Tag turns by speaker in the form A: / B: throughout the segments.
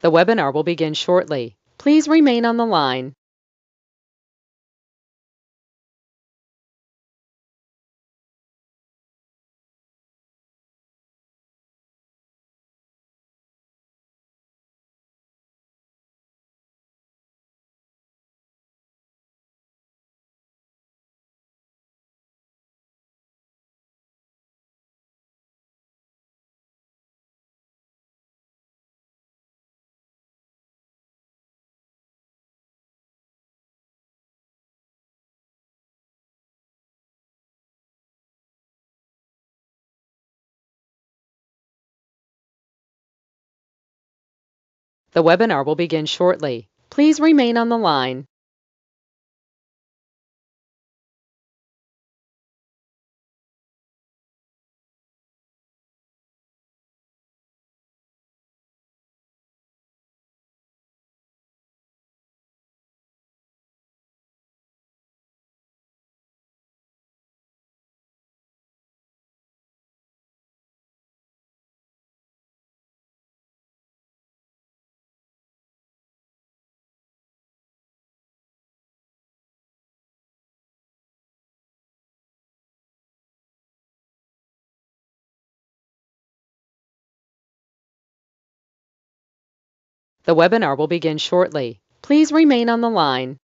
A: The webinar will begin shortly. Please remain on the line. The webinar will begin shortly. Please remain on the line. The webinar will begin shortly. Please remain on the line.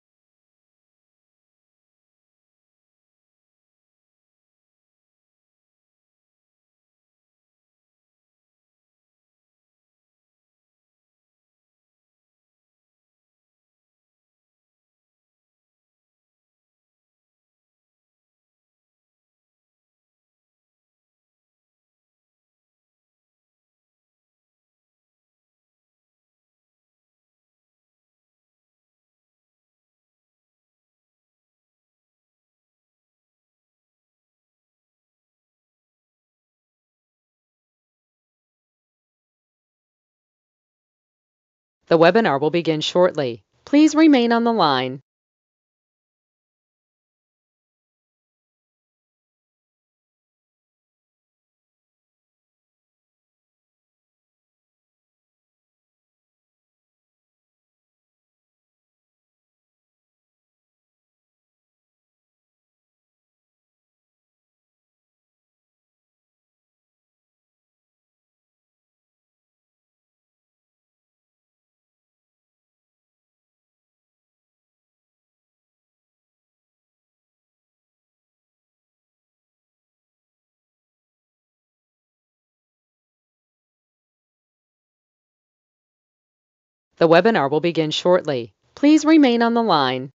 A: The webinar will begin shortly. Please remain on the line. The webinar will begin shortly. Please remain on the line.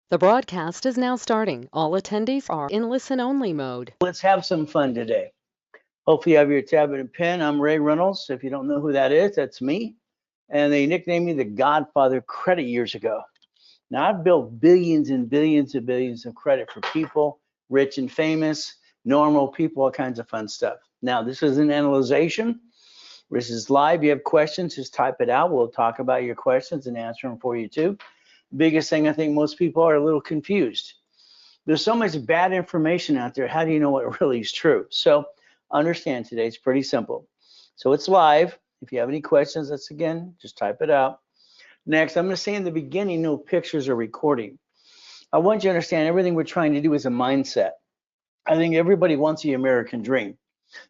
A: The broadcast is now starting. All attendees are in listen-only mode.
B: Let's have some fun today. Hopefully you have your tablet and pen. I'm Ray Reynolds. If you don't know who that is, that's me. And they nicknamed me the Godfather credit years ago. Now I've built billions and billions and billions of credit for people, rich and famous, normal people, all kinds of fun stuff. Now this is an analyzation. This is live. You have questions, just type it out. We'll talk about your questions and answer them for you too. Biggest thing, I think most people are a little confused. There's so much bad information out there. How do you know what really is true? So understand today, it's pretty simple. So it's live. If you have any questions, let's again, just type it out. Next, I'm going to say in the beginning, no pictures or recording. I want you to understand everything we're trying to do is a mindset. I think everybody wants the American dream.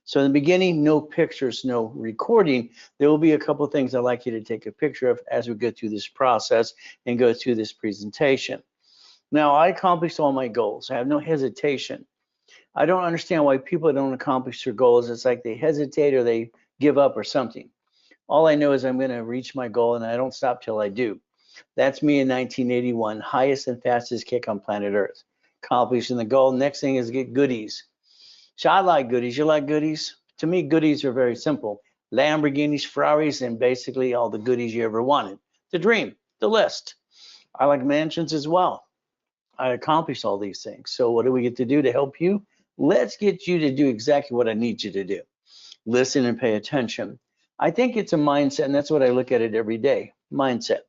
B: So in the beginning, no pictures, no recording. There will be a couple of things I'd like you to take a picture of as we go through this process and go through this presentation. Now, I accomplished all my goals. I have no hesitation. I don't understand why people don't accomplish their goals. It's like they hesitate or they give up or something. All I know is I'm going to reach my goal and I don't stop till I do. That's me in 1981, highest and fastest kick on planet Earth. Accomplishing the goal. Next thing is get goodies. So I like goodies. You like goodies? To me, goodies are very simple. Lamborghinis, Ferraris, and basically all the goodies you ever wanted. The dream, the list. I like mansions as well. I accomplished all these things. So what do we get to do to help you? Let's get you to do exactly what I need you to do. Listen and pay attention. I think it's a mindset, and that's what I look at it every day. Mindset.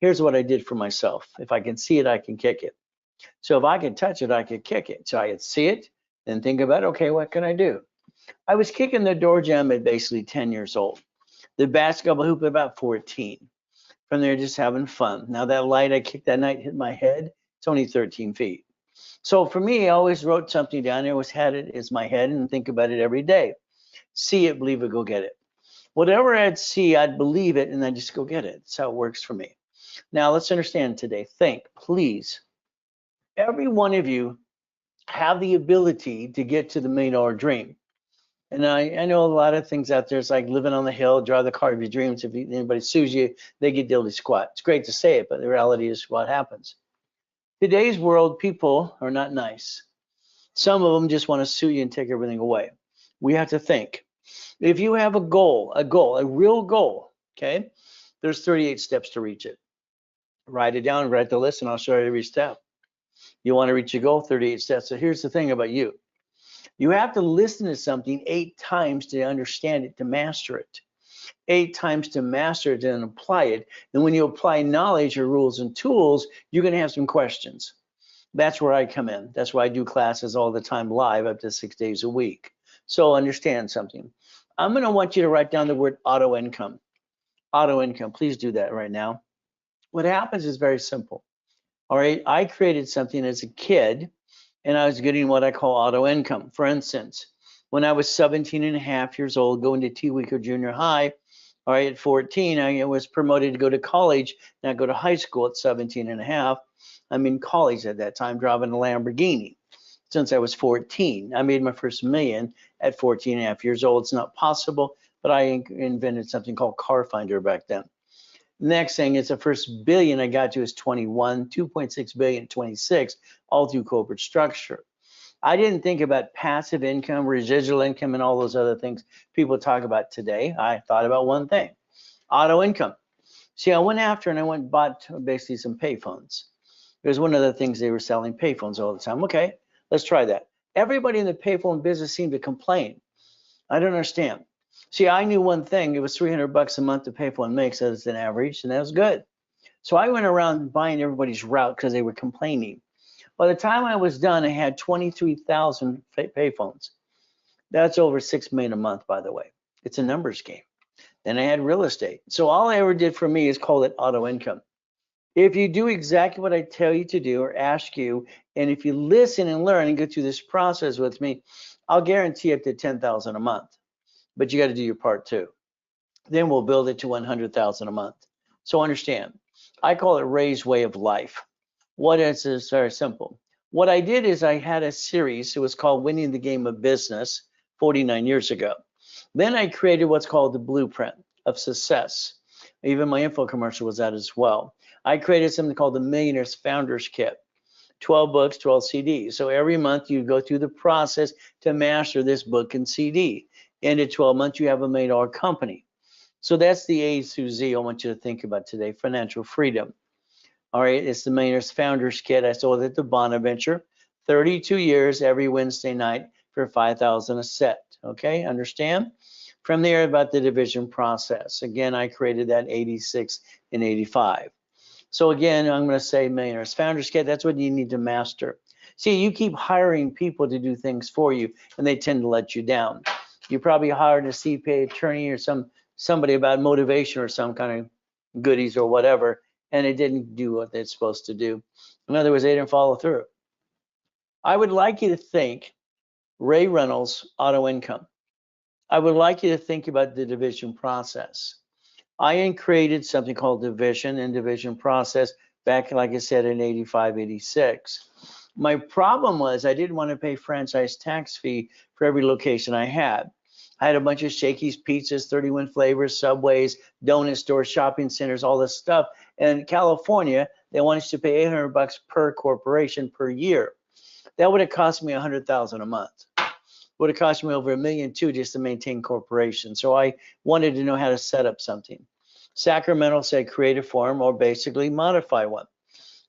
B: Here's what I did for myself. If I can see it, I can kick it. So if I can touch it, I could kick it. So I could see it and think about, okay, what can I do? I was kicking the door jam at basically 10 years old. The basketball hoop at about 14. From there, just having fun. Now that light I kicked that night hit my head. It's only 13 feet. So for me, I always wrote something down. I always had it as my head and think about it every day. See it, believe it, go get it. Whatever I'd see, I'd believe it, and then just go get it. That's how it works for me. Now let's understand today. Think, please. Every one of you have the ability to get to the $1 million dream. And I know a lot of things out there. It's like living on the hill, drive the car of your dreams. If anybody sues you, they get dilly squat. It's great to say it, but the reality is what happens. Today's world, people are not nice. Some of them just want to sue you and take everything away. We have to think. If you have a goal, a real goal, okay, there's 38 steps to reach it. Write it down, write the list, and I'll show you every step. You want to reach your goal, 38 steps. So here's the thing about you. You have to listen to something 8 times to understand it, to master it. 8 times to master it and apply it. And when you apply knowledge or rules and tools, you're going to have some questions. That's where I come in. That's why I do classes all the time live up to 6 days a week. So understand something. I'm going to want you to write down the word auto income. Auto income. Please do that right now. What happens is very simple. All right. I created something as a kid, and I was getting what I call auto income. For instance, when I was 17 and a half years old, going to T-Week Junior High, all right, at 14, I was promoted to go to college, and I go to high school at 17 and a half. I'm in college at that time, driving a Lamborghini. Since I was 14, I made my first million at 14 and a half years old. It's not possible, but I invented something called Car Finder back then. Next thing is the first billion I got to is 21, 2.6 billion, 26, all through corporate structure. I didn't think about passive income, residual income, and all those other things people talk about today. I thought about one thing, auto income. See, I went after and I went and bought basically some payphones. It was one of the things they were selling, payphones all the time. Okay, let's try that. Everybody in the payphone business seemed to complain. I don't understand. See, I knew one thing. It was $300 a month to payphone makes as an average, and that was good. So I went around buying everybody's route because they were complaining. By the time I was done, I had 23,000 payphones. That's over 6 million a month, by the way. It's a numbers game. Then I had real estate. So all I ever did for me is call it auto income. If you do exactly what I tell you to do or ask you, and if you listen and learn and go through this process with me, I'll guarantee up to 10,000 a month. But you got to do your part too. Then we'll build it to 100,000 a month. So understand, I call it Ray's way of life. What is this? Very simple. What I did is I had a series. It was called Winning the Game of Business 49 years ago. Then I created what's called the Blueprint of Success. Even my info commercial was that as well. I created something called the Millionaires Founders Kit. 12 books, 12 CDs. So every month you go through the process to master this book and CD. And in 12 months, you have a $1 million company. So that's the A through Z I want you to think about today, financial freedom. All right, it's the Millionaires Founders Kit. I sold it to Bonaventure, 32 years every Wednesday night for $5,000 a set. Okay, understand? From there, about the division process. Again, I created that 86 and 85. So again, I'm going to say Millionaires Founders Kit. That's what you need to master. See, you keep hiring people to do things for you, and they tend to let you down. You probably hired a CPA attorney or somebody about motivation or some kind of goodies or whatever, and it didn't do what it's supposed to do. In other words, they didn't follow through. I would like you to think Ray Reynolds, auto income. I would like you to think about the division process. I created something called division and division process back, like I said, in 85, 86. My problem was I didn't want to pay franchise tax fee for every location I had. I had a bunch of Shakey's pizzas, 31 flavors, Subways, donut stores, shopping centers, all this stuff. And in California, they wanted us to pay $800 per corporation per year. That would have cost me $100,000 a month. It would have cost me over $1.2 million just to maintain corporation. So I wanted to know how to set up something. Sacramento said create a form or basically modify one.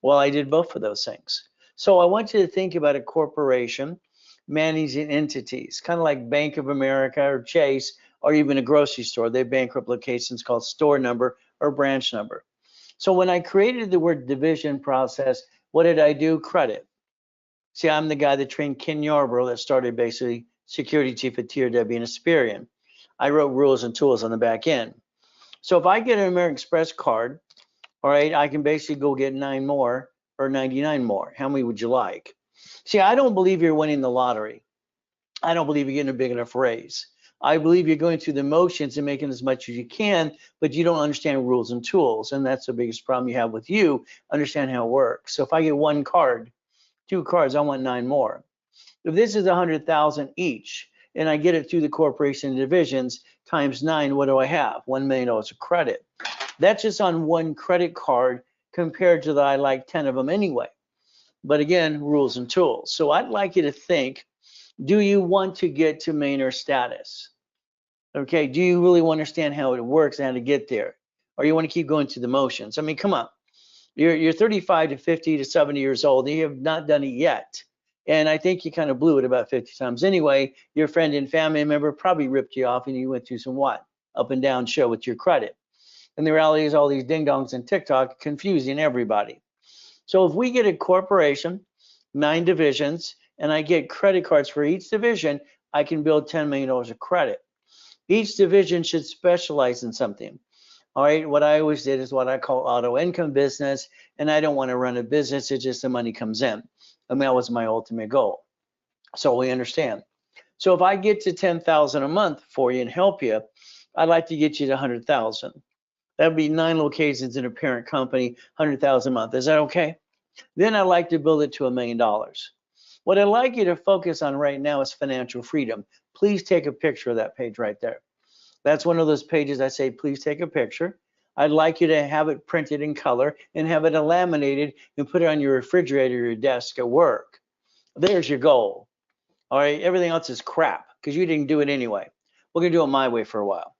B: Well, I did both of those things. So I want you to think about a corporation managing entities, kind of like Bank of America or Chase, or even a grocery store. They have bankrupt locations called store number or branch number. So when I created the word division process, what did I do? Credit. See, I'm the guy that trained Ken Yarborough that started basically security chief at TRW and Asperian. I wrote rules and tools on the back end. So if I get an American Express card, all right, I can basically go get 9 more or 99 more. How many would you like? See, I don't believe you're winning the lottery. I don't believe you're getting a big enough raise. I believe you're going through the motions and making as much as you can, but you don't understand rules and tools. And that's the biggest problem you have with you, understand how it works. So if I get 1 card, 2 cards, I want 9 more. If this is 100,000 each, and I get it through the corporation divisions times 9, what do I have? $1 million of credit. That's just on 1 credit card compared to that I like 10 of them anyway. But again, rules and tools. So I'd like you to think, do you want to get to millionaire status? Okay, do you really want to understand how it works and how to get there? Or you want to keep going through the motions? I mean, come on. You're 35 to 50 to 70 years old, and you have not done it yet. And I think you kind of blew it about 50 times anyway. Your friend and family member probably ripped you off, and you went through some what? Up and down show with your credit. And the reality is all these ding-dongs and TikTok confusing everybody. So if we get a corporation, 9 divisions, and I get credit cards for each division, I can build $10 million of credit. Each division should specialize in something. All right, what I always did is what I call auto income business, and I don't want to run a business, it's just the money comes in. I mean, that was my ultimate goal. So we understand. So if I get to 10,000 a month for you and help you, I'd like to get you to 100,000. That would be 9 locations in a parent company, 100,000 a month. Is that okay? Then I'd like to build it to $1 million. What I'd like you to focus on right now is financial freedom. Please take a picture of that page right there. That's one of those pages I say, please take a picture. I'd like you to have it printed in color and have it laminated and put it on your refrigerator or your desk at work. There's your goal. All right, everything else is crap because you didn't do it anyway. We're gonna do it my way for a while.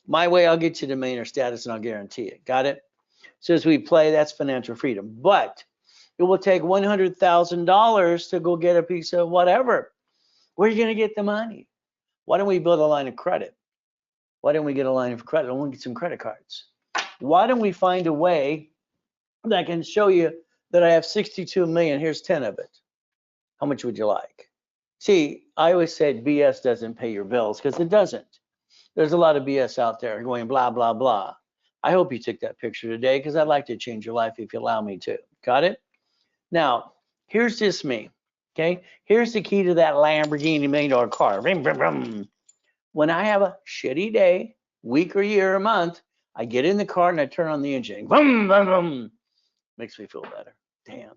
B: My way, I'll get you to millionaire status and I'll guarantee it. Got it? So as we play, that's financial freedom. But it will take $100,000 to go get a piece of whatever. Where are you gonna get the money? Why don't we build a line of credit? Why don't we get a line of credit? I want to get some credit cards. Why don't we find a way that can show you that I have 62 million? Here's 10 of it. How much would you like? See, I always said BS doesn't pay your bills because it doesn't. There's a lot of BS out there going blah, blah, blah. I hope you took that picture today because I'd like to change your life if you allow me to. Got it? Now, here's just me. Okay? Here's the key to that Lamborghini $1 million car. Vroom, vroom, vroom. When I have a shitty day, week or year or month, I get in the car and I turn on the engine. Boom, boom, boom. Makes me feel better. Damn.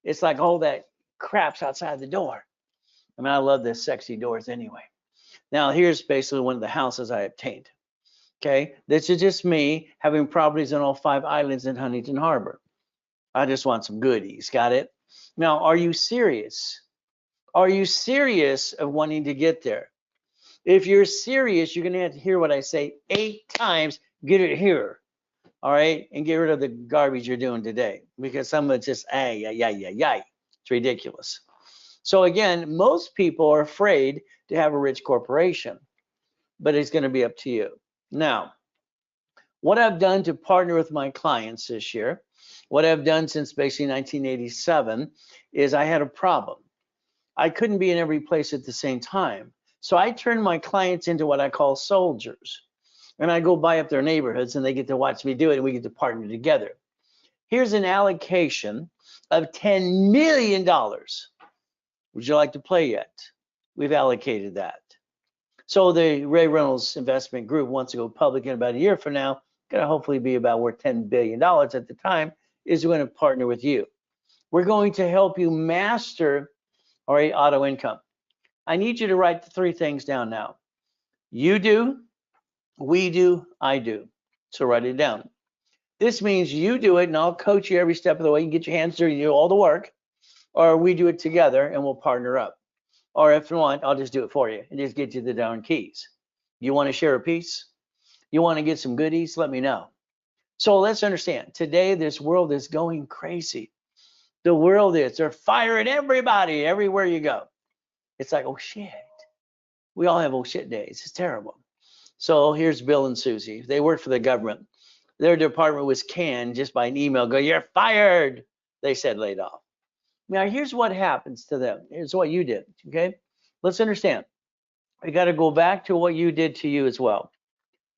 B: It's like all that crap's outside the door. I mean, I love the sexy doors anyway. Now, here's basically one of the houses I obtained. Okay, this is just me having properties on all 5 islands in Huntington Harbor. I just want some goodies. Got it? Now, are you serious? Are you serious of wanting to get there? If you're serious, you're going to have to hear what I say 8 times. Get it here. All right. And get rid of the garbage you're doing today because some of it's just, it's ridiculous. So again, most people are afraid to have a rich corporation, but it's going to be up to you. Now, what I've done to partner with my clients this year, what I've done since basically 1987 is I had a problem. I couldn't be in every place at the same time. So I turn my clients into what I call soldiers. And I go buy up their neighborhoods and they get to watch me do it and we get to partner together. Here's an allocation of $10 million. Would you like to play yet? We've allocated that. So the Ray Reynolds investment group wants to go public in about a year from now, gonna hopefully be about worth $10 billion at the time, is going to partner with you. We're going to help you master, all right, auto income. I need you to write the 3 things down now. You do, we do, I do. So write it down. This means you do it and I'll coach you every step of the way. You can get your hands dirty, you do all the work, or we do it together and we'll partner up. Or if you want, I'll just do it for you and just get you the darn keys. You want to share a piece? You want to get some goodies? Let me know. So let's understand, today this world is going crazy. The world is, they're firing everybody everywhere you go. It's like, oh shit. We all have oh shit days. It's terrible. So here's Bill and Susie. They worked for the government. Their department was canned just by an email. Go, you're fired. They said laid off. Now here's what happens to them. Here's what you did. Okay, let's understand. We got to go back to what you did to you as well.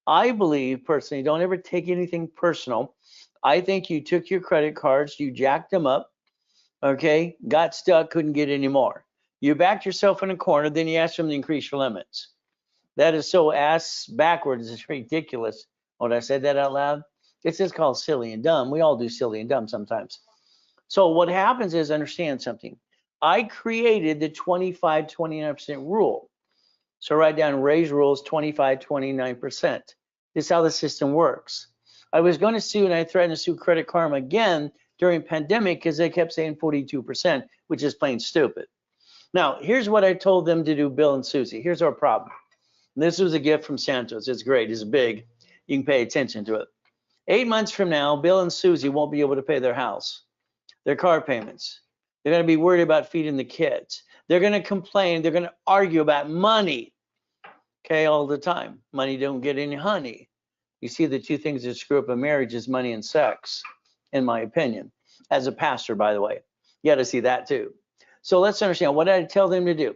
B: I believe personally, don't ever take anything personal. I think you took your credit cards, you jacked them up, okay, got stuck, couldn't get any more. You backed yourself in a corner, then you asked them to increase your limits. That is so ass backwards, it's ridiculous. When I said that out loud, it's just called silly and dumb. We all do silly and dumb sometimes. So what happens is, understand something. I created the 25-29% rule. So write down Ray's rules, 25-29%. This is how the system works. I was going to sue, and I threatened to sue Credit Karma again during pandemic because they kept saying 42%, which is plain stupid. Now, here's what I told them to do, Bill and Susie. Here's our problem. And this was a gift from Santos. It's great. It's big. You can pay attention to it. 8 months from now, Bill and Susie won't be able to pay their house, their car payments. They're going to be worried about feeding the kids. They're going to complain. They're going to argue about money, okay, all the time. Money don't get any honey. You see, the two things that screw up a marriage is money and sex, in my opinion. As a pastor, by the way, you got to see that too. So let's understand, what did I tell them to do?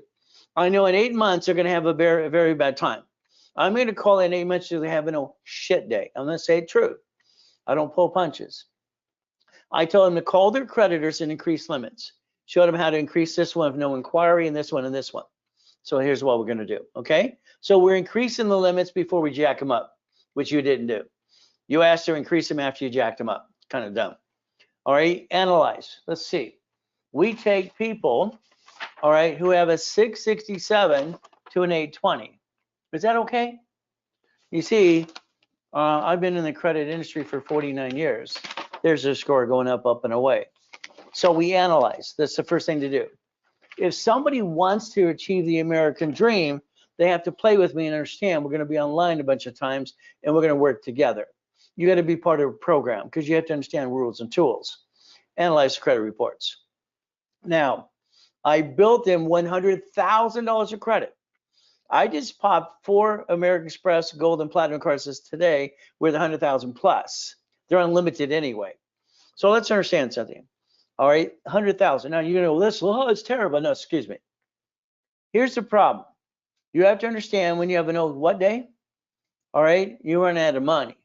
B: I know in 8 months they're going to have a very, very bad time. I'm going to call it in 8 months they're having a shit day. I'm going to say it true. I don't pull punches. I told them to call their creditors and increase limits. Showed them how to increase this one with no inquiry and this one and this one. So here's what we're going to do, okay? So we're increasing the limits before we jack them up, which you didn't do. You asked to increase them after you jacked them up. Kind of dumb. All right, analyze. Let's see. We take people, all right, who have a 667 to an 820. Is that okay? You see, I've been in the credit industry for 49 years. There's a score going up, up, and away. So we analyze. That's the first thing to do. If somebody wants to achieve the American dream, they have to play with me and understand we're going to be online a bunch of times and we're going to work together. You got to be part of a program because you have to understand rules and tools. Analyze credit reports. Now, I built them $100,000 of credit. I just popped 4 American Express Gold and Platinum cards today with 100,000 plus. They're unlimited anyway. So let's understand something. All right, 100,000. Now you're gonna listen, oh, it's terrible. No, excuse me. Here's the problem. You have to understand when you have an old what day? All right, you run out of money.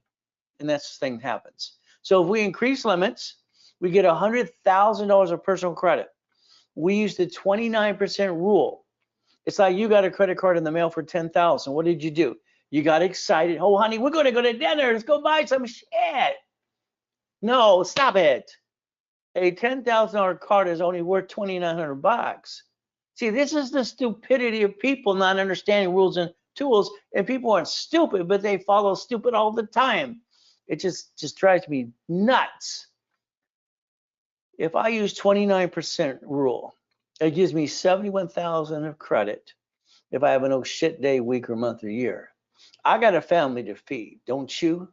B: And that's the thing that happens. So if we increase limits, we get $100,000 of personal credit. We use the 29% rule. It's like you got a credit card in the mail for $10,000. What did you do? You got excited. Oh, honey, we're going to go to dinner. Let's go buy some shit. No, stop it. A $10,000 card is only worth $2,900. See, this is the stupidity of people not understanding rules and tools. And people aren't stupid, but they follow stupid all the time. It just drives me nuts. If I use 29% rule, it gives me 71,000 of credit if I have an oh shit day, week, or month, or year. I got a family to feed, don't you?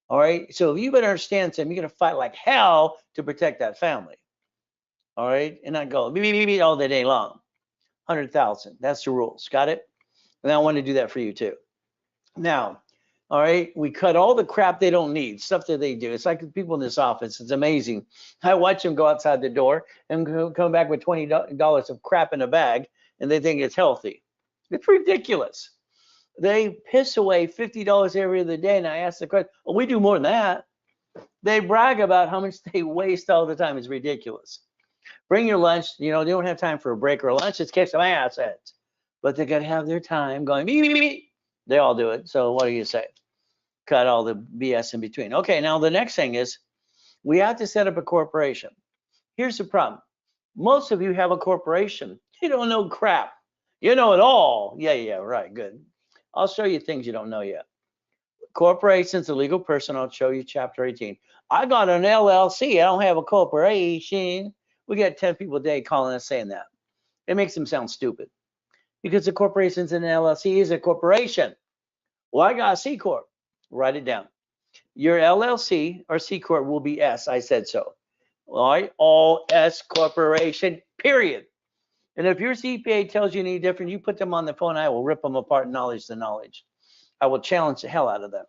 B: All right. So if you better understand something, you're gonna fight like hell to protect that family. All right, and not go beep all the day long. 100,000. That's the rules. Got it? And I want to do that for you too. Now, all right, we cut all the crap they don't need, stuff that they do. It's like the people in this office. It's amazing. I watch them go outside the door and come back with $20 of crap in a bag, and they think it's healthy. It's ridiculous. They piss away $50 every other day, and I ask the question, oh, we do more than that. They brag about how much they waste all the time. It's ridiculous. Bring your lunch. You know, they don't have time for a break or a lunch. Just catch some assets. But they got to have their time going, beep, beep, beep. They all do it. So what do you say? Cut all the BS in between. Okay, now the next thing is we have to set up a corporation. Here's the problem. Most of you have a corporation. You don't know crap. You know it all. Yeah, right, good. I'll show you things you don't know yet. Corporation's a legal person. I'll show you chapter 18. I got an LLC. I don't have a corporation. We get 10 people a day calling us saying that. It makes them sound stupid because a corporation's an LLC is a corporation. Well, I got a C Corp. Write it down. Your LLC or C Corp will be S. I said so. All right, all S corporation, period. And if your CPA tells you any different, you put them on the phone. I will rip them apart, knowledge to knowledge. I will challenge the hell out of them.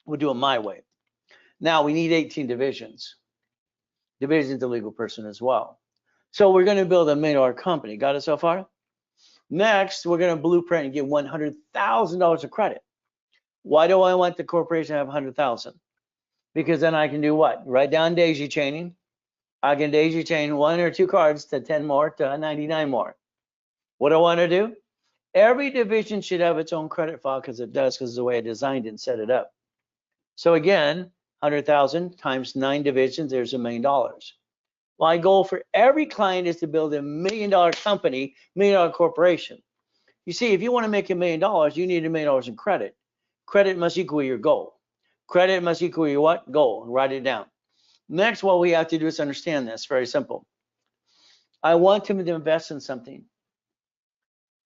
B: We'll do it my way. Now we need 18 divisions. Division's a legal person as well. So we're going to build $1 million company. Got it so far? Next, we're going to blueprint and get $100,000 of credit. Why do I want the corporation to have 100,000? Because then I can do what? Write down daisy chaining. I can daisy chain 1 or 2 cards to 10 more to 99 more. What do I want to do? Every division should have its own credit file, because it does, because of the way I designed it and set it up. So again, 100,000 times 9 divisions, there's $1 million. My goal for every client is to build $1 million company, $1 million corporation. You see, if you want to make $1 million, you need $1 million in credit. Credit must equal your goal. Credit must equal your what? Goal. Write it down. Next, what we have to do is understand this. Very simple. I want them to invest in something.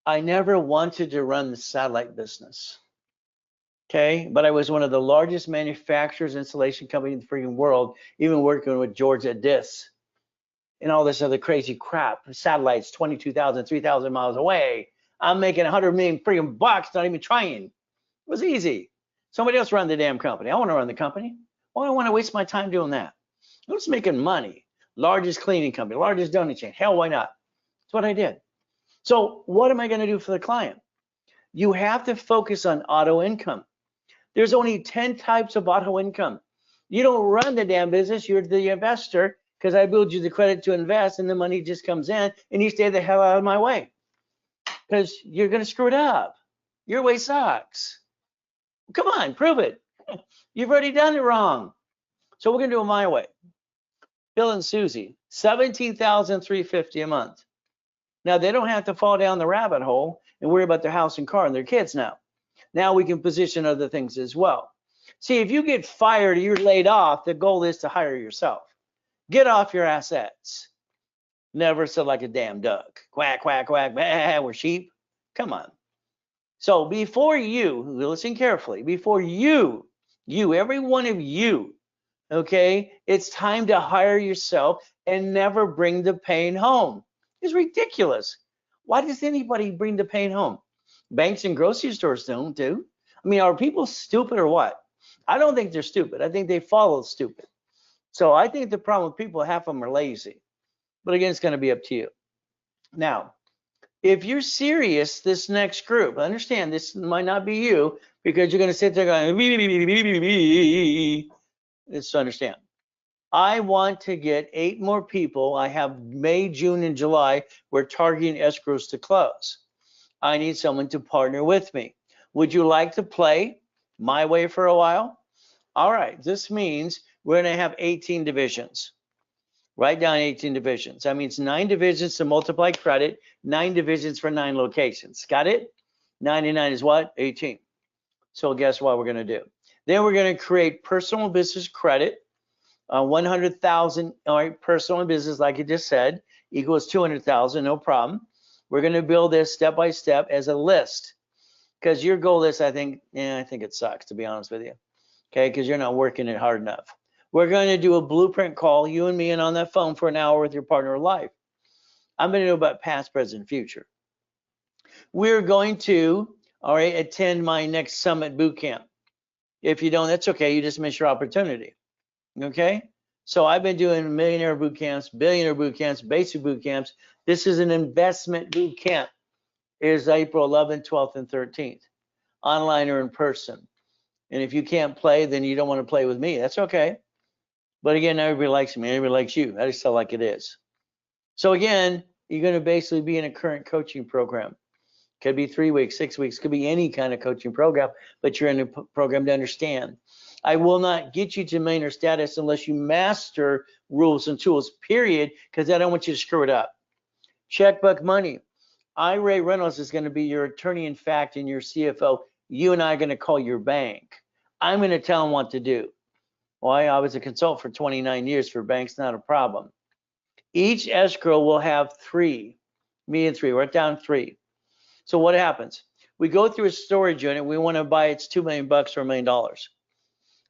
B: I never wanted to run the satellite business. Okay, but I was one of the largest manufacturers, installation company in the freaking world, even working with Georgia Dis and all this other crazy crap. Satellites 22,000, 3,000 miles away. I'm making 100 million freaking bucks, not even trying. It was easy. Somebody else run the damn company. I want to run the company. Why do I want to waste my time doing that? I was making money. Largest cleaning company, largest donut chain. Hell, why not? That's what I did. So what am I going to do for the client? You have to focus on auto income. There's only 10 types of auto income. You don't run the damn business, you're the investor, because I build you the credit to invest and the money just comes in and you stay the hell out of my way, because you're going to screw it up. Your way sucks. Come on, prove it. You've already done it wrong. So we're going to do it my way. Bill and Susie, $17,350 a month. Now they don't have to fall down the rabbit hole and worry about their house and car and their kids now. Now we can position other things as well. See, if you get fired or you're laid off, the goal is to hire yourself. Get off your assets. Never sit like a damn duck. Quack, quack, quack, bah, we're sheep. Come on. So before you, listen carefully, before you, every one of you, okay, it's time to hire yourself and never bring the pain home. It's ridiculous. Why does anybody bring the pain home? Banks and grocery stores don't do. I mean, are people stupid or what? I don't think they're stupid. I think they follow stupid. So I think the problem with people, half of them are lazy. But again, it's going to be up to you. Now, if you're serious, this next group, understand this might not be you, because you're going to sit there going, let's understand. I want to get 8 more people. I have May, June, and July. We're targeting escrows to close. I need someone to partner with me. Would you like to play my way for a while? All right, this means we're going to have 18 divisions. Write down 18 divisions. That means 9 divisions to multiply credit, 9 divisions for 9 locations. Got it? 99 is what? 18. So guess what we're going to do? Then we're going to create personal business credit. 100,000, all right, personal and business, like you just said, equals 200,000, no problem. We're going to build this step by step as a list, because your goal is, I think it sucks, to be honest with you, okay, because you're not working it hard enough. We're going to do a blueprint call, you and me, and on that phone for an hour with your partner of life. I'm going to know about past, present, future. We're going to, all right, attend my next summit boot camp. If you don't, that's okay, you just miss your opportunity. Okay, so I've been doing millionaire boot camps, billionaire boot camps, basic boot camps. This is an investment boot camp. It is April 11th, 12th, and 13th, online or in person. And if you can't play, then you don't want to play with me. That's okay. But again, everybody likes me. Everybody likes you. I just tell like it is. So again, you're going to basically be in a current coaching program. Could be 3 weeks, 6 weeks, could be any kind of coaching program, but you're in a program to understand. I will not get you to millionaire status unless you master rules and tools, period, because I don't want you to screw it up. Checkbook money. Ray Reynolds is going to be your attorney in fact and your CFO. You and I are going to call your bank. I'm going to tell them what to do. Why? I was a consultant for 29 years for banks, not a problem. Each escrow will have 3, me and 3, write down 3. So what happens? We go through a storage unit. We want to buy it's $2 million or $1 million.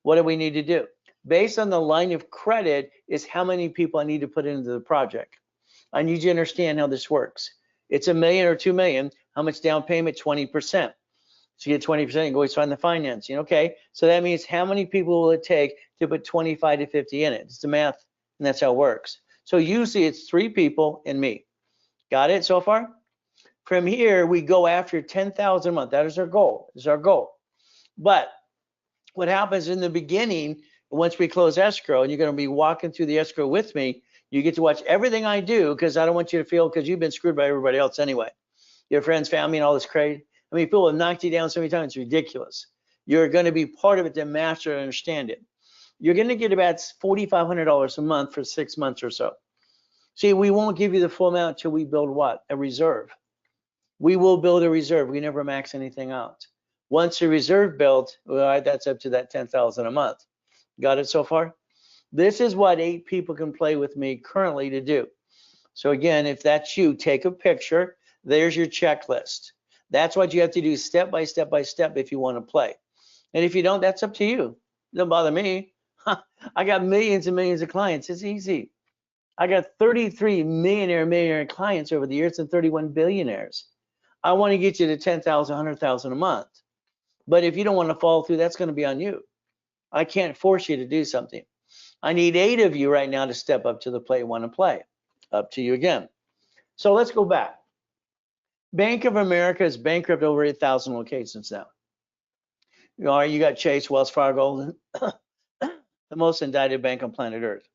B: What do we need to do? Based on the line of credit is how many people I need to put into the project. I need you to understand how this works. It's $1 million or $2 million. How much down payment? 20%. So you get 20%, you go always find the financing. Okay, so that means how many people will it take to put 25 to 50 in it? It's the math, and that's how it works. So usually it's 3 people and me. Got it so far? From here, we go after 10,000 a month. That is our goal. Is our goal. But what happens in the beginning, once we close escrow, and you're going to be walking through the escrow with me, you get to watch everything I do, because I don't want you to feel, because you've been screwed by everybody else anyway. Your friends, family, and all this crazy. I mean, people have knocked you down so many times, it's ridiculous. You're going to be part of it to master and understand it. You're going to get about $4,500 a month for 6 months or so. See, we won't give you the full amount until we build what? A reserve. We will build a reserve. We never max anything out. Once a reserve built, well, that's up to that 10,000 a month. Got it so far? This is what 8 people can play with me currently to do. So again, if that's you, take a picture. There's your checklist. That's what you have to do step by step by step if you want to play. And if you don't, that's up to you. It don't bother me. I got millions and millions of clients. It's easy. I got 33 millionaire clients over the years and 31 billionaires. I want to get you to 10,000, 100,000 a month. But if you don't want to follow through, that's going to be on you. I can't force you to do something. I need 8 of you right now to step up to the plate, want to play. Up to you again. So let's go back. Bank of America is bankrupt over 8,000 locations now. You got Chase, Wells Fargo, the most indicted bank on planet Earth,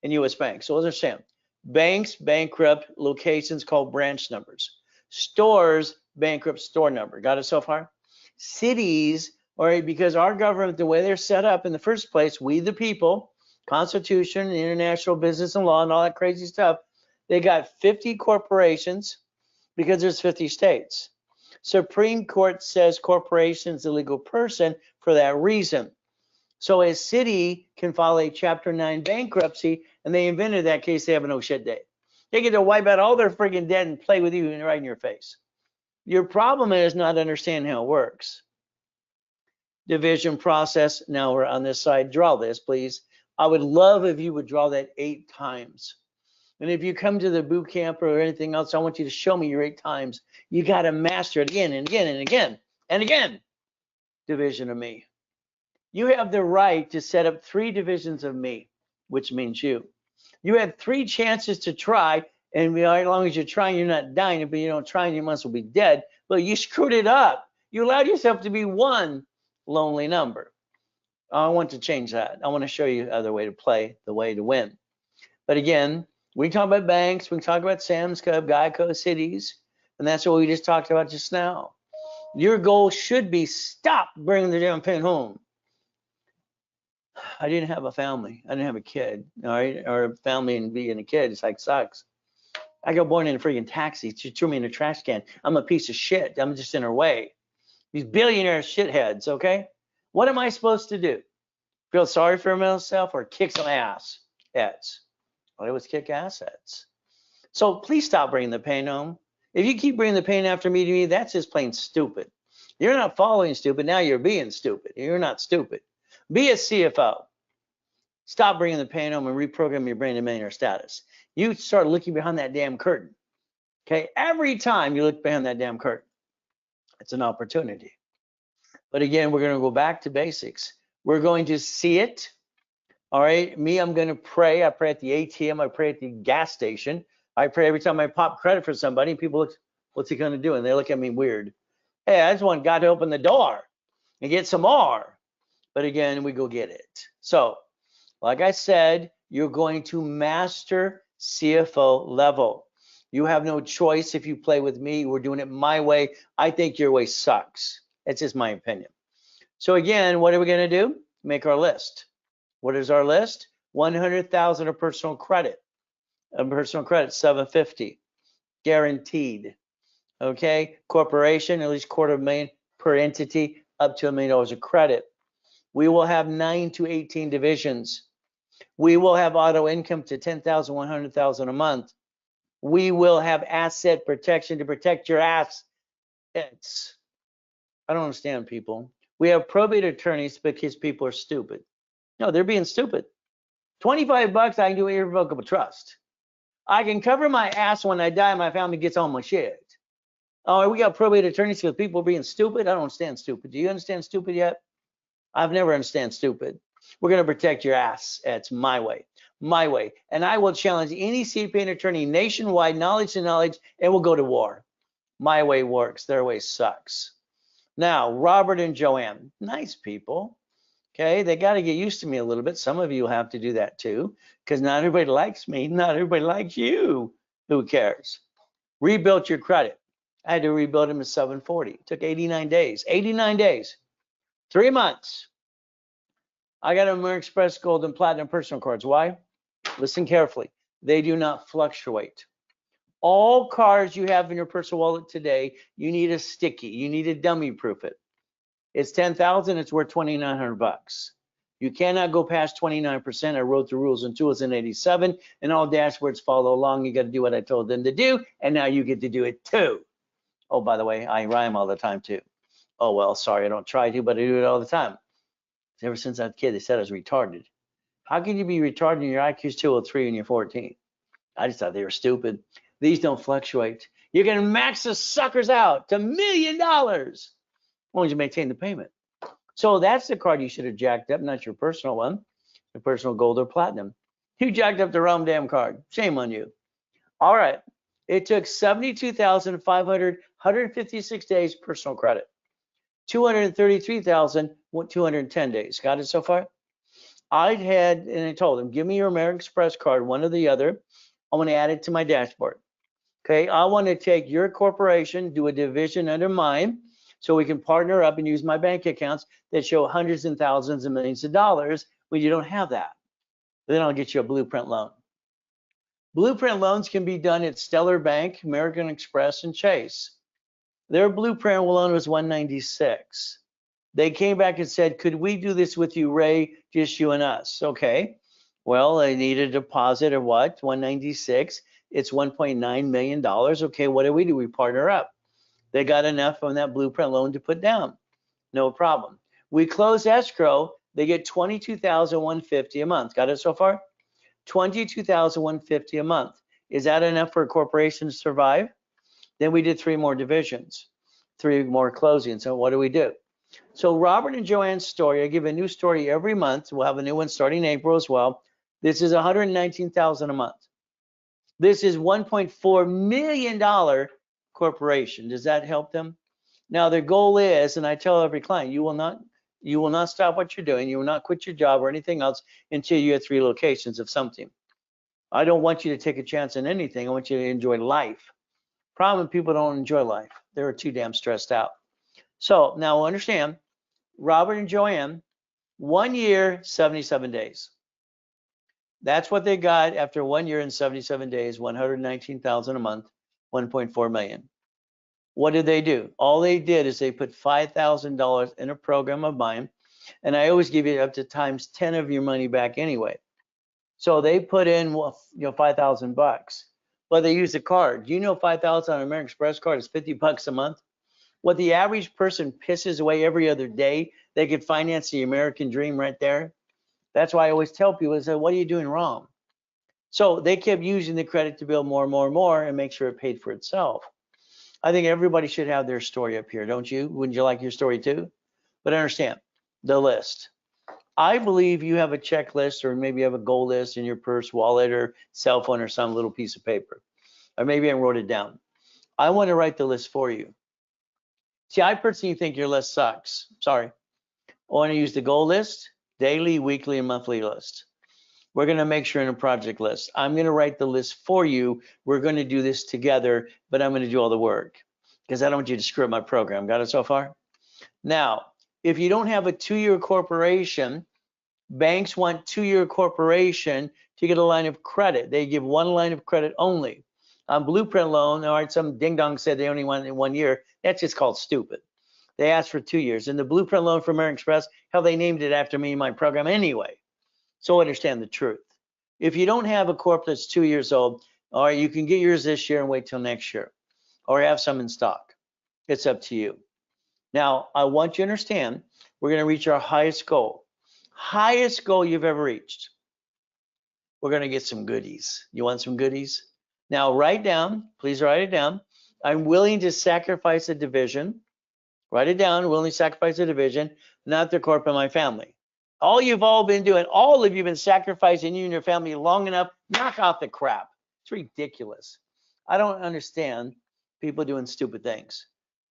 B: and U.S. banks. So understand, banks bankrupt locations called branch numbers. Stores bankrupt store number. Got it so far? Cities, or because our government, the way they're set up in the first place, we the people, Constitution, international business and law, and all that crazy stuff, they got 50 corporations because there's 50 states. Supreme Court says corporation is a legal person for that reason. So a city can file a Chapter 9 bankruptcy, and they invented that case. They have a no shit day. They get to wipe out all their friggin' debt and play with you right in your face. Your problem is not understanding how it works. Division process. Now we're on this side. Draw this, please. I would love if you would draw that 8 times. And if you come to the boot camp or anything else, I want you to show me your 8 times. You got to master it again and again and again and again. Division of me. You have the right to set up 3 divisions of me, which means you. You had 3 chances to try, and as long as you're trying, you're not dying. But you don't try, you must well be dead. But you screwed it up. You allowed yourself to be one lonely number. I want to change that. I want to show you other way to play, the way to win. But again, we can talk about banks, we can talk about Sam's Club, Geico, cities, and that's what we just talked about just now. Your goal should be stop bringing the damn pen home. I didn't have a family. I didn't have a kid, all right? Or a family and being a kid, it's like sucks. I got born in a freaking taxi. She threw me in a trash can. I'm a piece of shit. I'm just in her way. These billionaire shitheads, okay? What am I supposed to do? Feel sorry for myself or kick some ass? Heads. Well, it was kick ass heads. So please stop bringing the pain home. If you keep bringing the pain after meeting me, that's just plain stupid. You're not following stupid. Now you're being stupid. You're not stupid. Be a CFO. Stop bringing the pain home and reprogram your brain to millionaire status. You start looking behind that damn curtain. Okay, every time you look behind that damn curtain, it's an opportunity. But again, we're going to go back to basics. We're going to see it. All right, me, I'm going to pray. I pray at the ATM. I pray at the gas station. I pray every time I pop credit for somebody. People look, what's he going to do? And they look at me weird. Hey, I just want God to open the door and get some more. But again, we go get it. So, like I said, you're going to master CFO level. You have no choice if you play with me. We're doing it my way. I think your way sucks. That's just my opinion. So again, what are we going to do? Make our list. What is our list? 100,000 of personal credit. Personal credit, 750, guaranteed. Okay, corporation, at least $250,000 per entity, up to $1 million of credit. We will have 9 to 18 divisions. We will have auto income to 10,000, 100,000 a month. We will have asset protection to protect your assets. I don't understand people. We have probate attorneys because people are stupid. No, they're being stupid. 25 bucks, I can do irrevocable trust. I can cover my ass when I die and my family gets all my shit. Oh, we got probate attorneys because people being stupid. I don't understand stupid. Do you understand stupid yet? I've never understand stupid. We're going to protect your ass. It's my way. My way. And I will challenge any CPA attorney nationwide, knowledge to knowledge, and we'll go to war. My way works. Their way sucks. Now, Robert and Joanne, nice people. Okay, they got to get used to me a little bit. Some of you have to do that too, because not everybody likes me. Not everybody likes you. Who cares? Rebuilt your credit. I had to rebuild them in 740. It took 89 days. 89 days. 3 months. I got American Express Gold and Platinum personal cards. Why? Listen carefully. They do not fluctuate. All cards you have in your personal wallet today, you need a sticky. You need to dummy proof it. It's 10,000. It's worth 2,900 bucks. You cannot go past 29%. I wrote the rules in 2087, and all dashboards follow along. You got to do what I told them to do, and now you get to do it too. Oh, by the way, I rhyme all the time too. Oh, well, sorry, I don't try to, but I do it all the time. Ever since I was a kid, they said I was retarded. How can you be retarded and your IQ's 203 and you're 14? I just thought they were stupid. These don't fluctuate. You can max the suckers out to $1 million as long as you maintain the payment. So that's the card you should have jacked up, not your personal one, the personal gold or platinum. You jacked up the wrong damn card. Shame on you. All right. It took 156 days personal credit. 233,210 days. Got it so far? I'd had, and I told him, give me your American Express card, one or the other. I want to add it to my dashboard. Okay, I want to take your corporation, do a division under mine, so we can partner up and use my bank accounts that show hundreds and thousands and millions of dollars when you don't have that. Then I'll get you a blueprint loan. Blueprint loans can be done at Stellar Bank, American Express, and Chase. Their blueprint loan was 196. They came back and said, could we do this with you, Ray, just you and us? Okay. Well, they need a deposit of what? 196. It's $1.9 million. Okay, what do? We partner up. They got enough on that blueprint loan to put down. No problem. We close escrow. They get $22,150 a month. Got it so far? $22,150 a month. Is that enough for a corporation to survive? Then we did 3 more divisions, 3 more closings. So what do we do? So Robert and Joanne's story, I give a new story every month. We'll have a new one starting in April as well. This is $119,000 a month. This is $1.4 million corporation. Does that help them? Now their goal is, and I tell every client, you will not stop what you're doing. You will not quit your job or anything else until you have 3 locations of something. I don't want you to take a chance on anything. I want you to enjoy life. Problem, people don't enjoy life. They're too damn stressed out. So now understand, Robert and Joanne, 1 year, 77 days. That's what they got after 1 year and 77 days, 119,000 a month, 1.4 million. What did they do? All they did is they put $5,000 in a program of mine, and I always give you up to times 10 of your money back anyway. So they put in, $5,000, but they use a card. Do you know 5,000 on an American Express card is $50 a month? What the average person pisses away every other day, they could finance the American dream right there. That's why I always tell people, I say, what are you doing wrong? So they kept using the credit to build more and more and more and make sure it paid for itself. I think everybody should have their story up here, don't you? Wouldn't you like your story too? But understand the list. I believe you have a checklist, or maybe you have a goal list in your purse, wallet, or cell phone, or some little piece of paper. Or maybe I wrote it down. I want to write the list for you. See, I personally think your list sucks. Sorry. I want to use the goal list, daily, weekly, and monthly list. We're going to make sure in a project list. I'm going to write the list for you. We're going to do this together, but I'm going to do all the work because I don't want you to screw up my program. Got it so far? Now, if you don't have a 2-year corporation, banks want 2-year corporation to get a line of credit. They give 1 line of credit only. On blueprint loan, all right, some ding dong said they only want it in 1 year. That's just called stupid. They asked for 2 years. And the blueprint loan for American Express, hell, they named it after me in my program anyway. So understand the truth. If you don't have a corp that's 2 years old, all right, you can get yours this year and wait till next year, or have some in stock. It's up to you. Now, I want you to understand, we're going to reach our highest goal you've ever reached. We're going to get some goodies. You want some goodies? Now, write down, please write it down. I'm willing to sacrifice a division. Write it down, willing to sacrifice a division, not the corp and my family. You've all been doing, all of you been sacrificing you and your family long enough. Knock off the crap. It's ridiculous. I don't understand people doing stupid things.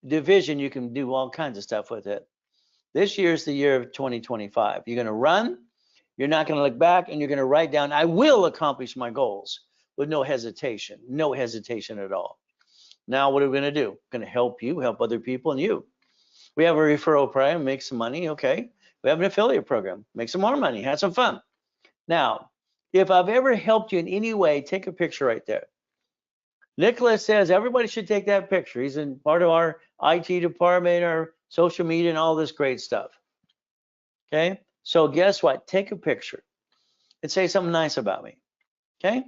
B: Division, you can do all kinds of stuff with it. This year is the year of 2025. You're going to run, you're not going to look back, and you're going to write down, I will accomplish my goals with no hesitation at all. Now, what are we going to do? Going to help you, help other people, and you. We have a referral program, make some money, okay. We have an affiliate program, make some more money, have some fun. Now, if I've ever helped you in any way, take a picture right there. Nicholas says everybody should take that picture. He's in part of our IT department, our social media, and all this great stuff. Okay, so guess what? Take a picture and say something nice about me. Okay,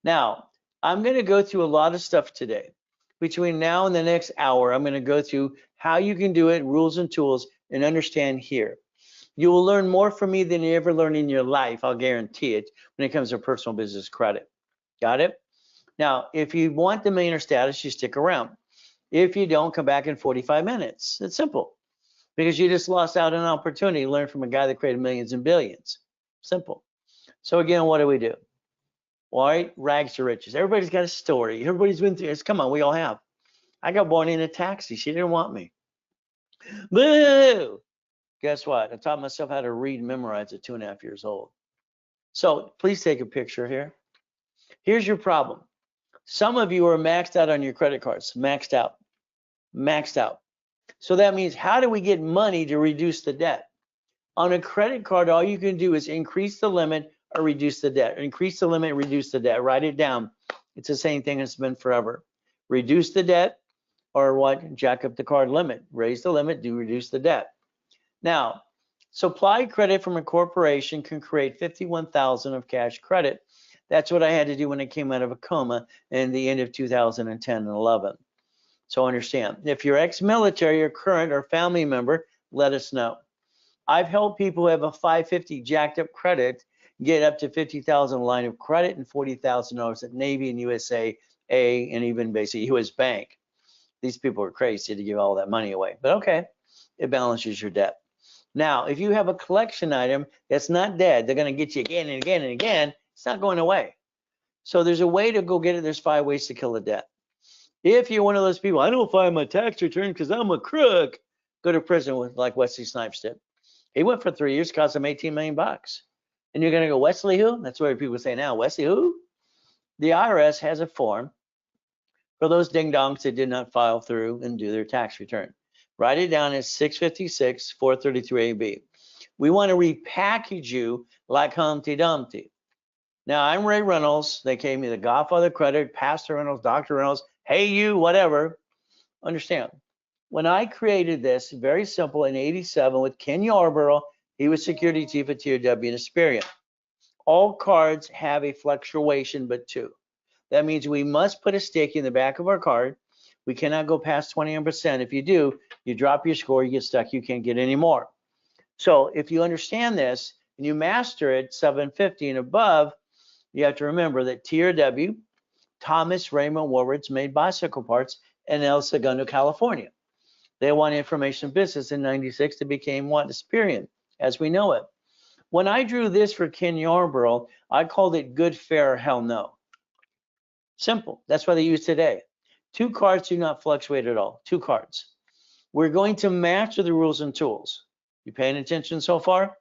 B: now I'm going to go through a lot of stuff today. Between now and the next hour, I'm going to go through how you can do it, rules and tools, and understand here. You will learn more from me than you ever learn in your life, I'll guarantee it, when it comes to personal business credit. Got it? Now, if you want the millionaire status, you stick around. If you don't, come back in 45 minutes. It's simple. Because you just lost out on an opportunity to learn from a guy that created millions and billions. Simple. So again, what do? All right, rags to riches. Everybody's got a story. Everybody's been through this. Come on, we all have. I got born in a taxi. She didn't want me. Boo! Guess what? I taught myself how to read and memorize at 2.5 years old. So please take a picture here. Here's your problem. Some of you are maxed out on your credit cards. Maxed out. So that means, how do we get money to reduce the debt? On a credit card, all you can do is increase the limit or reduce the debt. Increase the limit, reduce the debt. Write it down. It's the same thing it's been forever. Reduce the debt, or what? Jack up the card limit. Raise the limit, reduce the debt. Now, supply credit from a corporation can create $51,000 of cash credit. That's what I had to do when I came out of a coma in the end of 2010 and 11. So understand, if you're ex-military or current or family member, let us know. I've helped people who have a 550 jacked up credit get up to 50,000 line of credit and $40,000 at Navy and USA, and even basically US Bank. These people are crazy to give all that money away, but okay, it balances your debt. Now, if you have a collection item that's not dead, they're going to get you again and again and again. It's not going away. So there's a way to go get it. There's 5 ways to kill the debt. If you're one of those people, I don't file my tax return because I'm a crook, go to prison with like Wesley Snipes did. He went for 3 years, cost him 18 million bucks. And you're going to go, Wesley who? That's what people say now, Wesley who? The IRS has a form for those ding-dongs that did not file through and do their tax return. Write it down as 656 433 AB. We want to repackage you like Humpty Dumpty. Now, I'm Ray Reynolds. They gave me the Godfather credit, Pastor Reynolds, Dr. Reynolds, hey you, whatever. Understand, when I created this, very simple, in 87 with Ken Yarborough, he was security chief at TRW and Experian. All cards have a fluctuation but 2. That means we must put a stick in the back of our card. We cannot go past 21%. If you do, you drop your score, you get stuck, you can't get any more. So if you understand this and you master it, 750 and above, you have to remember that TRW, Thomas Raymond Woolworths made bicycle parts in El Segundo, California. They won information business in 96 to became what? Experian, as we know it. When I drew this for Ken Yarborough, I called it good, fair, hell no. Simple. That's what they use today. 2 cards do not fluctuate at all. 2 cards. We're going to master the rules and tools. You paying attention so far?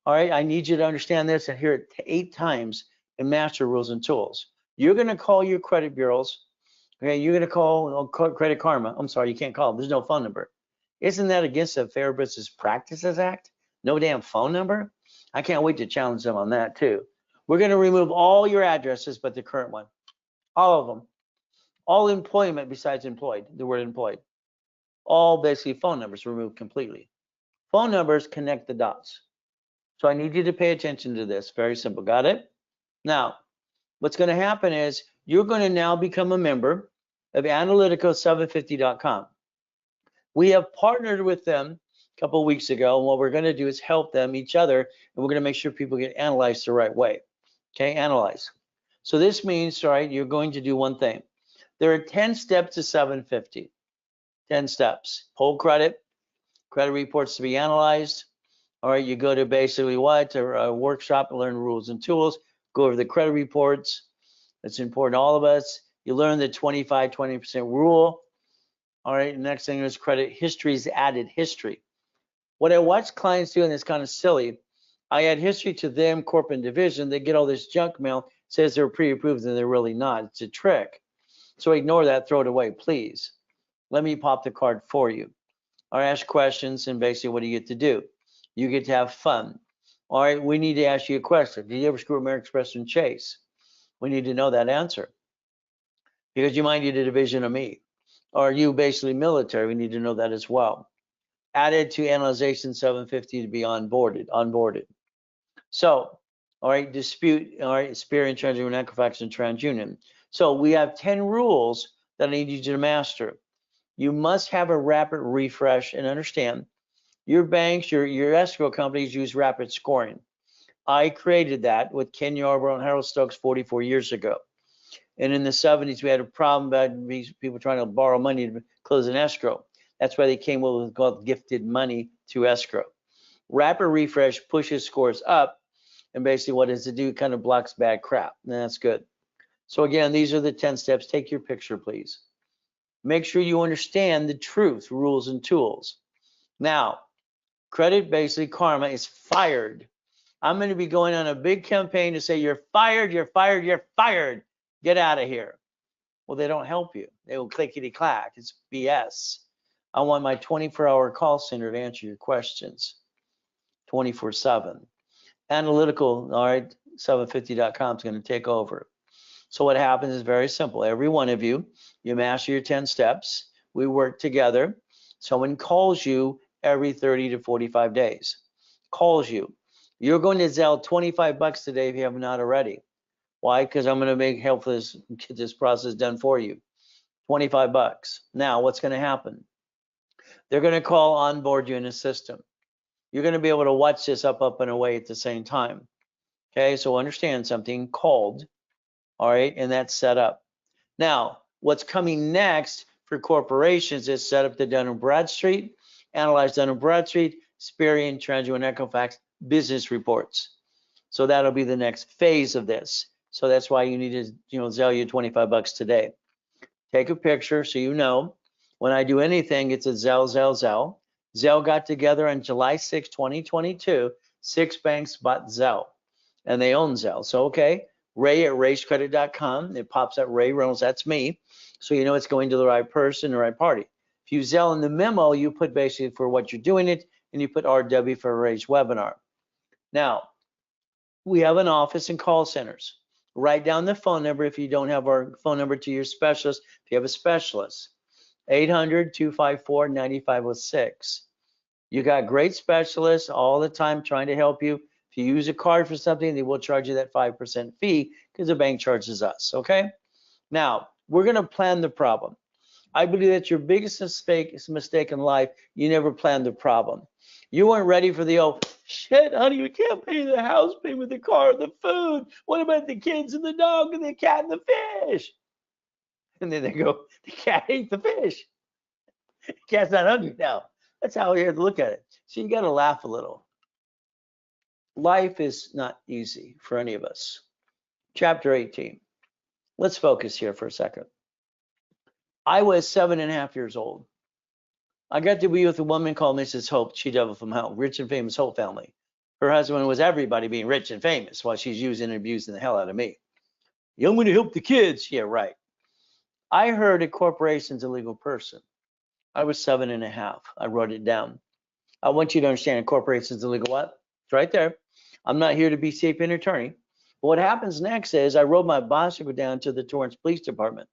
B: All right, I need you to understand this and hear it 8 times and master rules and tools. You're going to call your credit bureaus. Okay, you're going to call Credit Karma. I'm sorry, you can't call them. There's no phone number. Isn't that against the Fair Business Practices Act? No damn phone number? I can't wait to challenge them on that too. We're going to remove all your addresses but the current one. All of them. All employment besides employed, the word employed. All basically phone numbers removed completely. Phone numbers connect the dots. So I need you to pay attention to this. Very simple. Got it? Now, what's going to happen is you're going to now become a member of analytico750.com. We have partnered with them a couple of weeks ago, and what we're going to do is help them, each other, and we're going to make sure people get analyzed the right way. Okay, analyze. So this means, all right, you're going to do one thing. There are 10 steps to 750. 10 steps. Pull credit, credit reports to be analyzed. All right, you go to basically what? A workshop, learn rules and tools, go over the credit reports. That's important to all of us. You learn the 25-20% rule. All right, next thing is credit history is added history. What I watch clients do, and it's kind of silly, I add history to them, corporate division, they get all this junk mail, says they're pre-approved and they're really not. It's a trick. So ignore that, throw it away, please. Let me pop the card for you. Or ask questions, and basically what do you get to do? You get to have fun. All right, we need to ask you a question. Did you ever screw American Express and Chase? We need to know that answer. Because you might need a division of me. Or are you basically military? We need to know that as well. Added to analyzation 750 to be onboarded. So, all right, dispute, all right, Experian, TransUnion, Equifax, and TransUnion. So we have 10 rules that I need you to master. You must have a rapid refresh and understand your banks, your escrow companies use rapid scoring. I created that with Ken Yarbrough and Harold Stokes 44 years ago. And in the 70s, we had a problem about people trying to borrow money to close an escrow. That's why they came up with called gifted money to escrow. Rapid refresh pushes scores up, and basically what does it do? It kind of blocks bad crap, and that's good. So again, these are the 10 steps. Take your picture, please. Make sure you understand the truth, rules, and tools. Now, credit basically karma is fired. I'm going to be going on a big campaign to say you're fired, you're fired, you're fired. Get out of here. Well, they don't help you. They will clickety clack. It's BS. I want my 24-hour call center to answer your questions 24/7. Analytical, all right, 750.com is going to take over. So what happens is very simple. Every one of you, you master your 10 steps. We work together. Someone calls you every 30 to 45 days. Calls you. You're going to Zelle $25 today if you have not already. Why? Because I'm going to help get this process done for you. $25. Now, what's going to happen? They're going to call onboard you in a system. You're going to be able to watch this up, and away at the same time. Okay, so understand something called, all right, and that's set up. Now, what's coming next for corporations is set up the Dun & Bradstreet, analyze Dun & Bradstreet, Experian, TransUnion, Equifax, business reports. So that'll be the next phase of this. So that's why you need to, Zelle you $25 today. Take a picture so you know. When I do anything, it's a Zelle. Zelle got together on July 6, 2022. 6 banks bought Zelle, and they own Zelle. So, okay, Ray at raisecredit.com. It pops up Ray Reynolds. That's me. So you know it's going to the right person, the right party. If you Zelle in the memo, you put basically for what you're doing it, and you put RW for Ray's webinar. Now, we have an office and call centers. Write down the phone number if you don't have our phone number to your specialist. If you have a specialist, 800-254-9506. You got great specialists all the time trying to help you. If you use a card for something, they will charge you that 5% fee because the bank charges us, okay? Now, we're going to plan the problem. I believe that's your biggest mistake in life. You never planned the problem. You weren't ready for the old, shit, honey, we can't pay the house payment, the car, the food. What about the kids and the dog and the cat and the fish? And then they go, the cat ate the fish. The cat's not hungry now. That's how we have to look at it. So you got to laugh a little. Life is not easy for any of us. Chapter 18. Let's focus here for a second. I was 7.5 years old. I got to be with a woman called Mrs. Hope, She Devil from Hell, rich and famous Hope family. Her husband was everybody being rich and famous while she's using and abusing the hell out of me. I'm going to help the kids. Yeah, right. I heard a corporation's a legal person. I was 7.5. I wrote it down. I want you to understand a corporation's a legal what? It's right there. I'm not here to be safe an attorney. But what happens next is I rode my bicycle down to the Torrance Police Department.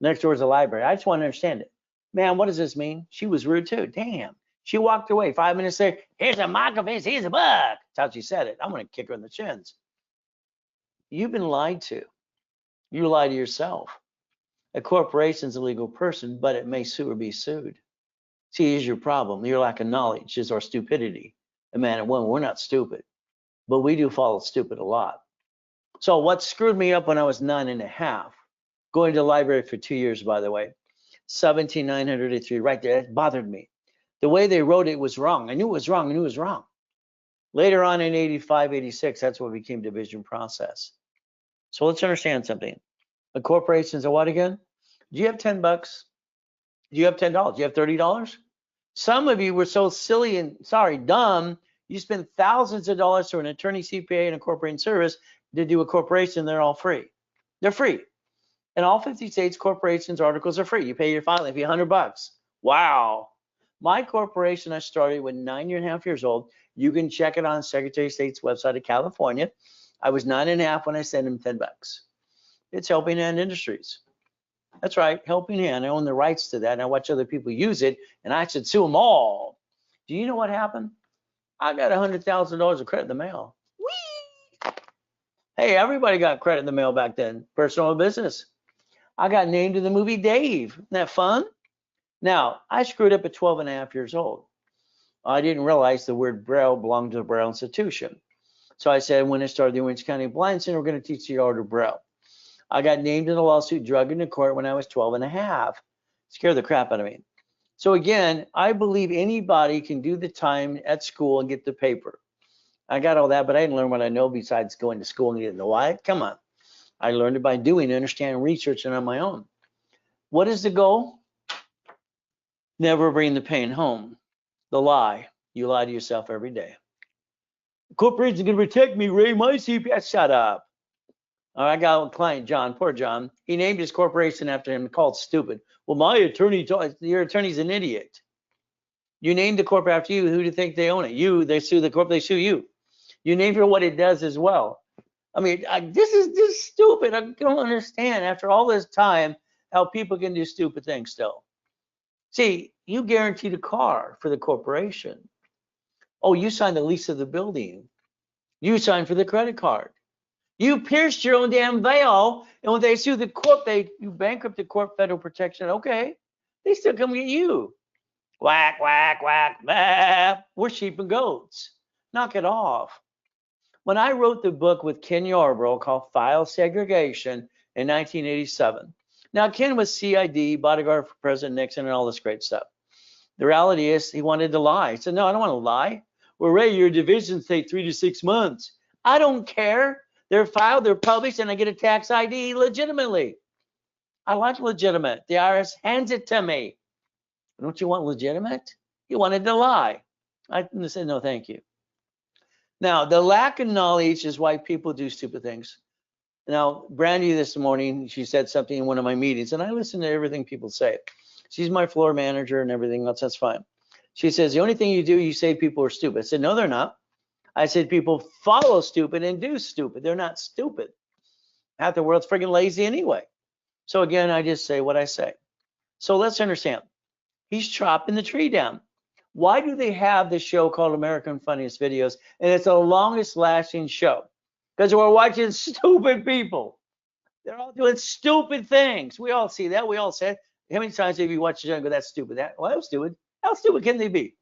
B: Next door is a library. I just want to understand it. Man, what does this mean? She was rude too. Damn. She walked away. 5 minutes later, here's a microfiche, here's a buck. That's how she said it. I'm going to kick her in the shins. You've been lied to. You lie to yourself. A corporation's a legal person, but it may sue or be sued. See, here's your problem. Your lack of knowledge is our stupidity. And man and woman, we're not stupid, but we do follow stupid a lot. So what screwed me up when I was 9.5, going to the library for 2 years, by the way. 17983, right there. It bothered me. The way they wrote it was wrong. I knew it was wrong. I knew it was wrong. Later on in 85, 86, that's what became division process. So let's understand something. A corporation's a what again? Do you have 10 bucks? Do you have $10? Do you have $30? Some of you were so silly and dumb, you spend thousands of dollars for an attorney, CPA, and a corporate service to do a corporation. They're all free. They're free. In all 50 states, corporations articles are free. You pay your filing fee, $100. Wow. My corporation I started when 9.5 years old. You can check it on Secretary of State's website of California. I was 9.5 when I sent him $10. It's Helping Hand Industries. That's right, Helping Hand. I own the rights to that, and I watch other people use it, and I should sue them all. Do you know what happened? I got $100,000 of credit in the mail. Whee! Hey, everybody got credit in the mail back then, personal business. I got named in the movie Dave. Isn't that fun? Now, I screwed up at 12.5 years old. I didn't realize the word Braille belonged to the Braille Institution. So I said, when I started the Orange County Blind Center, we're going to teach the art of Braille. I got named in a lawsuit, dragged into court when I was 12.5. Scared the crap out of me. So again, I believe anybody can do the time at school and get the paper. I got all that, but I didn't learn what I know besides going to school and getting the why. Come on. I learned it by doing, understanding, researching on my own. What is the goal? Never bring the pain home. The lie. You lie to yourself every day. The corporation's going to protect me, Ray. My CPS. Shut up. I got a client, John, poor John. He named his corporation after him, called stupid. Well, my attorney told your attorney's an idiot. You named the corp after you. Who do you think they own it? You. They sue the corp. They sue you. You named for what it does as well. I mean, this is just stupid. I don't understand after all this time how people can do stupid things still. See, you guaranteed a car for the corporation. Oh, you signed the lease of the building. You signed for the credit card. You pierced your own damn veil, and when they sue the corp, you bankrupt the corp, federal protection. Okay, they still come get you. Whack, whack, whack, bah. We're sheep and goats. Knock it off. When I wrote the book with Ken Yarbrough called File Segregation in 1987, now Ken was CID, bodyguard for President Nixon, and all this great stuff. The reality is he wanted to lie. He said, no, I don't want to lie. Well, Ray, your divisions take 3 to 6 months. I don't care. They're filed, they're published, and I get a tax ID legitimately. I like legitimate. The IRS hands it to me. Don't you want legitimate? He wanted to lie. I said, no, thank you. Now, the lack of knowledge is why people do stupid things. Now, Brandy this morning, she said something in one of my meetings, and I listen to everything people say. She's my floor manager and everything else, that's fine. She says, the only thing you do, you say people are stupid. I said, no, they're not. I said, people follow stupid and do stupid. They're not stupid. Half the world's freaking lazy anyway. So again, I just say what I say. So let's understand. He's chopping the tree down. Why do they have this show called American Funniest Videos? And it's the longest lasting show. Because we're watching stupid people. They're all doing stupid things. We all see that. We all say it. How many times have you watched the show and go, that's stupid? Well, that was stupid. How stupid can they be?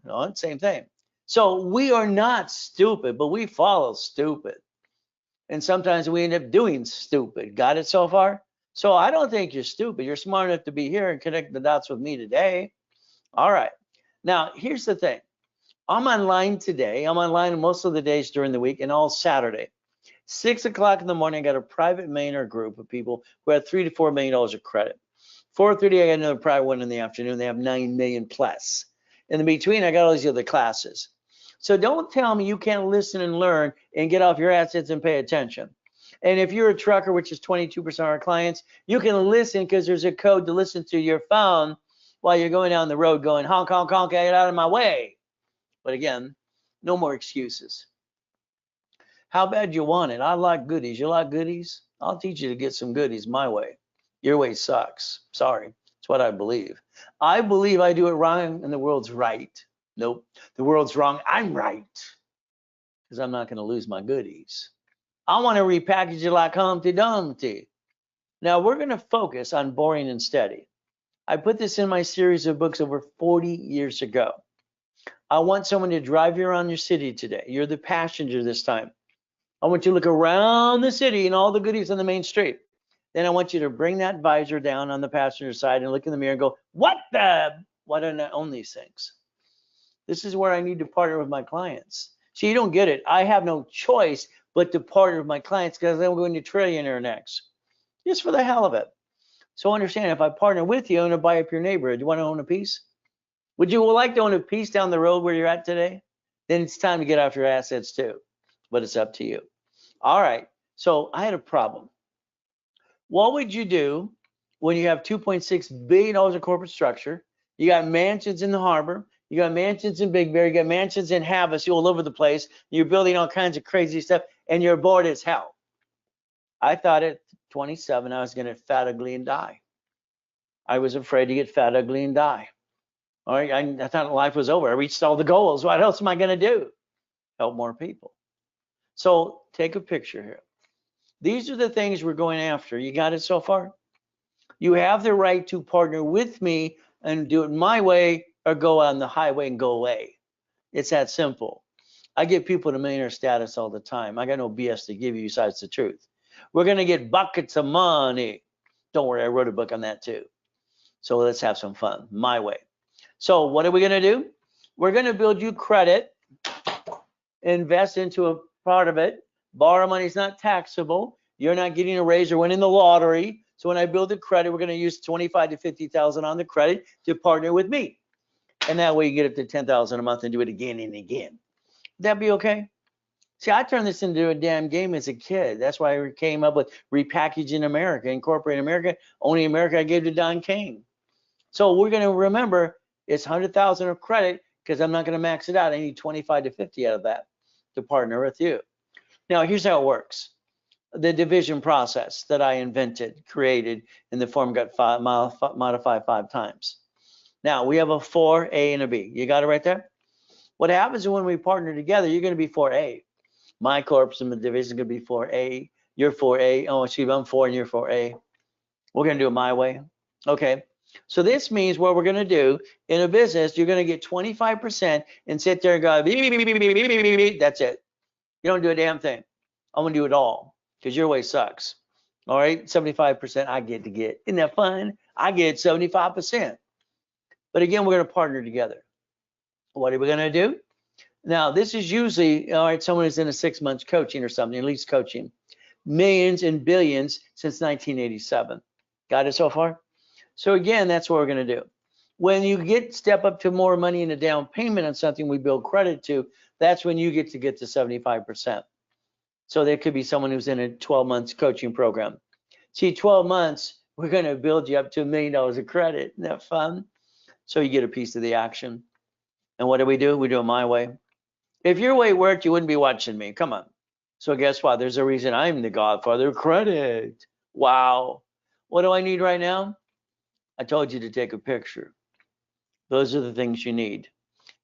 B: No, it's the same thing. So we are not stupid, but we follow stupid. And sometimes we end up doing stupid. Got it so far? So I don't think you're stupid. You're smart enough to be here and connect the dots with me today. All right. Now, here's the thing. I'm online today. I'm online most of the days during the week and all Saturday. 6 o'clock in the morning, I got a private Mainer group of people who have $3 to $4 million of credit. 4:30, I got another private one in the afternoon. They have 9 million plus. In between, I got all these other classes. So don't tell me you can't listen and learn and get off your assets and pay attention. And if you're a trucker, which is 22% of our clients, you can listen because there's a code to listen to your phone while you're going down the road going, honk, honk, honk, get out of my way. But again, no more excuses. How bad you want it? I like goodies. You like goodies? I'll teach you to get some goodies my way. Your way sucks. Sorry. It's what I believe. I believe I do it wrong and the world's right. Nope. The world's wrong. I'm right. Because I'm not going to lose my goodies. I want to repackage it like Humpty Dumpty. Now we're going to focus on boring and steady. I put this in my series of books over 40 years ago. I want someone to drive you around your city today. You're the passenger this time. I want you to look around the city and all the goodies on the main street. Then I want you to bring that visor down on the passenger side and look in the mirror and go, why don't I own these things? This is where I need to partner with my clients. So you don't get it. I have no choice but to partner with my clients because I'm going to trillionaire next, just for the hell of it. So understand, if I partner with you, I'm going to buy up your neighborhood. You want to own a piece? Would you like to own a piece down the road where you're at today? Then it's time to get off your assets too. But it's up to you. All right. So I had a problem. What would you do when you have $2.6 billion in corporate structure? You got mansions in the harbor. You got mansions in Big Bear. You got mansions in Havasu all over the place. You're building all kinds of crazy stuff, and you're bored as hell. I thought at 27 I was going to fat, ugly, and die. I was afraid to get fat, ugly, and die. All right, I thought life was over. I reached all the goals. What else am I going to do? Help more people. So take a picture here. These are the things we're going after. You got it so far? You have the right to partner with me and do it my way, or go on the highway and go away. It's that simple. I get people to millionaire status all the time. I got no BS to give you besides the truth. We're going to get buckets of money. Don't worry, I wrote a book on that too. So let's have some fun, my way. So what are we going to do? We're going to build you credit, invest into a part of it. Borrow money is not taxable. You're not getting a raise or winning the lottery. So when I build the credit, we're going to use 25 to 50,000 on the credit to partner with me. And that way you get up to 10,000 a month and do it again and again. Would that be okay? See, I turned this into a damn game as a kid. That's why I came up with repackaging America, incorporating America, owning America. I gave to Don King. So we're going to remember it's 100,000 of credit because I'm not going to max it out. I need 25 to 50 out of that to partner with you. Now, here's how it works. The division process that I invented, created, in the form got modified 5 times. Now, we have a 4A and a B. You got it right there? What happens when we partner together, you're going to be 4A. My corp's in the division is going to be 4A. You're 4A. Oh, excuse me, I'm 4 and you're 4A. We're going to do it my way. Okay. So this means what we're going to do in a business, you're going to get 25% and sit there and go, beep, beep, beep, beep, beep, beep, beep. That's it. You don't do a damn thing. I'm going to do it all because your way sucks. All right. 75% I get to get. Isn't that fun? I get 75%. But again, we're going to partner together. What are we going to do? Now, this is usually, all right, someone who's in a 6 months coaching or something, at least coaching. Millions and billions since 1987. Got it so far? So again, that's what we're going to do. When you step up to more money in a down payment on something we build credit to, that's when you get to 75%. So there could be someone who's in a 12 months coaching program. See, 12 months, we're going to build you up to $1 million of credit. Isn't that fun? So you get a piece of the action. And what do? We do it my way. If your way worked, you wouldn't be watching me. Come on. So guess what? There's a reason I'm the godfather of credit. Wow. What do I need right now? I told you to take a picture. Those are the things you need.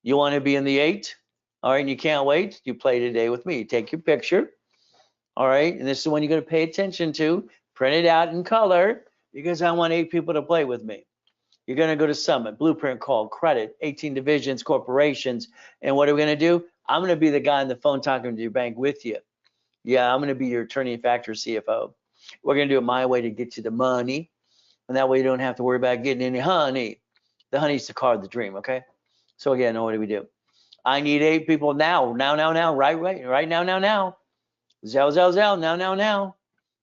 B: You want to be in the 8? All right, and you can't wait. You play today with me. Take your picture. All right, and this is the one you're going to pay attention to. Print it out in color because I want 8 people to play with me. You're going to go to Summit, Blueprint Call, Credit, 18 divisions, corporations. And what are we going to do? I'm going to be the guy on the phone talking to your bank with you. Yeah, I'm going to be your attorney and factor CFO. We're going to do it my way to get you the money. And that way you don't have to worry about getting any honey. The honey's the car of the dream, okay? So again, what do we do? I need 8 people now, right now. Zell, now.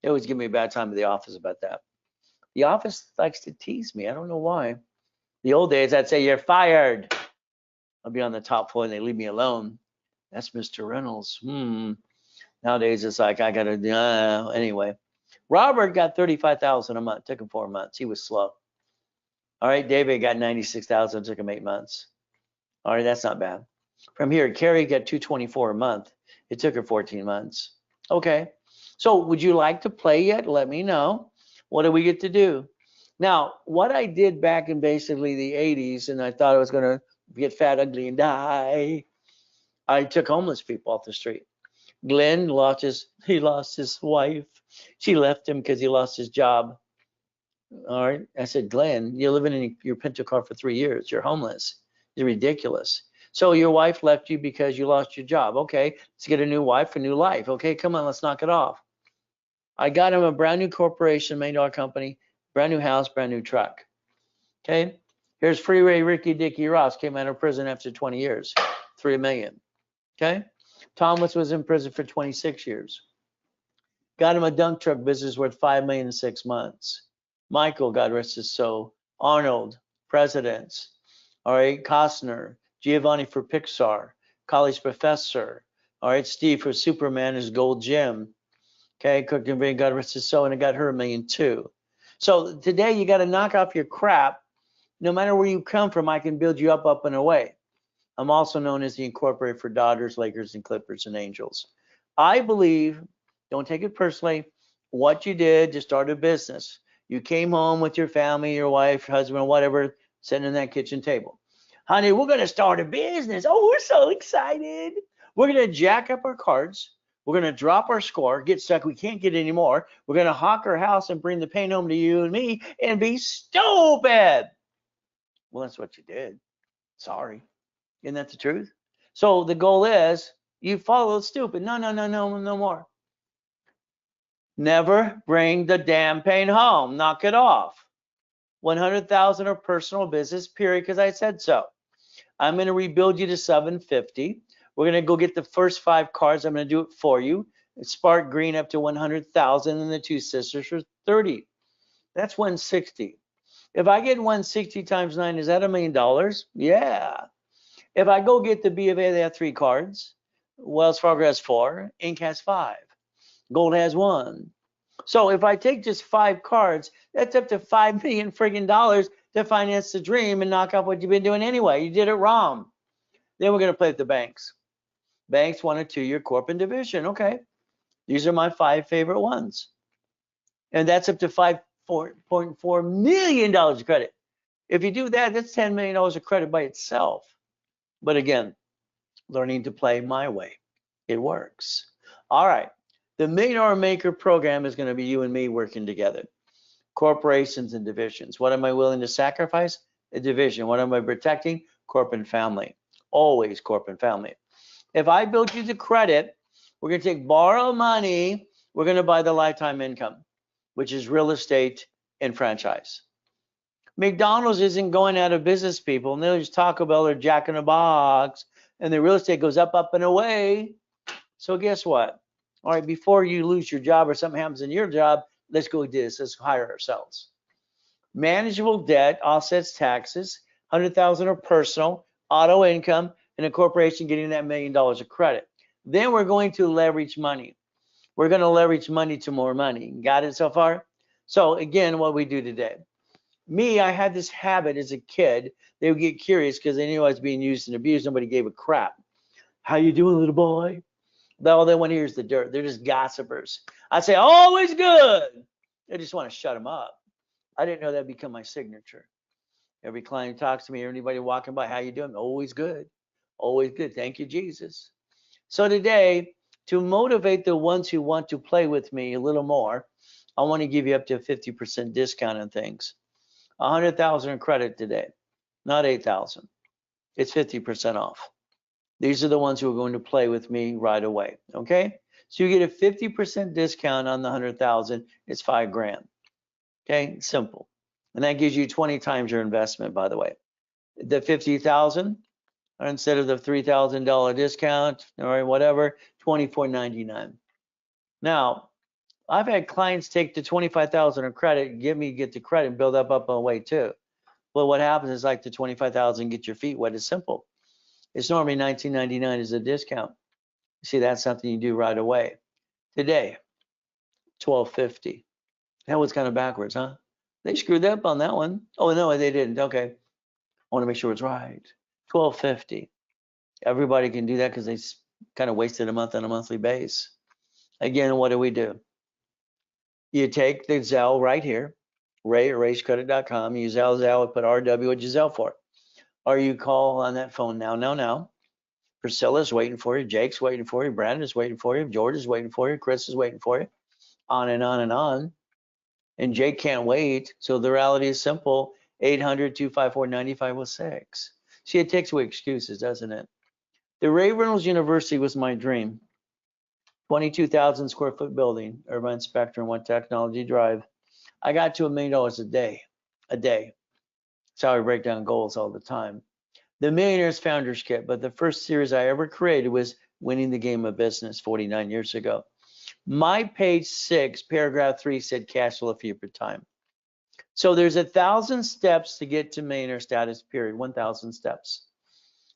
B: They always give me a bad time at the office about that. The office likes to tease me. I don't know why. The old days, I'd say, you're fired. I'll be on the top floor and they leave me alone. That's Mr. Reynolds. Nowadays, it's like, I got to, anyway. Robert got 35,000 a month. Took him 4 months. He was slow. All right, David got 96,000. Took him 8 months. All right, that's not bad. From here, Carrie got 224 a month. It took her 14 months. Okay. So would you like to play yet? Let me know. What do we get to do? Now, what I did back in basically the 80s, and I thought I was going to get fat, ugly, and die, I took homeless people off the street. Glenn lost his wife. She left him because he lost his job. All right. I said, Glenn, you're living in your Pinto car for 3 years. You're homeless. You're ridiculous. So your wife left you because you lost your job. Okay, let's get a new wife, a new life. Okay, come on, let's knock it off. I got him a brand new corporation, $1 million company, brand new house, brand new truck. Okay. Here's Freeway Ricky Dicky Ross, came out of prison after 20 years, $3 million. Okay. Thomas was in prison for 26 years. Got him a dunk truck business worth $5 million in 6 months. Michael, God rest his soul. Arnold, presidents. All right. Costner, Giovanni for Pixar, college professor. All right. Steve for Superman, his gold gym. Okay. Cook and Vane, God rest his soul, and it got her $1 million too. So today you got to knock off your crap. No matter where you come from, I can build you up and away. I'm also known as the Incorporated for Dodgers, Lakers, and Clippers and Angels. I believe, don't take it personally, what you did to start a business. You came home with your family, your wife, husband, whatever, sitting in that kitchen table. Honey, we're going to start a business. Oh, we're so excited. We're going to jack up our cards. We're going to drop our score, get stuck. We can't get any more. We're going to hawk our house and bring the pain home to you and me and be stupid. Well, that's what you did. Sorry. Isn't that the truth? So the goal is you follow stupid. No more. Never bring the damn pain home. Knock it off. 100,000 or personal business, period, because I said so. I'm going to rebuild you to 750. We're going to go get the first 5 cards. I'm going to do it for you. Spark Green up to 100,000 and the 2 sisters for 30. That's 160. If I get 160 times 9, is that $1 million? Yeah. If I go get the B of A, they have 3 cards. Wells Fargo has 4. Inc. has 5. Gold has 1. So if I take just 5 cards, that's up to $5 million friggin' dollars to finance the dream and knock off what you've been doing anyway. You did it wrong. Then we're going to play with the banks. Banks want a 2-year corporate division. Okay. These are my 5 favorite ones. And that's up to $5.4 million of credit. If you do that, that's $10 million of credit by itself. But again, learning to play my way. It works. All right. The Millionaire Maker program is going to be you and me working together. Corporations and divisions. What am I willing to sacrifice? A division. What am I protecting? Corporate and family. Always corporate and family. If I build you the credit, we're going to take borrow money. We're going to buy the lifetime income, which is real estate and franchise. McDonald's isn't going out of business, people. And they'll just Taco Bell or Jack in the Box, and the real estate goes up and away. So guess what? All right, before you lose your job or something happens in your job, let's go do this. Let's hire ourselves. Manageable debt offsets taxes, 100,000 or personal, auto income, and a corporation getting that $1 million of credit. Then we're going to leverage money. We're going to leverage money to more money. Got it so far? So again, what we do today. Me, I had this habit as a kid. They would get curious because they knew I was being used and abused. Nobody gave a crap. How you doing, little boy? All they want to hear is the dirt. They're just gossipers. I say, always good. They just want to shut them up. I didn't know that'd become my signature. Every client who talks to me, or anybody walking by, how you doing? Always good. Always good. Thank you, Jesus. So today, to motivate the ones who want to play with me a little more, I want to give you up to a 50% discount on things. 100,000 in credit today, not 8,000. It's 50% off. These are the ones who are going to play with me right away. Okay, so you get a 50% discount on the 100,000. It's $5,000. Okay, simple, and that gives you 20 times your investment. By the way, the 50,000 instead of the $3,000 discount or whatever, $24.99. Now, I've had clients take the 25,000 in credit, get the credit, and build up on way too. Well, what happens is like the 25,000, get your feet wet. It's simple. It's normally $19.99 as a discount. See, that's something you do right away. Today, $12.50. That was kind of backwards, huh? They screwed up on that one. Oh no, they didn't. Okay, I want to make sure it's right. $12.50. Everybody can do that because they kind of wasted a month on a monthly base. Again, what do? You take the Zelle right here, Ray at rayscredit.com. You Zelle, put RW, what you Zelle for. Or you call on that phone now. Priscilla's waiting for you. Jake's waiting for you. Brandon's waiting for you. George is waiting for you. Chris is waiting for you. On and on and on. And Jake can't wait. So the reality is simple. 800-254-9506. See, it takes away excuses, doesn't it? The Ray Reynolds University was my dream. 22,000 square foot building, Irvine Spectrum, One Technology Drive. I got to $1 million a day. That's how I break down goals all the time. The Millionaires Founders Kit, but the first series I ever created was Winning the Game of Business 49 years ago. My page 6, paragraph 3 said cash flow fee per time. So there's 1,000 steps to get to millionaire status, period, 1,000 steps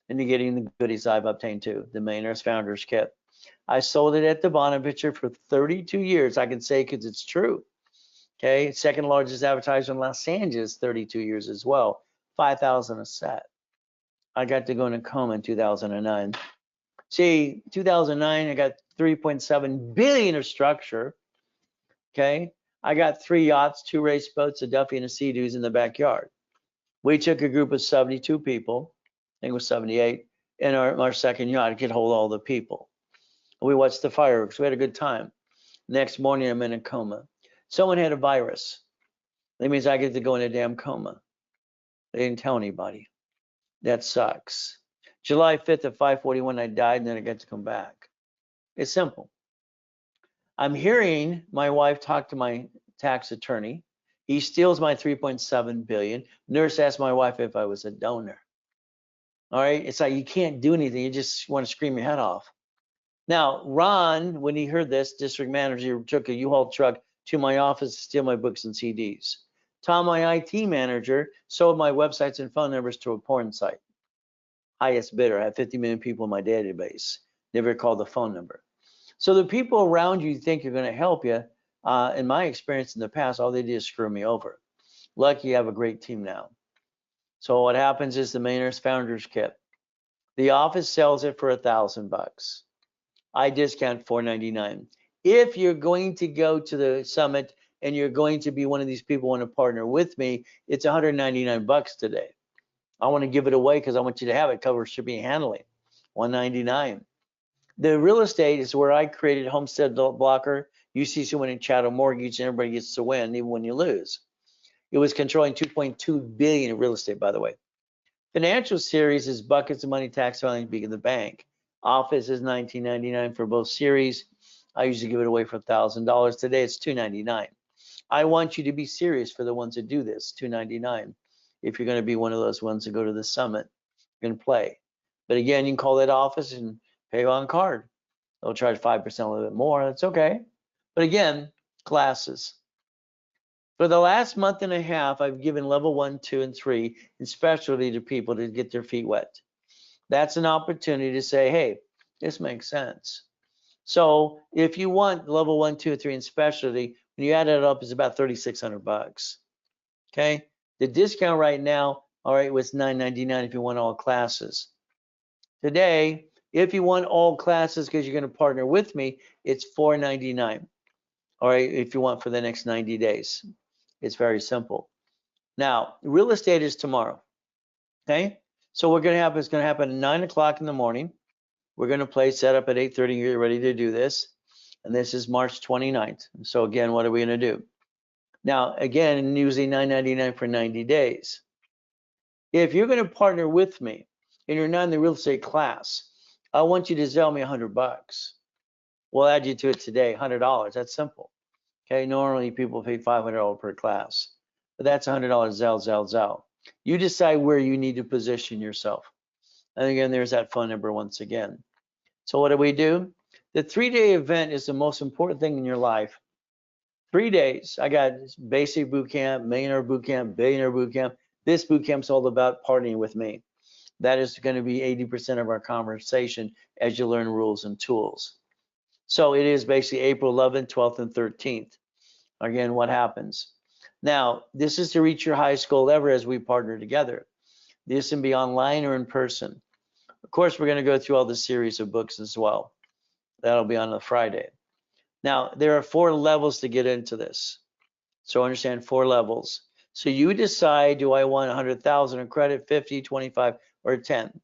B: into getting the goodies I've obtained too, the Millionaires Founders Kit. I sold it at the bottom picture for 32 years. I can say because it's true. Okay, second largest advertiser in Los Angeles, 32 years as well, 5,000 a set. I got to go in a coma in 2009. See, 2009, I got 3.7 billion of structure. Okay, I got 3 yachts, 2 race boats, a Duffy and a Sea-Doos in the backyard. We took a group of 72 people, I think it was 78, in our second yacht. It could hold all the people. We watched the fireworks. We had a good time. Next morning, I'm in a coma. Someone had a virus. That means I get to go in a damn coma. They didn't tell anybody. That sucks. July 5th at 5:41, I died, and then I got to come back. It's simple. I'm hearing my wife talk to my tax attorney. He steals my 3.7 billion. Nurse asked my wife if I was a donor. All right, it's like you can't do anything. You just want to scream your head off. Now, Ron, when he heard this, district manager, took a U-Haul truck to my office to steal my books and CDs. Tom, my IT manager, sold my websites and phone numbers to a porn site. Highest bidder. I have 50 million people in my database. Never called the phone number. So the people around you think are going to help you. In my experience in the past, all they did is screw me over. Lucky you have a great team now. So what happens is the Millionaires Founders Kit. The office sells it for $1,000. I discount $499. If you're going to go to the summit and you're going to be one of these people who want to partner with me, it's $199 today. I want to give it away because I want you to have it. Cover shipping and handling, $199. The real estate is where I created Homestead Blocker. You see someone in Chattel Mortgage, and everybody gets to win, even when you lose. It was controlling 2.2 billion in real estate, by the way. Financial series is Buckets of Money, Tax Filing, Big in the Bank. Office is $19.99 for both series. I usually give it away for $1,000. Today it's $299. I want you to be serious for the ones that do this, $299. If you're going to be one of those ones that go to the summit, you can play. But again, you can call that office and pay on card. They'll charge 5% a little bit more. That's okay. But again, classes. For the last month and a half, I've given level 1, 2, and 3 in specialty to people to get their feet wet. That's an opportunity to say, hey, this makes sense. So if you want level 1, 2, 3 in specialty, when you add it up, it's about $3,600. Okay. The discount right now, all right, was $999 if you want all classes. Today, if you want all classes because you're going to partner with me, it's $499. All right, if you want for the next 90 days. It's very simple. Now, real estate is tomorrow. Okay. So what's going to happen is going to happen at 9 o'clock in the morning. We're going to play set up at 8:30. You're ready to do this. And this is March 29th. So again, what are we going to do? Now, again, usually $999 for 90 days. If you're going to partner with me and you're not in the real estate class, I want you to Zelle me $100. We'll add you to it today, $100. That's simple. Okay, normally people pay $500 per class, but that's $100 Zelle. You decide where you need to position yourself. And again, there's that phone number once again. So what do? The 3-day event is the most important thing in your life. 3 days. I got basic boot camp, millionaire boot camp, billionaire boot camp. This boot camp's all about partnering with me. That is going to be 80% of our conversation as you learn rules and tools. So it is basically April 11th, 12th, and 13th. Again, what happens? Now, this is to reach your highest goal ever as we partner together. This can be online or in person. Of course, we're going to go through all the series of books as well. That'll be on a Friday. Now, there are 4 levels to get into this. So understand 4 levels. So you decide, do I want 100,000 in credit, 50, 25, or 10?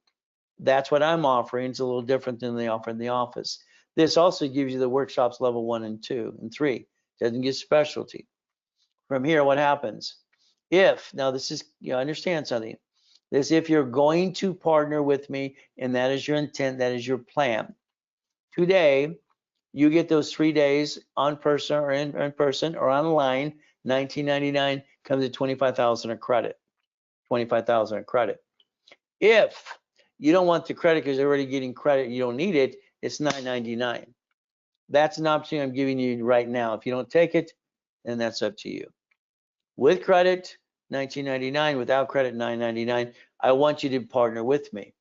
B: That's what I'm offering. It's a little different than they offer in the office. This also gives you the workshops level 1 and 2 and 3. Doesn't give specialty. From here, what happens? Now this is, understand something. If you're going to partner with me and that is your intent, that is your plan. Today, You get those 3 days on person or in person or online. $19.99 comes at $25,000 a credit. $25,000 a credit. If you don't want the credit because you're already getting credit and you don't need it, it's $9.99. That's an option I'm giving you right now. If you don't take it, then that's up to you. With credit, $19.99. Without credit, $9.99. I want you to partner with me.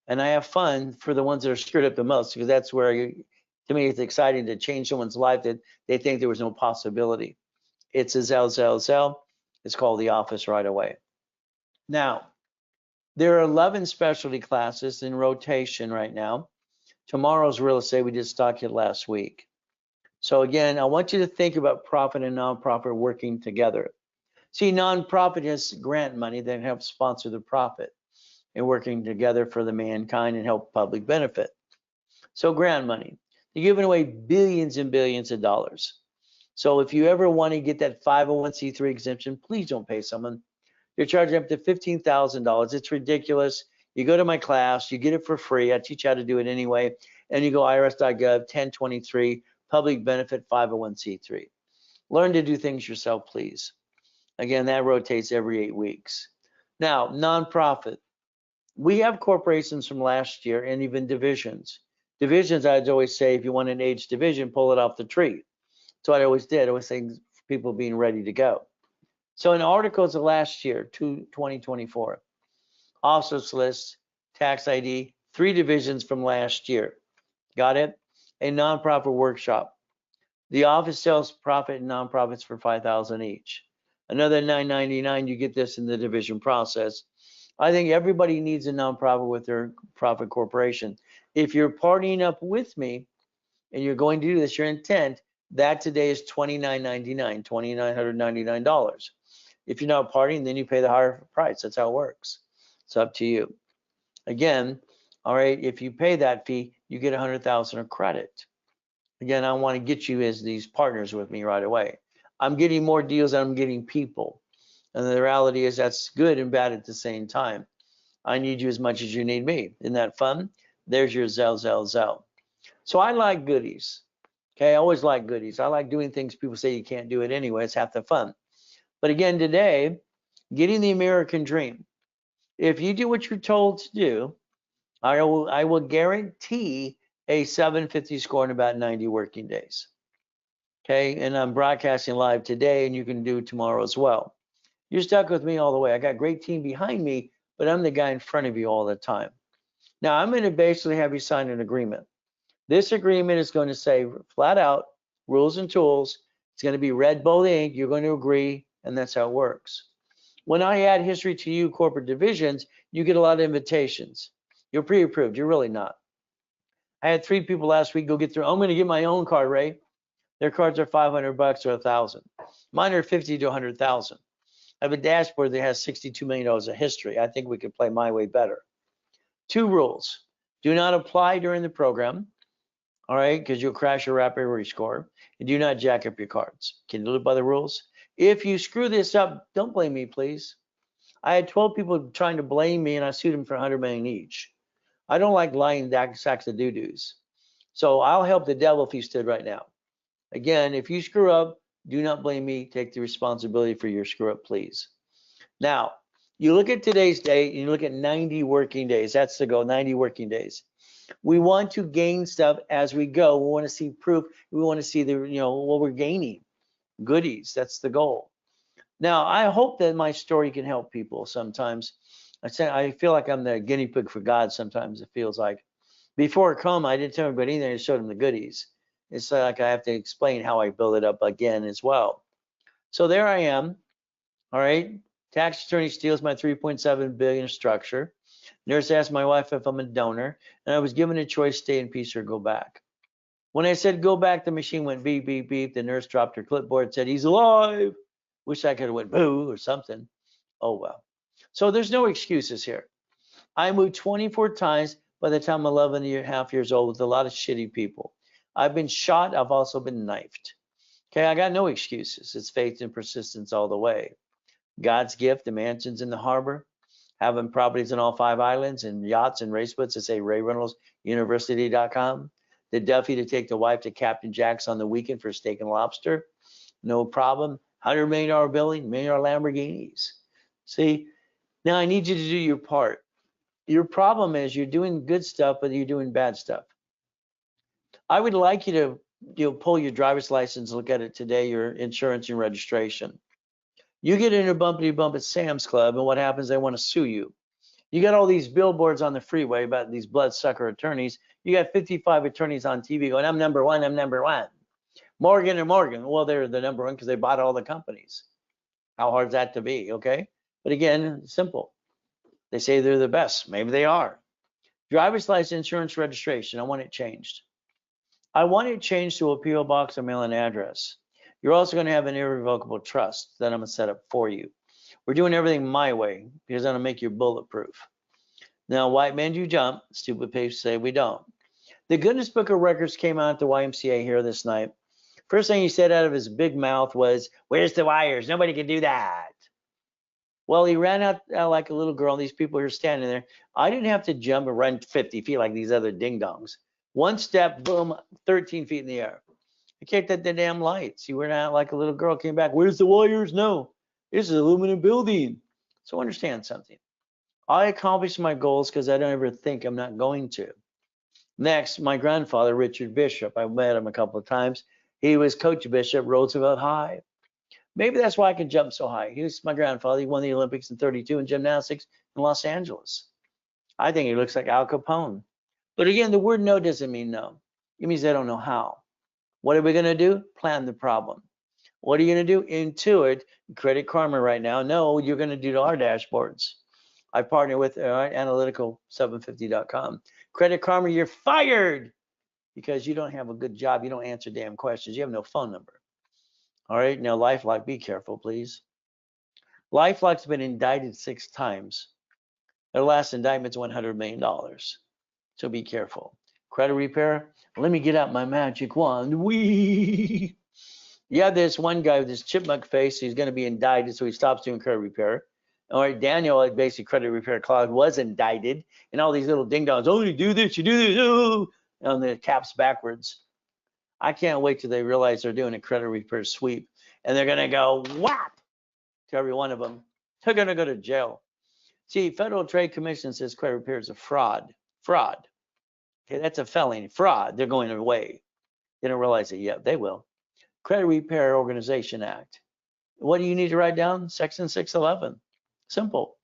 B: And I have fun for the ones that are screwed up the most, because that's where, to me, it's exciting to change someone's life that they think there was no possibility. It's a Zell. It's called The Office right away. Now, there are 11 specialty classes in rotation right now. Tomorrow's real estate, we just talked it last week. So again, I want you to think about profit and nonprofit working together. See, nonprofit has grant money that helps sponsor the profit and working together for the mankind and help public benefit. So grant money, they're giving away billions and billions of dollars. So if you ever want to get that 501c3 exemption, please don't pay someone. You're charging up to $15,000. It's ridiculous. You go to my class, you get it for free. I teach you how to do it anyway. And you go irs.gov 1023 public benefit 501c3. Learn to do things yourself, please. Again, that rotates every 8 weeks. Now, nonprofit. We have corporations from last year and even divisions. Divisions, I'd always say, if you want an age division, pull it off the tree. That's what I always did. I always say people being ready to go. So in articles of last year, 2024, officers list, tax ID, 3 divisions from last year. Got it? A nonprofit workshop. The office sells profit and nonprofits for $5,000 each. Another $9.99, you get this in the division process. I think everybody needs a nonprofit with their profit corporation. If you're partying up with me and you're going to do this, your intent, that today is $29.99, $2,999. If you're not partying, then you pay the higher price. That's how it works. It's up to you. Again, all right, if you pay that fee, you get $100,000 of credit. Again, I want to get you as these partners with me right away. I'm getting more deals than I'm getting people. And the reality is that's good and bad at the same time. I need you as much as you need me. Isn't that fun? There's your Zell. So I like goodies. Okay, I always like goodies. I like doing things people say you can't do it anyway. It's half the fun. But again, today, getting the American dream. If you do what you're told to do, I will guarantee a 750 score in about 90 working days. Okay, and I'm broadcasting live today, and you can do tomorrow as well. You're stuck with me all the way. I got a great team behind me, but I'm the guy in front of you all the time. Now, I'm going to basically have you sign an agreement. This agreement is going to say flat out rules and tools. It's going to be red bold ink. You're going to agree, and that's how it works. When I add history to you corporate divisions, you get a lot of invitations. You're pre-approved. You're really not. I had 3 people last week go get through. I'm going to get my own card, Ray. Their cards are $500 or $1,000. Mine are $50 to $100,000. I have a dashboard that has $62 million of history. I think we could play my way better. 2 rules. Do not apply during the program, all right, because you'll crash your rapid score. And do not jack up your cards. Can you live by the rules? If you screw this up, don't blame me, please. I had 12 people trying to blame me, and I sued them for $100 million each. I don't like lying sacks of doo-doos. So I'll help the devil if he stood right now. Again, if you screw up, do not blame me. Take the responsibility for your screw up, please. Now, you look at today's date, and you look at 90 working days. That's the goal, 90 working days. We want to gain stuff as we go. We want to see proof. We want to see the, what we're gaining. Goodies, that's the goal. Now, I hope that my story can help people sometimes. I feel like I'm the guinea pig for God sometimes, it feels like. Before it come, I didn't tell everybody anything, I showed them the goodies. It's like I have to explain how I build it up again as well. So there I am, all right? Tax attorney steals my $3.7 billion structure. Nurse asked my wife if I'm a donor, and I was given a choice, stay in peace or go back. When I said go back, the machine went beep, beep, beep. The nurse dropped her clipboard and said, he's alive. Wish I could have went boo or something. Oh, well. So there's no excuses here. I moved 24 times by the time I'm 11 and a half years old with a lot of shitty people. I've been shot. I've also been knifed. Okay, I got no excuses. It's faith and persistence all the way. God's gift, the mansions in the harbor, having properties in all 5 islands and yachts and raceboats that say Ray Reynolds University.com. the Duffy to take the wife to Captain Jack's on the weekend for steak and lobster. No problem. $100 million building, $1 million Lamborghinis. See, now I need you to do your part. Your problem is you're doing good stuff, but you're doing bad stuff. I would like you to pull your driver's license, look at it today, your insurance and registration. You get in a bumpity bump at Sam's Club, and what happens? They want to sue you. You got all these billboards on the freeway about these bloodsucker attorneys. You got 55 attorneys on TV going, I'm number one, I'm number one. Morgan and Morgan. Well, they're the number one because they bought all the companies. How hard is that to be? Okay. But again, simple. They say they're the best. Maybe they are. Driver's license, insurance, registration. I want it changed. I want it changed to a P.O. box or mail-in address. You're also going to have an irrevocable trust that I'm going to set up for you. We're doing everything my way because I'm going to make you bulletproof. Now, white men do jump. Stupid people say we don't. The Guinness Book of Records came out at the YMCA here this night. First thing he said out of his big mouth was, where's the wires? Nobody can do that. Well, he ran out like a little girl, and these people are standing there. I didn't have to jump and run 50 feet like these other ding-dongs. One step, boom, 13 feet in the air. I kicked at the damn lights. He went out like a little girl, came back. Where's the wires? No, this is an aluminum building. So understand something. I accomplish my goals because I don't ever think I'm not going to. Next, my grandfather, Richard Bishop. I met him a couple of times. He was Coach Bishop, Roosevelt High. Maybe that's why I can jump so high. He was my grandfather. He won the Olympics in '32 in gymnastics in Los Angeles. I think he looks like Al Capone. But again, the word no doesn't mean no. It means they don't know how. What are we going to do? Plan the problem. What are you going to do? Intuit, Credit Karma right now. No, you're going to do our dashboards. I partner with analytical750.com. Credit Karma, you're fired because you don't have a good job. You don't answer damn questions. You have no phone number. All right, now LifeLock, be careful, please. LifeLock's been indicted 6 times. Their last indictment's $100 million. So be careful. Credit repair, let me get out my magic wand. Wee! Yeah, there's one guy with this chipmunk face. He's going to be indicted, so he stops doing credit repair. All right, Daniel, like basically credit repair cloud, was indicted, and all these little ding-dongs, oh, you do this, you do this, oh, on the caps backwards. I can't wait till they realize they're doing a credit repair sweep, and they're going to go whap to every one of them. They're going to go to jail. See, Federal Trade Commission says credit repair is a fraud. Fraud. Okay, that's a felony. Fraud. They're going away. They don't realize it yet. They will. Credit Repair Organization Act. What do you need to write down? Section 611. Simple.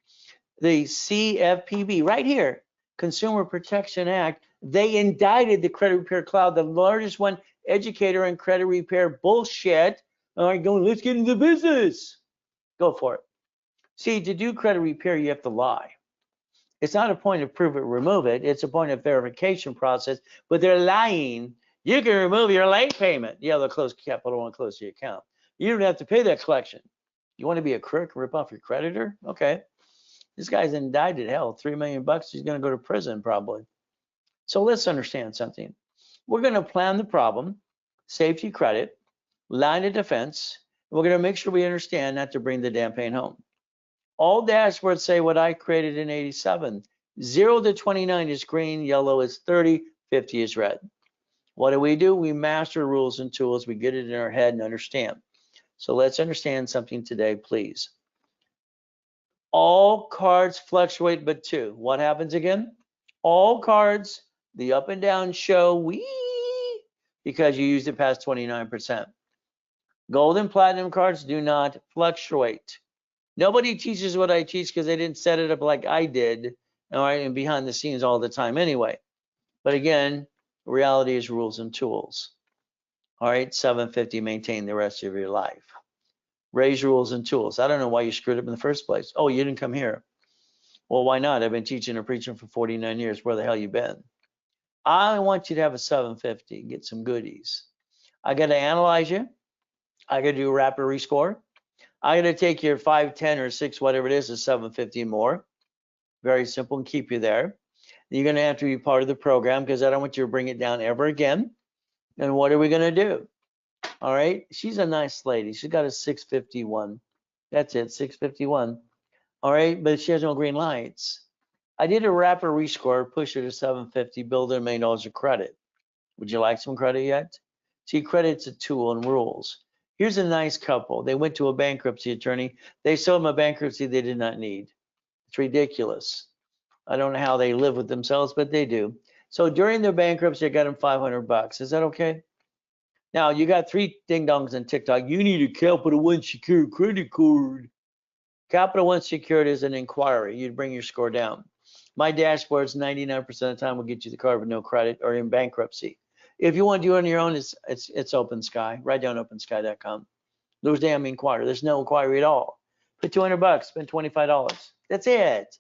B: The CFPB, right here, Consumer Protection Act, they indicted the Credit Repair Cloud, the largest one, educator in credit repair bullshit. All right, going, let's get into business. Go for it. See, to do credit repair, you have to lie. It's not a point of prove it, remove it. It's a point of verification process, but they're lying. You can remove your late payment. Yeah, they'll close capital and close the account. You don't have to pay that collection. You want to be a crook, rip off your creditor? Okay. This guy's indicted. Hell, $3 million. He's going to go to prison probably. So let's understand something. We're going to plan the problem, safety credit, line of defense. We're going to make sure we understand not to bring the damn pain home. All dashboards say what I created in '87. 0 to 29 is green, yellow is 30, 50 is red. What do? We master rules and tools. We get it in our head and understand. So let's understand something today, please. All cards fluctuate but 2. What happens again? All cards, the up and down show, wee, because you used it past 29%. Gold and platinum cards do not fluctuate. Nobody teaches what I teach because they didn't set it up like I did, all right, and behind the scenes all the time anyway. But again, reality is rules and tools. All right, 750, maintain the rest of your life. Raise rules and tools. I don't know why you screwed up in the first place. Oh, you didn't come here. Well, why not? I've been teaching and preaching for 49 years. Where the hell you been? I want you to have a 750, get some goodies. I got to analyze you. I got to do a rapid rescore. I got to take your 5, 10, or 6, whatever it is, to 750 more. Very simple, and keep you there. You're going to have to be part of the program because I don't want you to bring it down ever again. And what are we going to do? All right. She's a nice lady. She's got a 651. That's it, 651. All right. But she has no green lights. I did a rapid rescore, push her to 750, build her $1 million of credit. Would you like some credit yet? See, credit's a tool and rules. Here's a nice couple. They went to a bankruptcy attorney. They sold them a bankruptcy they did not need. It's ridiculous. I don't know how they live with themselves, but they do. So during their bankruptcy, I got them $500. Is that okay? Now you got 3 ding dongs on TikTok. You need a Capital One secured credit card. Capital One secured is an inquiry. You'd bring your score down. My dashboards 99% of the time will get you the card with no credit or in bankruptcy. If you want to do it on your own, it's Open Sky. Write down OpenSky.com. Those damn inquiry. There's no inquiry at all. Put $200, spend $25. That's it.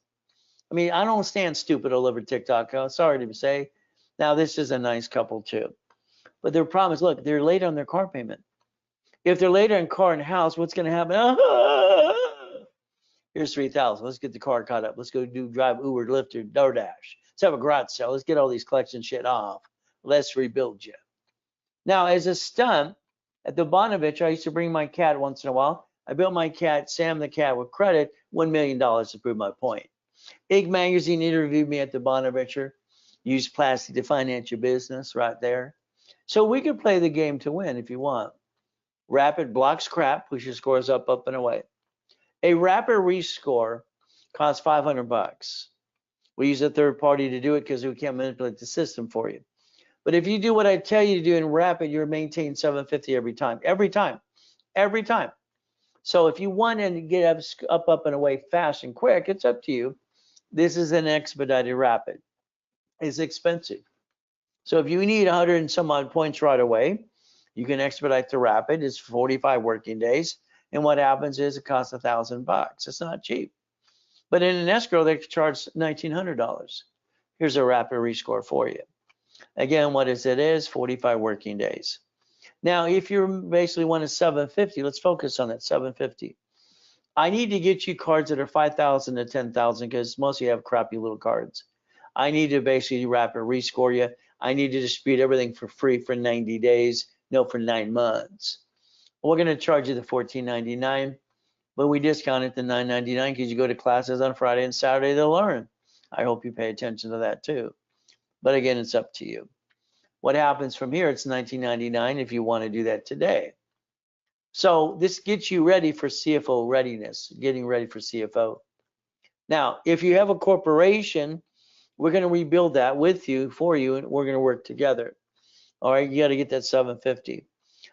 B: I mean, I don't stand stupid all over TikTok. Sorry to say. Now this is a nice couple too. But their problem is, look, they're late on their car payment. If they're late on car and house, what's going to happen? Here's 3,000. Let's get the car caught up. Let's go drive Uber, Lyft, or DoorDash. Let's have a garage sale. Let's get all these collection shit off. Let's rebuild you. Now, as a stunt, at the Bonaventure, I used to bring my cat once in a while. I built my cat, Sam the cat, with credit, $1 million to prove my point. Ig Magazine interviewed me at the Bonaventure. Use plastic to finance your business right there. So we could play the game to win if you want. Rapid blocks crap, push your scores up, and away. A rapid rescore costs $500. We use a third party to do it because we can't manipulate the system for you. But if you do what I tell you to do in rapid, you're maintained 750 every time, every time. So if you want to get up and away fast and quick, it's up to you. This is an expedited rapid. It's expensive. So if you need 100 and some odd points right away, you can expedite the rapid. It's 45 working days. And what happens is it costs $1,000. It's not cheap. But in an escrow, they charge $1,900. Here's a rapid rescore for you. Again, what is it is 45 working days. Now, if you basically want a 750, let's focus on that 750. I need to get you cards that are 5,000 to 10,000 because most of you have crappy little cards. I need to basically rapid rescore you. I need to dispute everything for free for 90 days, no, for 9 months. We're going to charge you the $14.99, but we discount it to $9.99 because you go to classes on Friday and Saturday to learn. I hope you pay attention to that too. But again, it's up to you. What happens from here, it's $19.99 if you want to do that today. So this gets you ready for CFO readiness, getting ready for CFO. Now, if you have a corporation, we're going to rebuild that with you, for you, and we're going to work together. All right, you got to get that 750.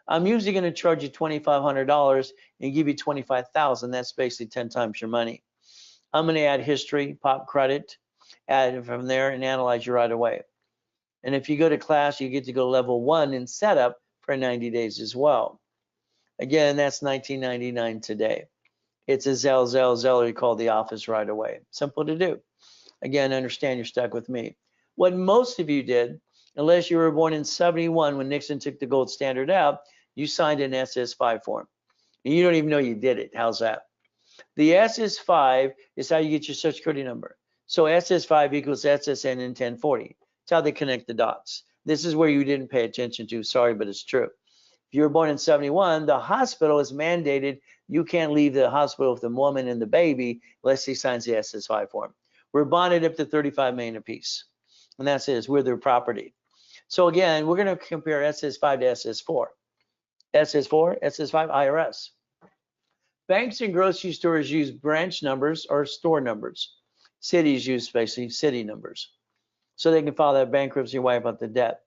B: I'm usually going to charge you $2,500 and give you $25,000. That's basically 10 times your money. I'm going to add history, pop credit, add it from there, and analyze you right away. And if you go to class, you get to go level 1 in setup for 90 days as well. Again, that's $19.99 today. It's a Zelle, you call the office right away. Simple to do. Again, understand you're stuck with me. What most of you did, unless you were born in 71 when Nixon took the gold standard out, you signed an SS5 form. And you don't even know you did it. How's that? The SS5 is how you get your Social Security number. So SS5 equals SSN in 1040. It's how they connect the dots. This is where you didn't pay attention to. Sorry, but it's true. If you were born in 71, the hospital is mandated. You can't leave the hospital with the woman and the baby unless he signs the SS5 form. We're bonded up to $35 million apiece. And that's it. We're their property. So again, we're going to compare SS5 to SS4. SS4, SS5, IRS. Banks and grocery stores use branch numbers or store numbers. Cities use basically city numbers. So they can file that bankruptcy and wipe out the debt.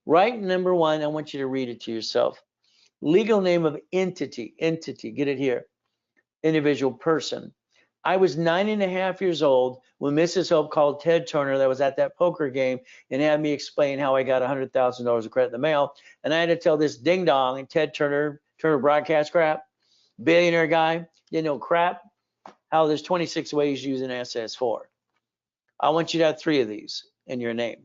B: Right, number 1, I want you to read it to yourself. Legal name of entity, get it here. Individual person. I was 9.5 years old when Mrs. Hope called Ted Turner that was at that poker game and had me explain how I got $100,000 of credit in the mail. And I had to tell this ding dong and Ted Turner broadcast crap, billionaire guy, didn't know crap, how there's 26 ways using SS4. I want you to have 3 of these in your name.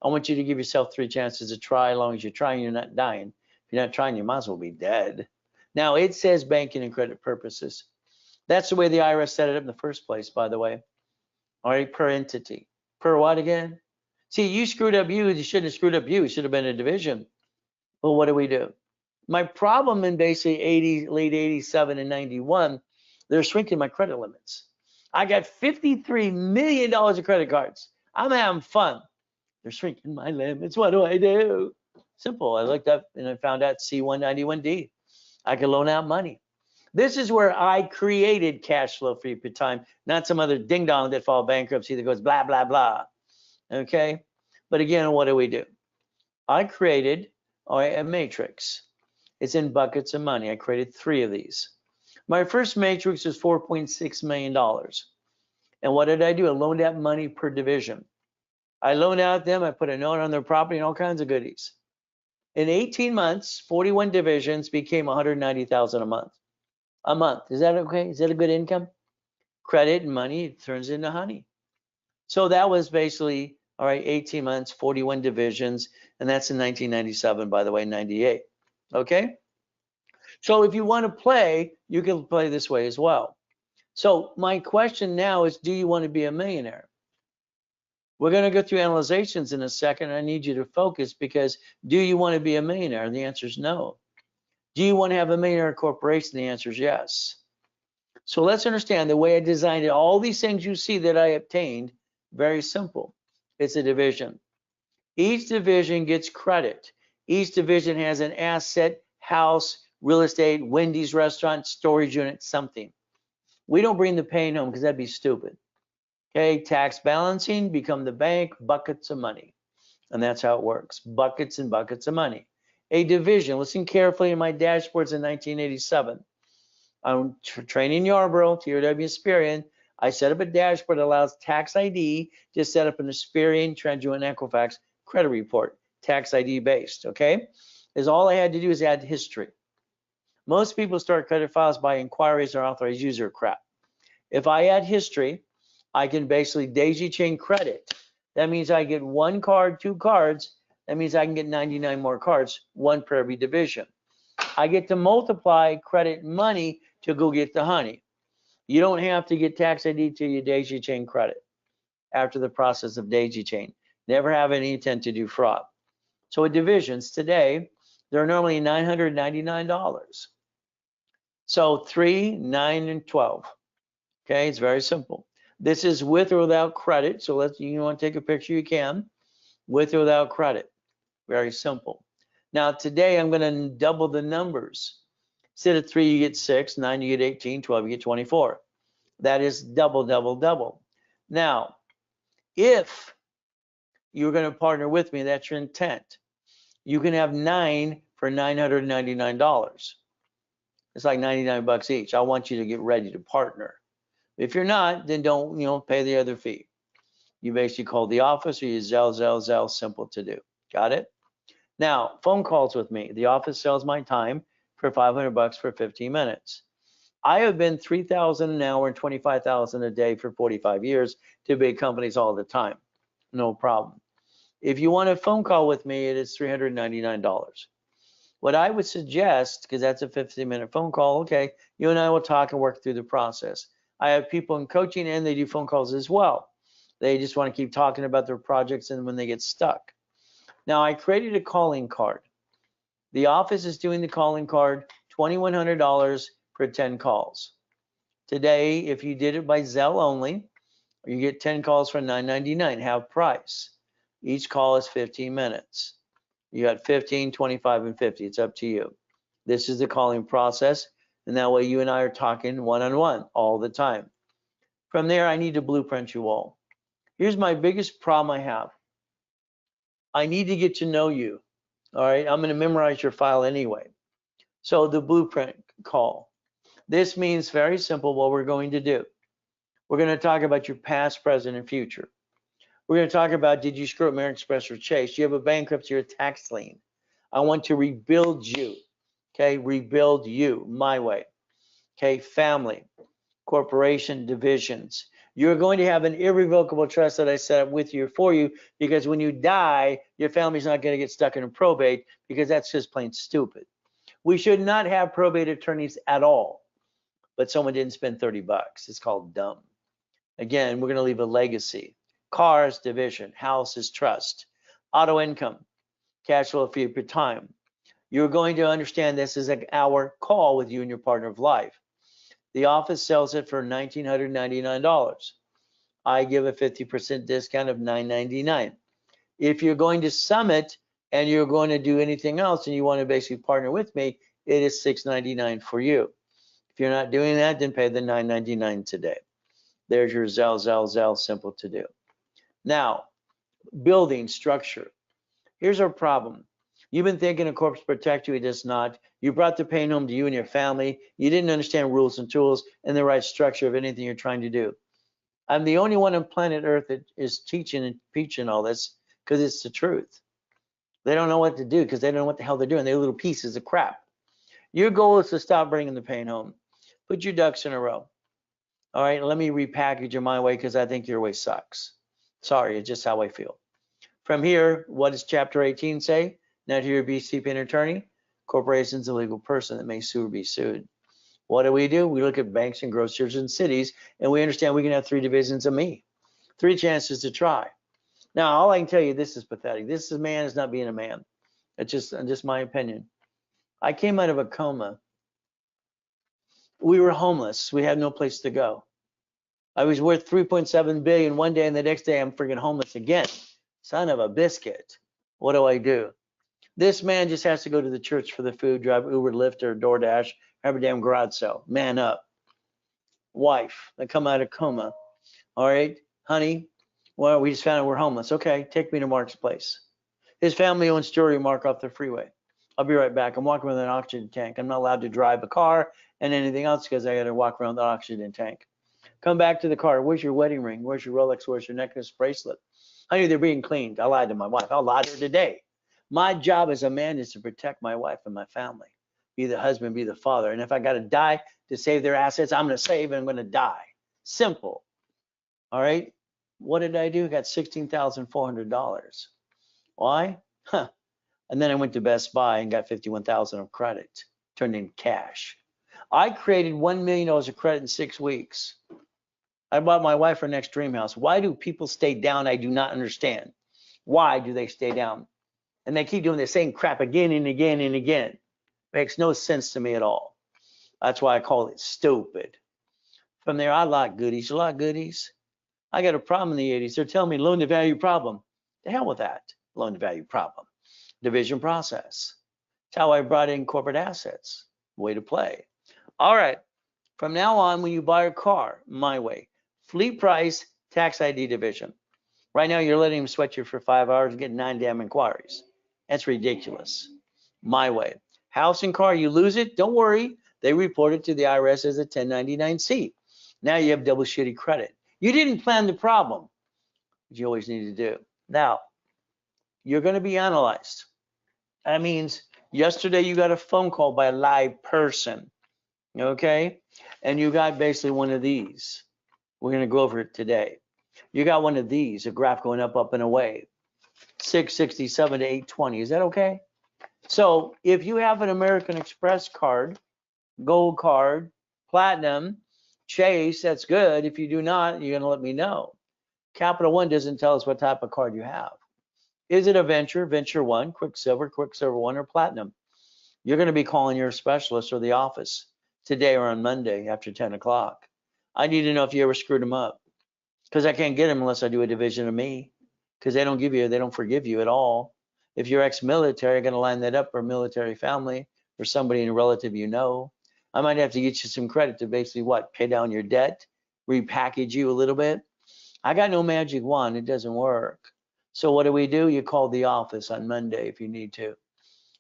B: I want you to give yourself 3 chances to try. As long as you're trying, you're not dying. If you're not trying, you might as well be dead. Now, it says banking and credit purposes. That's the way the IRS set it up in the first place, by the way. All right, per entity. Per what again? See, you screwed up you. You shouldn't have screwed up you. It should have been a division. Well, what do? My problem in basically late 87 and 91, they're shrinking my credit limits. I got $53 million of credit cards. I'm having fun. They're shrinking my limits. What do I do? Simple. I looked up and I found out C191D. I could loan out money. This is where I created cash flow for you per time, not some other ding dong that filed bankruptcy that goes blah, blah, blah. Okay. But again, what do? I created a matrix. It's in buckets of money. I created 3 of these. My first matrix was $4.6 million. And what did I do? I loaned out money per division. I loaned out them. I put a note on their property and all kinds of goodies. In 18 months, 41 divisions became $190,000 a month. A month. Is that okay? Is that a good income? Credit and money turns into honey. So that was basically, all right, 18 months, 41 divisions, and that's in 1997, by the way, 98. Okay? So if you want to play, you can play this way as well. So my question now is, do you want to be a millionaire? We're going to go through analyzations in a second. I need you to focus, because do you want to be a millionaire? And the answer is no. Do you want to have a millionaire corporation? The answer is yes. So let's understand the way I designed it. All these things you see that I obtained, very simple. It's a division. Each division gets credit. Each division has an asset, house, real estate, Wendy's restaurant, storage unit, something. We don't bring the pain home because that'd be stupid. Okay, tax balancing, become the bank, buckets of money. And that's how it works, buckets and buckets of money. A division, listen carefully in my dashboards in 1987. I'm training Yarborough, TRW Experian. I set up a dashboard that allows tax ID to set up an Experian Trendune Equifax credit report, tax ID based, okay? Is all I had to do is add history. Most people start credit files by inquiries or authorized user crap. If I add history, I can basically daisy chain credit. That means I get 1 card, 2 cards. That means I can get 99 more cards, 1 per every division. I get to multiply credit money to go get the honey. You don't have to get tax ID till you daisy chain credit after the process of daisy chain. Never have any intent to do fraud. So with divisions today, they're normally $999. So 3, 9, and 12. Okay, it's very simple. This is with or without credit. So you want to take a picture, you can. With or without credit. Very simple. Now today I'm going to double the numbers. Instead of 3, you get 6, 9, you get 18, 12, you get 24. That is double, double, double. Now, if you're going to partner with me, that's your intent. You can have 9 for $999. It's like 99 bucks each. I want you to get ready to partner. If you're not, then don't, pay the other fee. You basically call the office or you Zelle, simple to do. Got it? Now, phone calls with me. The office sells my time for 500 bucks for 15 minutes. I have been 3,000 an hour and 25,000 a day for 45 years to big companies all the time. No problem. If you want a phone call with me, it is $399. What I would suggest, because that's a 15-minute phone call, okay, you and I will talk and work through the process. I have people in coaching and they do phone calls as well. They just want to keep talking about their projects and when they get stuck. Now, I created a calling card. The office is doing the calling card, $2,100 for 10 calls. Today, if you did it by Zelle only, you get 10 calls for $999, half price. Each call is 15 minutes. You got 15, 25, and 50. It's up to you. This is the calling process, and that way you and I are talking one-on-one all the time. From there, I need to blueprint you all. Here's my biggest problem I have. I need to get to know you. All right, I'm going to memorize your file anyway. So the blueprint call. This means very simple what we're going to do. We're going to talk about your past, present, and future. We're going to talk about, did you screw up American Express or Chase? Do you have a bankruptcy or a tax lien? I want to rebuild you. Okay, rebuild you my way. Okay, family, corporation, divisions. You're going to have an irrevocable trust that I set up with you for you, because when you die, your family's not going to get stuck in a probate, because that's just plain stupid. We should not have probate attorneys at all, but someone didn't spend 30 bucks. It's called dumb. Again, we're going to leave a legacy. Cars, division. Houses, trust. Auto income, cash flow fee per time. You're going to understand this is an hour call with you and your partner of life. The office sells it for $1,999. I give a 50% discount of $999. If you're going to Summit and you're going to do anything else and you want to basically partner with me, it is $6.99 for you. If you're not doing that, then pay the $9.99 today. There's your Zelle, simple to do. Now, building structure. Here's our problem. You've been thinking a corpse protect you, it does not. You brought the pain home to you and your family. You didn't understand rules and tools and the right structure of anything you're trying to do. I'm the only one on planet Earth that is teaching and preaching all this because it's the truth. They don't know what to do because they don't know what the hell they're doing. They're little pieces of crap. Your goal is to stop bringing the pain home. Put your ducks in a row. All right, let me repackage you my way because I think your way sucks. Sorry, it's just how I feel. From here, what does Chapter 18 say? Not here be seeking an attorney. Corporation's a legal person that may sue or be sued. What do? We look at banks and grocers and cities, and we understand we can have 3 divisions of me, 3 chances to try. Now, all I can tell you, this is pathetic. This is man is not being a man. It's just my opinion. I came out of a coma. We were homeless. We had no place to go. I was worth 3.7 billion one day, and the next day I'm freaking homeless again. Son of a biscuit. What do? This man just has to go to the church for the food, drive Uber, Lyft, or DoorDash, have a damn garage sale. Man up. Wife, I come out of coma. All right, honey, well, we just found out we're homeless. Okay, take me to Mark's place. His family owns Jewelry Mark off the freeway. I'll be right back. I'm walking with an oxygen tank. I'm not allowed to drive a car and anything else because I got to walk around with the oxygen tank. Come back to the car. Where's your wedding ring? Where's your Rolex? Where's your necklace bracelet? Honey, they're being cleaned. I lied to my wife. I'll lie to her today. My job as a man is to protect my wife and my family. Be the husband, be the father. And if I got to die to save their assets, I'm going to save and I'm going to die. Simple. All right. What did I do? I got $16,400. Why? Huh. And then I went to Best Buy and got $51,000 of credit, turned in cash. I created $1 million of credit in 6 weeks. I bought my wife her next dream house. Why do people stay down? I do not understand. Why do they stay down? And they keep doing the same crap again and again and again. Makes no sense to me at all. That's why I call it stupid. From there, I like goodies. You like goodies? I got a problem in the 80s. They're telling me loan to value problem. The hell with that loan to value problem. Division process. It's how I brought in corporate assets. Way to play. All right. From now on, when you buy a car, my way. Fleet price, tax ID division. Right now, you're letting them sweat you for 5 hours and get 9 damn inquiries. That's ridiculous. My way. House and car, you lose it, don't worry. They report it to the IRS as a 1099-C. Now you have double shitty credit. You didn't plan the problem, which you always need to do. Now, you're going to be analyzed. That means yesterday you got a phone call by a live person, okay? And you got basically one of these. We're going to go over it today. You got one of these, a graph going up and away, 667 to 820. Is that okay? So if you have an American Express card, gold card, platinum, Chase, that's good. If you do not, you're going to let me know. Capital One doesn't tell us what type of card you have. Is it a Venture, Venture One, Quicksilver One, or Platinum? You're going to be calling your specialist or the office today or on Monday after 10 o'clock. I need to know if you ever screwed them up because I can't get them unless I do a division of me because they don't forgive you at all. If you're ex-military, I'm going to line that up for a military family or somebody in a relative you know. I might have to get you some credit to basically what? Pay down your debt, repackage you a little bit. I got no magic wand. It doesn't work. So what do? You call the office on Monday if you need to.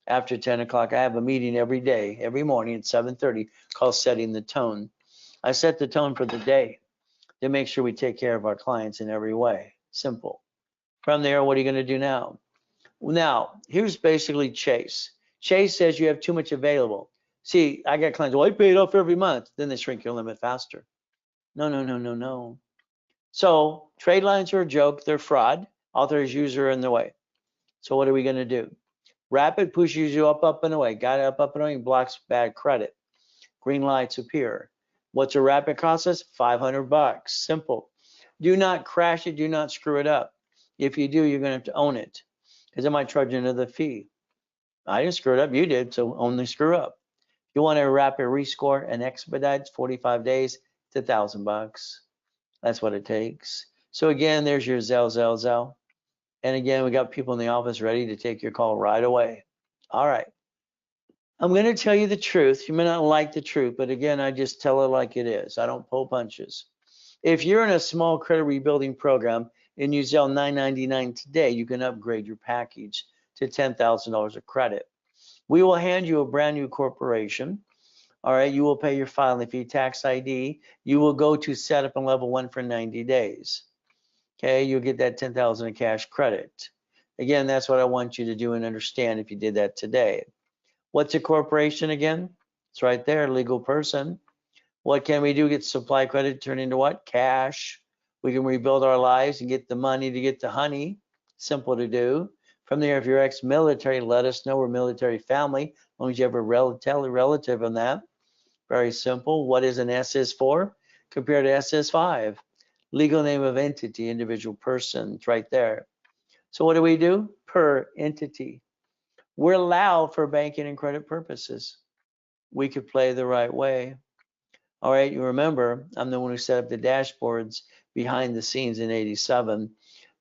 B: After 10 o'clock, I have a meeting every day, every morning at 7:30 called Setting the Tone. I set the tone for the day to make sure we take care of our clients in every way. Simple. From there, what are you going to do now? Now, here's basically Chase. Chase says you have too much available. See, I got clients, well, I pay it off every month. Then they shrink your limit faster. No. So trade lines are a joke. They're fraud. Authorized user in the way. So what are we going to do? Rapid pushes you up and away. Got up and away, blocks bad credit. Green lights appear. What's a rapid cost us? $500. Simple. Do not crash it. Do not screw it up. If you do, you're going to have to own it because it might charge you another fee. I didn't screw it up. You did. So only screw up. You want a rapid rescore and expedite 45 days to $1,000. That's what it takes. So again, there's your Zelle. And again, we got people in the office ready to take your call right away. All right. I'm going to tell you the truth. You may not like the truth, but again, I just tell it like it is. I don't pull punches. If you're in a small credit rebuilding program and you sell $9.99 today, you can upgrade your package to $10,000 of credit. We will hand you a brand new corporation. All right, you will pay your filing fee, tax ID. You will go to setup and level 1 for 90 days. Okay, you'll get that 10,000 in cash credit. Again, that's what I want you to do and understand if you did that today. What's a corporation again? It's right there, legal person. What can we do? Get supply credit turned into what? Cash. We can rebuild our lives and get the money to get the honey. Simple to do. From there, if you're ex-military, let us know. We're military family. As long as you have a relative on that. Very simple. What is an SS4 compared to SS5? Legal name of entity, individual person. It's right there. So what do? Per entity. We're allowed for banking and credit purposes. We could play the right way. All right, you remember, I'm the one who set up the dashboards behind the scenes in 87.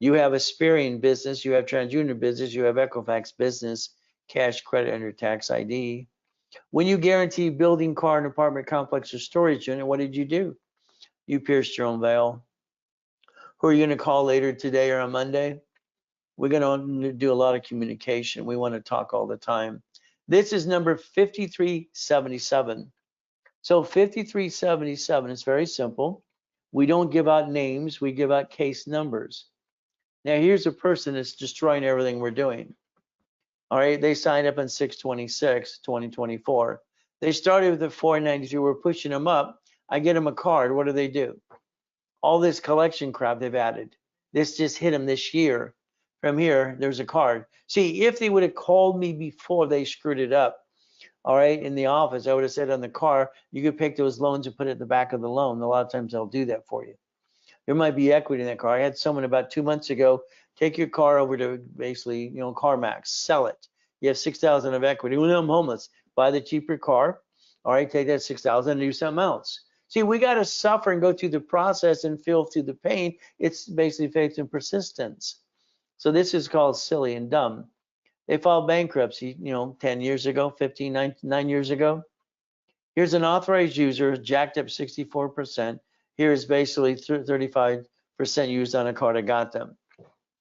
B: You have a Aspirion business, you have TransUnion business, you have Equifax business, cash credit under tax ID. When you guarantee building, car, and apartment complex or storage unit, what did you do? You pierced your own veil. Who are you going to call later today or on Monday? We're going to do a lot of communication. We want to talk all the time. This is number 5377. So 5377 is very simple. We don't give out names, we give out case numbers. Now here's a person that's destroying everything we're doing. All right, they signed up on 6/26, 2024. They started with the 492, we're pushing them up. I get them a card, what do? All this collection crap they've added. This just hit them this year. From here, there's a card. See, if they would have called me before they screwed it up, all right, in the office, I would have said on the car, you could pick those loans and put it at the back of the loan. A lot of times they'll do that for you. There might be equity in that car. I had someone about 2 months ago take your car over to basically, CarMax, sell it. You have 6,000 of equity. Well, I'm homeless. Buy the cheaper car. All right, take that 6,000 and do something else. See, we got to suffer and go through the process and feel through the pain. It's basically faith and persistence. So this is called silly and dumb. They filed bankruptcy, 10 years ago, 15, 9 years ago. Here's an authorized user, jacked up 64%. Here is basically 35% used on a card I got them.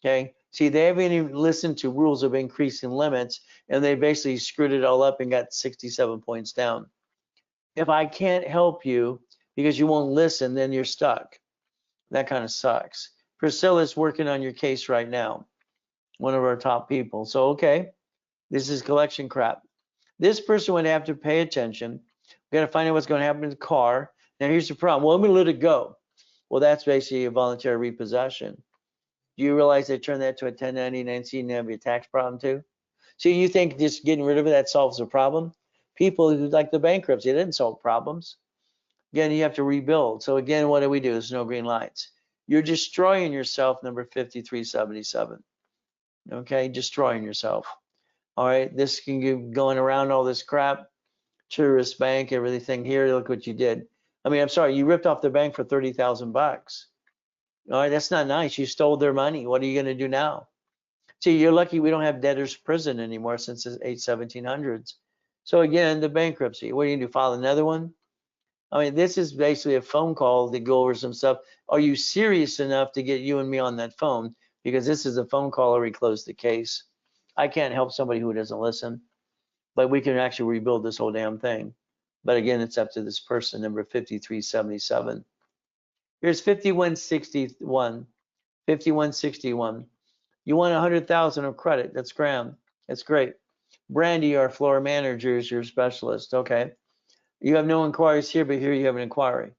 B: Okay, see, they haven't even listened to rules of increasing limits, and they basically screwed it all up and got 67 points down. If I can't help you because you won't listen, then you're stuck. That kind of sucks. Priscilla's working on your case right now, one of our top people. So, okay, this is collection crap. This person would have to pay attention. We got to find out what's going to happen to the car. Now, here's the problem. Well, I'm going to let it go. Well, that's basically a voluntary repossession. Do you realize they turned that to a 1099-C and have a tax problem too? So you think just getting rid of it, that solves the problem? People who like the bankruptcy, it didn't solve problems. Again, you have to rebuild. So again, what do? There's no green lights. You're destroying yourself, number 5377. Okay, destroying yourself. All right, this can get going around all this crap. Tourist bank, everything here. Look what you did. I mean, I'm sorry, you ripped off the bank for 30,000 bucks. All right, that's not nice. You stole their money. What are you going to do now? See, you're lucky we don't have debtors prison anymore since the 1700s. So again, the bankruptcy. What are you going to do? File another one? I mean, this is basically a phone call to go over some stuff. Are you serious enough to get you and me on that phone? Because this is a phone call or we close the case. I can't help somebody who doesn't listen, but we can actually rebuild this whole damn thing. But again, it's up to this person, number 5377. Here's 5161. 5161. You want 100,000 of credit. That's grand. That's great. Brandy, our floor manager, is your specialist. Okay. You have no inquiries here, but here you have an inquiry.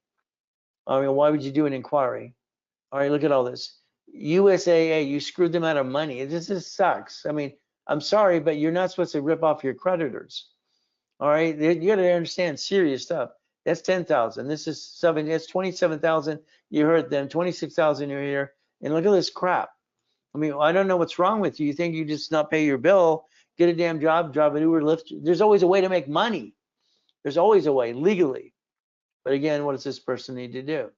B: I mean, why would you do an inquiry? All right, look at all this. USAA, you screwed them out of money. It just sucks. I mean, I'm sorry, but you're not supposed to rip off your creditors. All right, you got to understand serious stuff. That's 10,000. This is 7. That's 27,000. You hurt them. 26,000. You're here. And look at this crap. I mean, I don't know what's wrong with you. You think you just not pay your bill, get a damn job, drive an Uber, Lyft. There's always a way to make money. There's always a way legally. But again, what does this person need to do?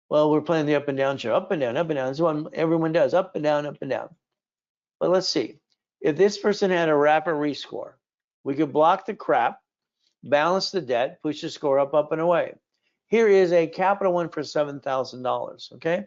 B: Well, we're playing the up and down show, up and down, up and down. This is what everyone does, up and down, up and down. But let's see. If this person had a rapid rescore, we could block the crap, balance the debt, push the score up, up and away. Here is a capital one for $7,000, okay?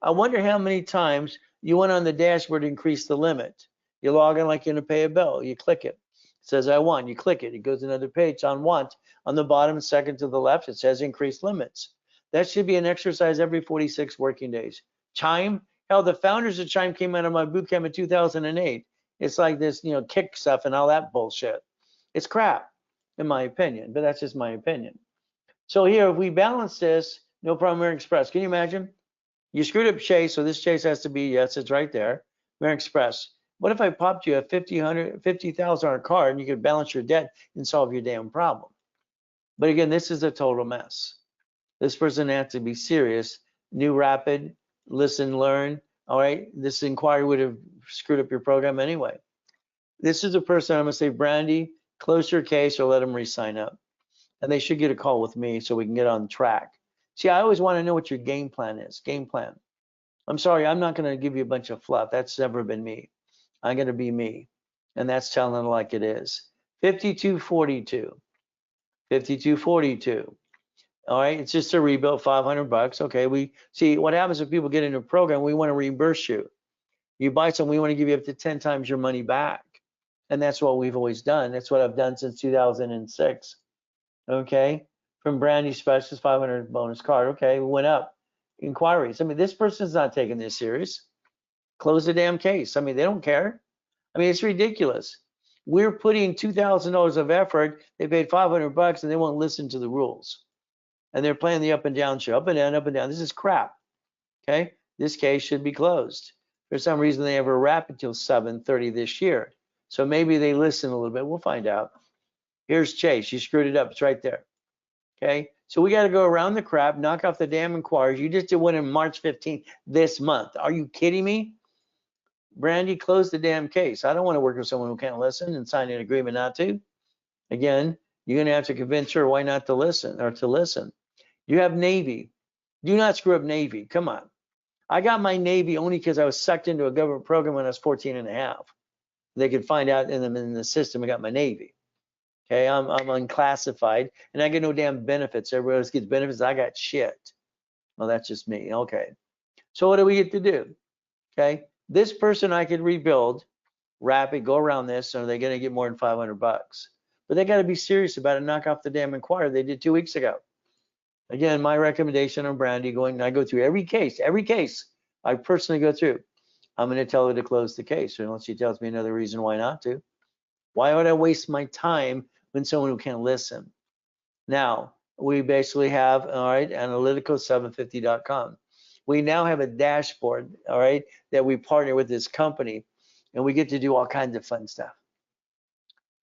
B: I wonder how many times you went on the dashboard to increase the limit. You log in like you're gonna pay a bill, you click it. It says I want, you click it, it goes to another page on want. On the bottom, second to the left, it says increase limits. That should be an exercise every 46 working days. Chime, hell, the founders of Chime came out of my boot camp in 2008. It's like this, kick stuff and all that bullshit. It's crap, in my opinion, but that's just my opinion. So here, if we balance this, no problem, American Express. Can you imagine? You screwed up Chase, so this Chase has to be, yes, it's right there. American Express. What if I popped you a $50,000 card and you could balance your debt and solve your damn problem? But again, this is a total mess. This person has to be serious. New rapid, listen, learn. All right, this inquiry would have screwed up your program anyway. This is a person I'm gonna say, Brandy, close your case or let them re-sign up. And they should get a call with me so we can get on track. See, I always want to know what your game plan is. Game plan. I'm sorry, I'm not going to give you a bunch of fluff. That's never been me. I'm going to be me. And that's telling it like it is. 5242. 5242. All right, it's just a rebuild, $500. Okay, we see what happens if people get into a program. We want to reimburse you. You buy something, we want to give you up to 10 times your money back. And that's what we've always done. That's what I've done since 2006. Okay, from brand new specialist, 500 bonus card. Okay, we went up. Inquiries. I mean, this person's not taking this serious. Close the damn case. I mean, they don't care. I mean, it's ridiculous. We're putting $2,000 of effort. They paid $500 and they won't listen to the rules. And they're playing the up and down show, up and down, up and down. This is crap. Okay, this case should be closed. For some reason, they have a wrap until 7:30 this year. So maybe they listen a little bit. We'll find out. Here's Chase. You screwed it up. It's right there. Okay, so we got to go around the crap, knock off the damn inquiries. You just did one in March 15th this month. Are you kidding me? Brandy, close the damn case. I don't want to work with someone who can't listen and sign an agreement not to. Again, you're going to have to convince her why not to listen or to listen. You have Navy. Do not screw up Navy. Come on. I got my Navy only because I was sucked into a government program when I was 14 and a half. They could find out in the system I got my Navy. Okay, I'm unclassified and I get no damn benefits. Everybody else gets benefits. I got shit. Well, that's just me. Okay. So what do we get to do? Okay. This person I could rebuild, rapid, go around this, so they're going to get more than $500. But they got to be serious about it. Knock off the damn inquiry they did 2 weeks ago. Again, my recommendation on Brandy, I go through every case I personally go through. I'm going to tell her to close the case unless she tells me another reason why not to. Why would I waste my time when someone who can't listen? Now, we basically have, all right, analytical750.com. We now have a dashboard, all right, that we partner with this company, and we get to do all kinds of fun stuff.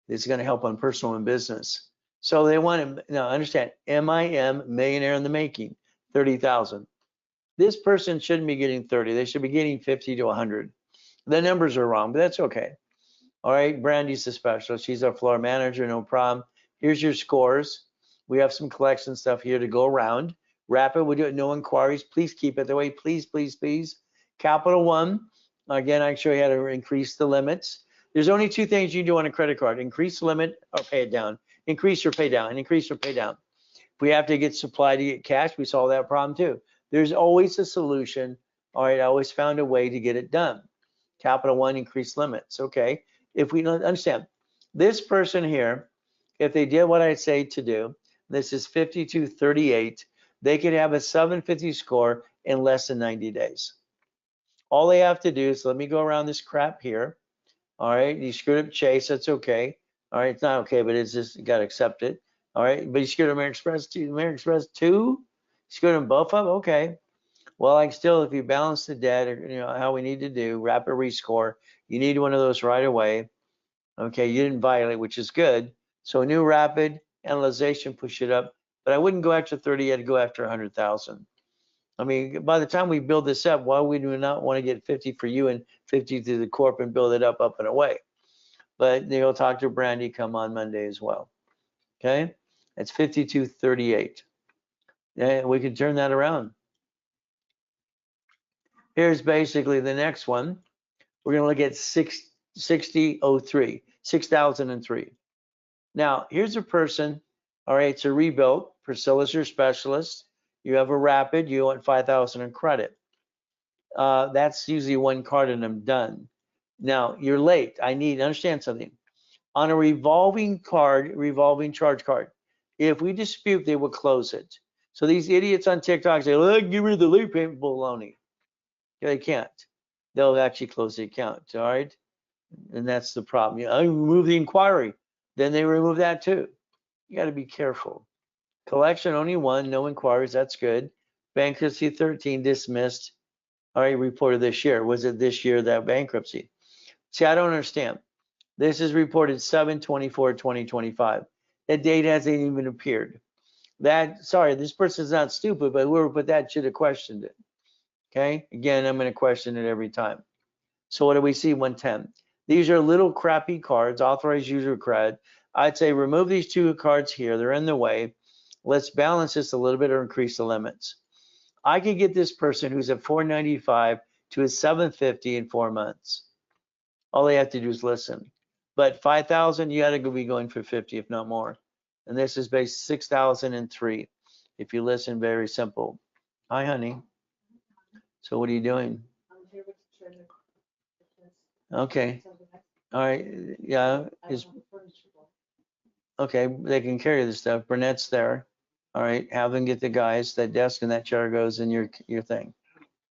B: It's going to help on personal and business. So they want to now understand, MIM, millionaire in the making, 30,000. This person shouldn't be getting 30. They should be getting 50 to 100. The numbers are wrong, but that's okay. All right, Brandy's the specialist. She's our floor manager, no problem. Here's your scores. We have some collection stuff here to go around. Rapid, we do it, no inquiries. Please keep it that way, please, please, please. Capital One, again, I show you how to increase the limits. There's only two things you do on a credit card: increase the limit or pay it down. Increase or pay down, and increase or pay down. If we have to get supply to get cash, we solve that problem too. There's always a solution. All right, I always found a way to get it done. Capital One, increase limits. Okay, if we don't understand, this person here, if they did what I say to do, this is 5238, they could have a 750 score in less than 90 days. All they have to do is, let me go around this crap here. All right, you screwed up Chase, that's okay. All right, it's not okay, but it's just, you gotta accept it. All right, but you screwed up American Express 2, American Express 2, you screwed them both up, okay. Well, like still, if you balance the debt, or how we need to do, rapid rescore, you need one of those right away. Okay, you didn't violate, which is good. So new rapid analyzation, push it up, but I wouldn't go after 30, I'd go after 100,000. I mean, by the time we build this up, why would we not want to get 50 for you and 50 to the corp and build it up and away? But they'll talk to Brandy, come on Monday as well. Okay, it's 5238. And we can turn that around. Here's basically the next one. We're going to look at 6003. Now, here's a person. All right, it's a rebuilt. Priscilla's your specialist. You have a rapid. You want 5,000 in credit. That's usually one card and I'm done. Now, you're late. I need to understand something. On a revolving charge card, if we dispute, they will close it. So these idiots on TikTok say, "Well, get rid of the late payment." Baloney. They can't. They'll actually close the account. All right, and that's the problem. I remove the inquiry, then they remove that too. You got to be careful. Collection only 1, no inquiries. That's good. Bankruptcy 13 dismissed. All right, reported this year. Was it this year that bankruptcy? See, I don't understand. This is reported 7/24/2025. That date hasn't even appeared. Sorry, this person's not stupid, but whoever put that should have questioned it. Okay, again, I'm going to question it every time. So what do we see? 110. These are little crappy cards, authorized user cred. I'd say remove these 2 cards here. They're in the way. Let's balance this a little bit or increase the limits. I could get this person who's at 495 to a 750 in 4 months. All they have to do is listen. But 5,000, you got to be going for 50, if not more. And this is based 6,003. If you listen, very simple. Hi, honey. So what are you doing? Okay. All right. Yeah. Okay. They can carry the stuff. Burnett's there. All right. Have them get the guys. That desk and that chair goes in your thing.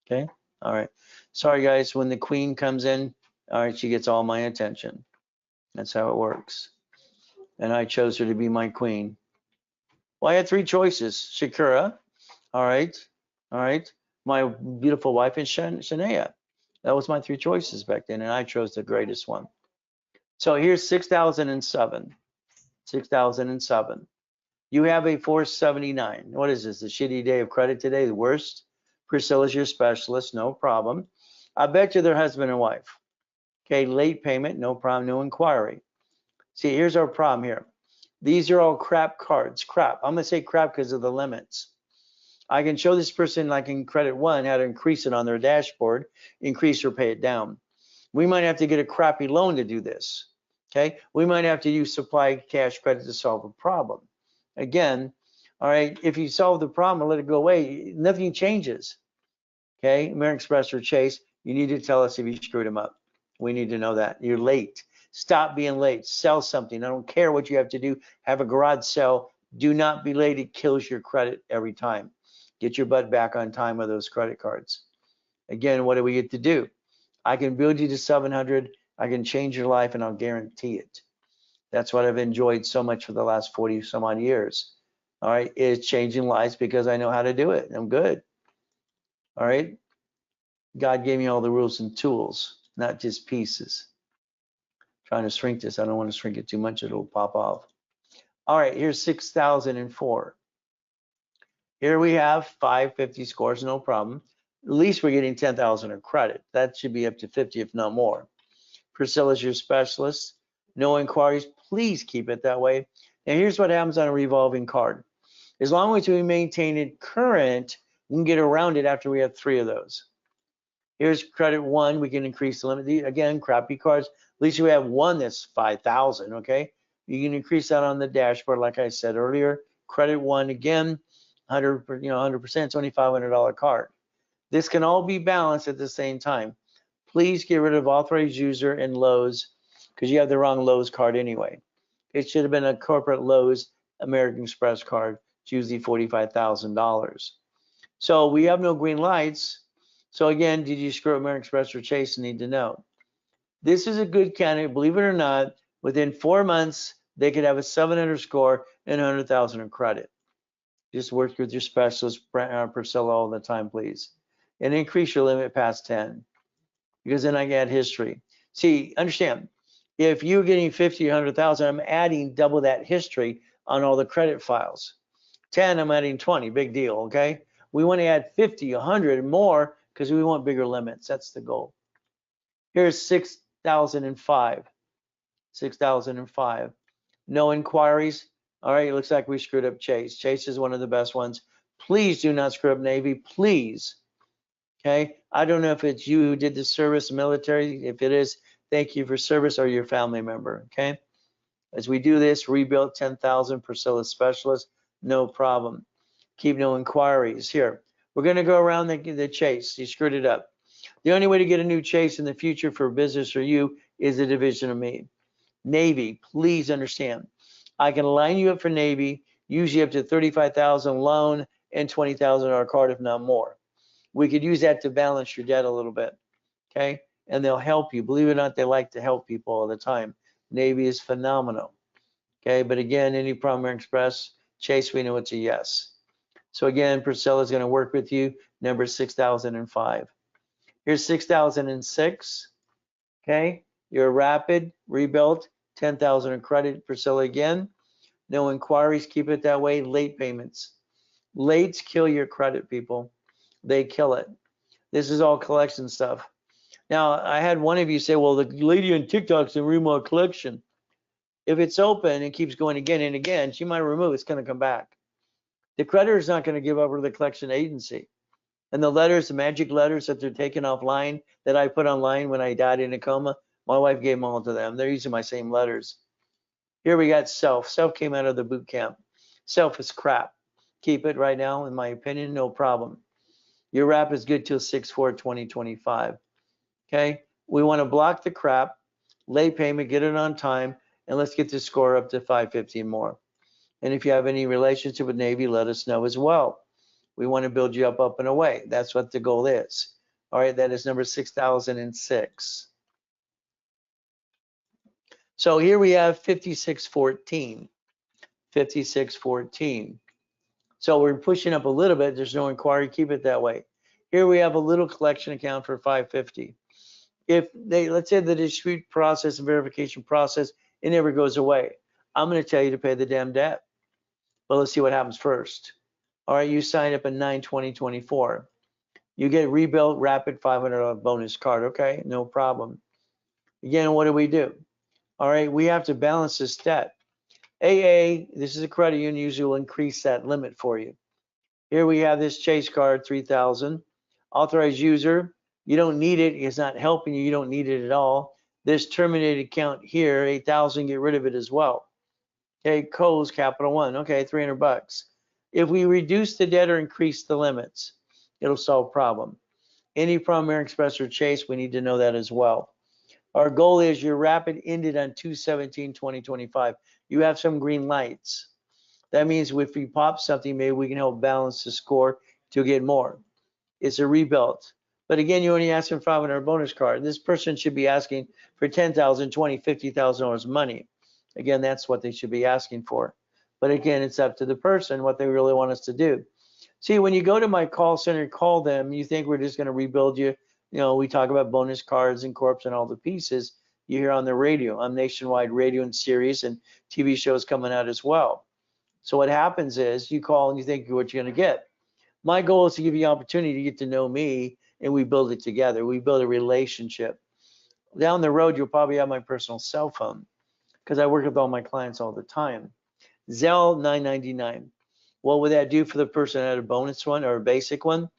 B: Okay. All right. Sorry, guys. When the queen comes in, all right, she gets all my attention. That's how it works. And I chose her to be my queen. Well, I had 3 choices. Shakira. All right. All right. My beautiful wife and Shania. That was my 3 choices back then, and I chose the greatest one. So here's 6,007. 6,007. You have a 479. What is this? The shitty day of credit today? The worst? Priscilla's your specialist. No problem. I bet you they're husband and wife. Okay, late payment. No problem. No inquiry. See, here's our problem here. These are all crap cards. Crap. I'm going to say crap because of the limits. I can show this person, like in credit 1, how to increase it on their dashboard, increase or pay it down. We might have to get a crappy loan to do this. Okay, we might have to use supply cash credit to solve a problem. Again, all right, if you solve the problem and let it go away, nothing changes. Okay, American Express or Chase, you need to tell us if you screwed them up. We need to know that. You're late. Stop being late. Sell something. I don't care what you have to do. Have a garage sale. Do not be late. It kills your credit every time. Get your butt back on time with those credit cards. Again, what do we get to do? I can build you to 700. I can change your life, and I'll guarantee it. That's what I've enjoyed so much for the last 40 some odd years. All right, it's changing lives because I know how to do it. I'm good. All right, God gave me all the rules and tools, not just pieces. Trying to shrink this. I don't want to shrink it too much. It'll pop off. All right, here's 6,004. Here we have 550 scores, no problem. At least we're getting 10,000 in credit. That should be up to 50, if not more. Priscilla's your specialist. No inquiries. Please keep it that way. Now, here's what happens on a revolving card. As long as we maintain it current, we can get around it after we have 3 of those. Here's credit 1. We can increase the limit. Again, crappy cards. At least we have 1 that's 5,000. Okay. You can increase that on the dashboard, like I said earlier. Credit 1 again. 100%, it's only $500 card. This can all be balanced at the same time. Please get rid of authorized user and Lowe's because you have the wrong Lowe's card anyway. It should have been a corporate Lowe's American Express card. It's usually $45,000. So we have no green lights. So again, did you screw American Express or Chase? Need to know. This is a good candidate, believe it or not. Within 4 months, they could have a 700 score and 100,000 in credit. Just work with your specialist, Priscilla, all the time, please. And increase your limit past 10, because then I get history. See, understand, if you're getting 50 or 100,000, I'm adding double that history on all the credit files. 10, I'm adding 20, big deal, okay? We want to add 50, 100 more because we want bigger limits. That's the goal. Here's 6,005. 6,005. No inquiries. All right, it looks like we screwed up Chase. Chase is one of the best ones. Please do not screw up Navy, please. Okay, I don't know if it's you who did the service military. If it is, thank you for service, or your family member. Okay, as we do this, rebuild 10,000 Priscilla specialist, no problem. Keep no inquiries. Here, we're going to go around the chase. You screwed it up. The only way to get a new chase in the future for business or you is a division of me. Navy, please understand. I can line you up for Navy, usually up to 35,000 loan and 20,000 our card, if not more. We could use that to balance your debt a little bit, okay? And they'll help you. Believe it or not, they like to help people all the time. Navy is phenomenal, okay? But again, any Primary Express, Chase, we know it's a yes. So again, Priscilla's going to work with you, number 6005. Here's 6006, okay? Your rapid rebuilt, 10,000 in credit, Priscilla again. No inquiries, keep it that way. Late payments. Lates kill your credit, people. They kill it. This is all collection stuff. Now, I had one of you say, well, the lady on TikTok's in remodel collection. If it's open and keeps going again and again, she might remove it. It's going to come back. The creditor is not going to give over to the collection agency. And the letters, the magic letters that they're taking offline that I put online when I died in a coma, my wife gave them all to them. They're using my same letters. Here we got self. Self came out of the boot camp. Self is crap. Keep it right now, in my opinion, no problem. Your wrap is good till 6/4/2025. Okay, we want to block the crap, late payment, get it on time, and let's get the score up to 550 and more. And if you have any relationship with Navy, let us know as well. We want to build you up and away. That's what the goal is. All right, that is number 6006. So here we have 5614. 5614. So we're pushing up a little bit. There's no inquiry. Keep it that way. Here we have a little collection account for 550. If they, let's say the dispute process and verification process, it never goes away. I'm going to tell you to pay the damn debt. But let's see what happens first. All right, you sign up in 9/20/24. You get rebuilt rapid $500 bonus card. Okay, no problem. Again, what do? All right, we have to balance this debt. AA, this is a credit union, usually will increase that limit for you. Here we have this Chase card, 3,000. Authorized user, you don't need it. It's not helping you. You don't need it at all. This terminated account here, 8,000, get rid of it as well. Okay, Co's Capital One. Okay, 300 bucks. If we reduce the debt or increase the limits, it'll solve problem. Any Primary Express or Chase, we need to know that as well. Our goal is your rapid ended on 2/17/2025. You have some green lights. That means if we pop something, maybe we can help balance the score to get more. It's a rebuild. But again, you only ask for $500 bonus card. This person should be asking for $10,000, $20,000, $50,000 money. Again, that's what they should be asking for. But again, it's up to the person what they really want us to do. See, when you go to my call center, call them, you think we're just going to rebuild you. You know, we talk about bonus cards and corps and all the pieces you hear on the radio. I'm nationwide radio and series and TV shows coming out as well. So what happens is you call and you think what you're going to get. My goal is to give you the opportunity to get to know me, and we build it together. We build a relationship. Down the road, you'll probably have my personal cell phone because I work with all my clients all the time. Zelle $9.99. What would that do for the person that had a bonus one or a basic one?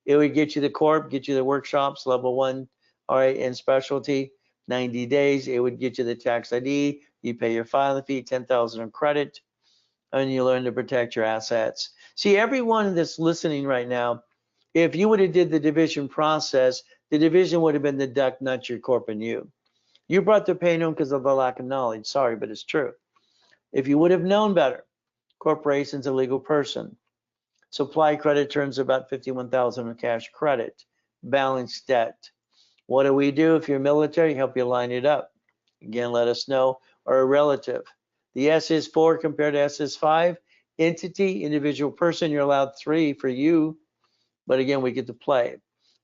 B: It would get you the corp, get you the workshops, level 1, all right, and specialty, 90 days. It would get you the tax ID. You pay your filing fee, 10,000 in credit, and you learn to protect your assets. See, everyone that's listening right now, if you would have did the division process, the division would have been the duck, not your corp and you. You brought the pain home because of the lack of knowledge. Sorry, but it's true. If you would have known better, corporation's a legal person. Supply credit turns about 51,000 in cash credit. Balance debt. What do we do if you're military? Help you line it up. Again, let us know, or a relative. The S is 4 compared to S is 5. Entity, individual person, you're allowed 3 for you. But again, we get to play.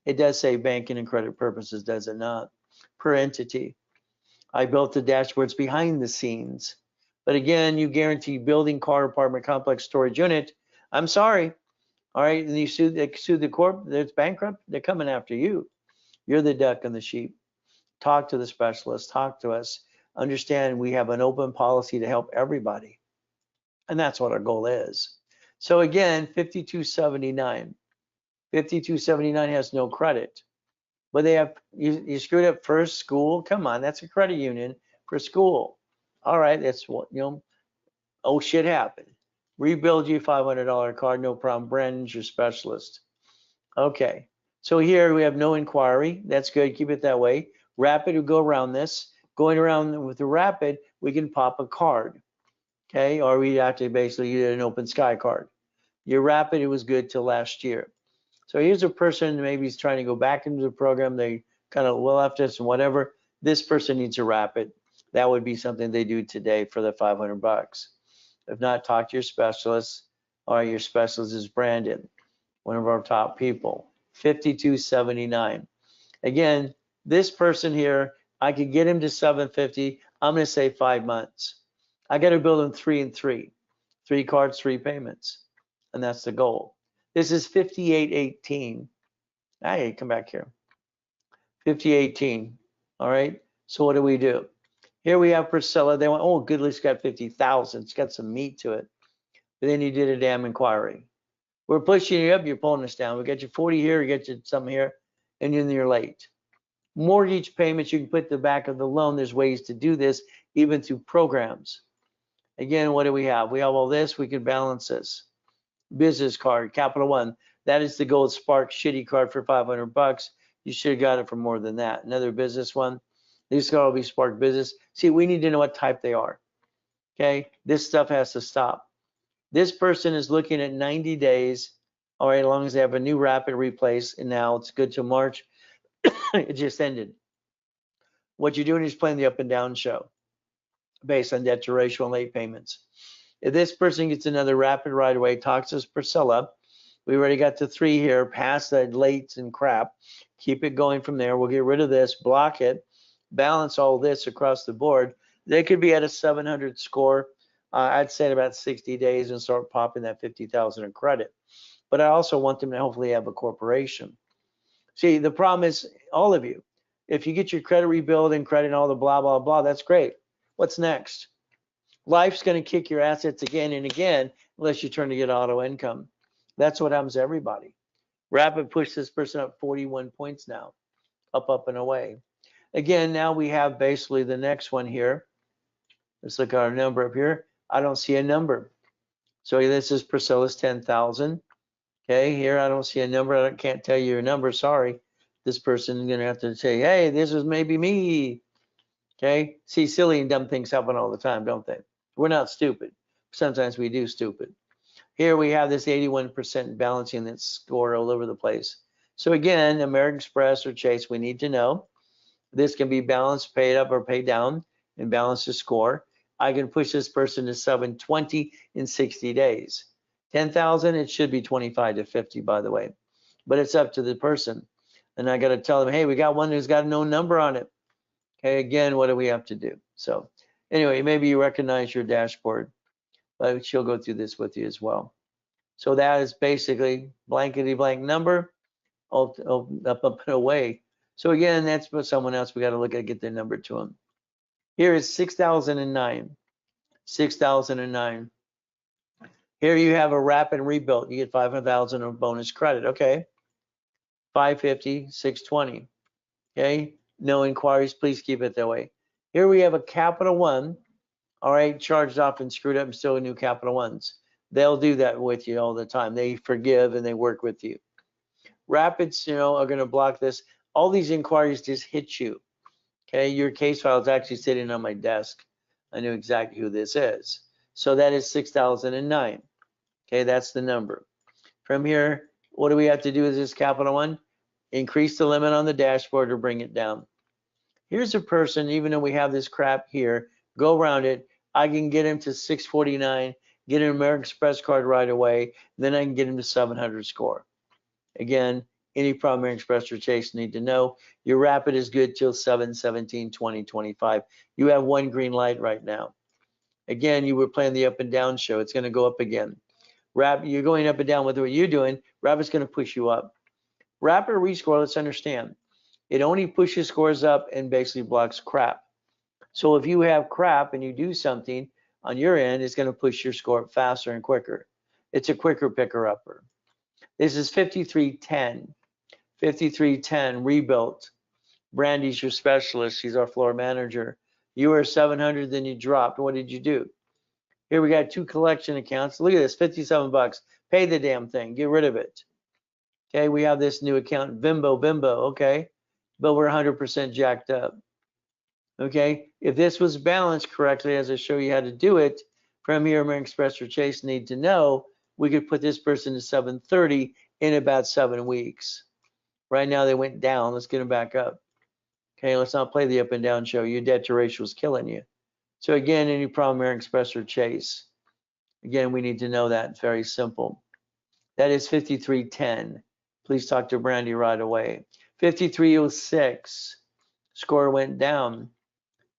B: It does say banking and credit purposes, does it not? Per entity. I built the dashboards behind the scenes. But again, you guarantee building, car, apartment, complex, storage unit. I'm sorry. All right, and you sue the corp, it's bankrupt, they're coming after you. You're the duck and the sheep. Talk to the specialist, talk to us. Understand we have an open policy to help everybody. And that's what our goal is. So again, 5279. 5279 has no credit. But they have, you screwed up first school. Come on, that's a credit union for school. All right, that's what, oh, shit happened. Rebuild you $500 card, no problem. Brandon's your specialist. Okay, so here we have no inquiry. That's good, keep it that way. Rapid will go around this. Going around with the Rapid, we can pop a card, okay? Or we have to basically use an open sky card. Your Rapid, it was good till last year. So here's a person, maybe he's trying to go back into the program. They kind of left us and whatever. This person needs a Rapid. That would be something they do today for the 500 bucks. If not, talk to your specialist, or your specialist is Brandon, one of our top people. 5279. Again, this person here, I could get him to 750. I'm going to say 5 months. I got to build him 3 and 3. 3 cards, 3 payments. And that's the goal. This is 5818. Hey, come back here. 5018. All right. So what do we do? Here we have Priscilla. They went, oh, good, it's got 50,000. It's got some meat to it. But then you did a damn inquiry. We're pushing you up, you're pulling us down. We got you 40 here, we get you some here, and then you're late. Mortgage payments, you can put the back of the loan. There's ways to do this, even through programs. Again, what do we have? We have all this, we can balance this. Business card, Capital One. That is the Gold Spark shitty card for 500 bucks. You should have got it for more than that. Another business one. These could all be Spark Business. See, we need to know what type they are. Okay, this stuff has to stop. This person is looking at 90 days, all right, as long as they have a new Rapid replace, and now it's good till March. It just ended. What you're doing is playing the up and down show based on debt to ratio and late payments. If this person gets another Rapid right away, talks to Priscilla. We already got to 3 here, past the lates and crap. Keep it going from there. We'll get rid of this, block it, balance all this across the board. They could be at a 700 score. I'd say in about 60 days and start popping that 50,000 in credit. But I also want them to hopefully have a corporation. See, the problem is, all of you, if you get your credit rebuild and credit and all the blah, blah, blah, that's great. What's next? Life's going to kick your assets again and again unless you turn to get auto income. That's what happens to everybody. Rapid pushed this person up 41 points now, up and away. Again, now we have basically the next one here. Let's look at our number up here. I don't see a number. So this is Priscilla's 10,000. Okay, here I don't see a number. I can't tell you your number. Sorry. This person is going to have to say, hey, this is maybe me. Okay, see, silly and dumb things happen all the time, don't they? We're not stupid. Sometimes we do stupid. Here we have this 81% balancing that score all over the place. So again, American Express or Chase, we need to know. This can be balanced, paid up or paid down, and balance the score. I can push this person to 720 in 60 days. 10,000, it should be 25 to 50, by the way. But it's up to the person. And I got to tell them, hey, we got one who's got no number on it. Okay, again, what do we have to do? So anyway, maybe you recognize your dashboard, but she'll go through this with you as well. So that is basically blankety blank number, up and away. So again, that's for someone else. We got to look at get their number to them. Here is 6,009. 6,009. Here you have a Rapid rebuild. You get 500,000 of bonus credit. Okay. 550, 620. Okay. No inquiries. Please keep it that way. Here we have a Capital One. All right. Charged off and screwed up and still new Capital Ones. They'll do that with you all the time. They forgive and they work with you. Rapids, are going to block this. All these inquiries just hit you. Okay. Your case file is actually sitting on my desk. I knew exactly who this is. So that is 6,009. Okay, that's the number. From here, what do we have to do with this Capital One? Increase the limit on the dashboard or bring it down. Here's a person, even though we have this crap here, go around it. I can get him to 649, get an American Express card right away, then I can get him to 700 score. Again, any problem American Express or Chase need to know, your Rapid is good till 7/17/2025. You have one green light right now. Again, you were playing the up and down show. It's going to go up again. Rapid, you're going up and down with what you're doing. Rapid's going to push you up. Rapid rescore, let's understand, it only pushes scores up and basically blocks crap. So if you have crap and you do something on your end, it's going to push your score up faster and quicker. It's a quicker picker-upper. This is 5310. 5310 rebuilt. Brandy's your specialist. She's our floor manager. You were 700, then you dropped. What did you do? Here we got 2 collection accounts. Look at this, 57 bucks. Pay the damn thing. Get rid of it. Okay, we have this new account, Bimbo. Okay, but we're 100% jacked up. Okay, if this was balanced correctly, as I show you how to do it, from here, American Express or Chase need to know, we could put this person to 730 in about 7 weeks. Right now they went down. Let's get them back up. Okay, let's not play the up and down show. Your debt to ratio is killing you. So again, any problem, American Express or Chase. Again, we need to know that. It's very simple. That is 5310. Please talk to Brandy right away. 5306. Score went down.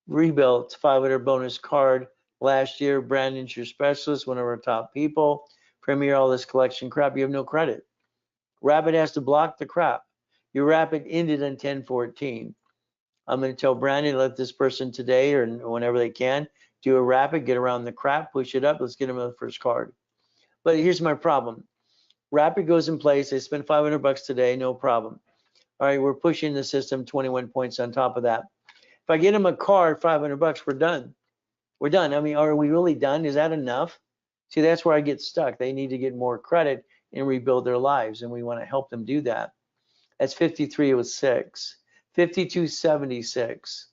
B: Rebuilt, 500 bonus card last year. Brandon's your specialist, one of our top people. Premier, all this collection crap. You have no credit. Rapid has to block the crap. Your Rapid ended on 1014. I'm going to tell Brandon, let this person today or whenever they can do a Rapid, get around the crap, push it up. Let's get them the first card. But here's my problem. Rapid goes in place. They spend 500 bucks today, no problem. All right, we're pushing the system 21 points on top of that. If I get them a card, 500 bucks, we're done. We're done. I mean, are we really done? Is that enough? See, that's where I get stuck. They need to get more credit and rebuild their lives, and we want to help them do that. That's 5306. 5276.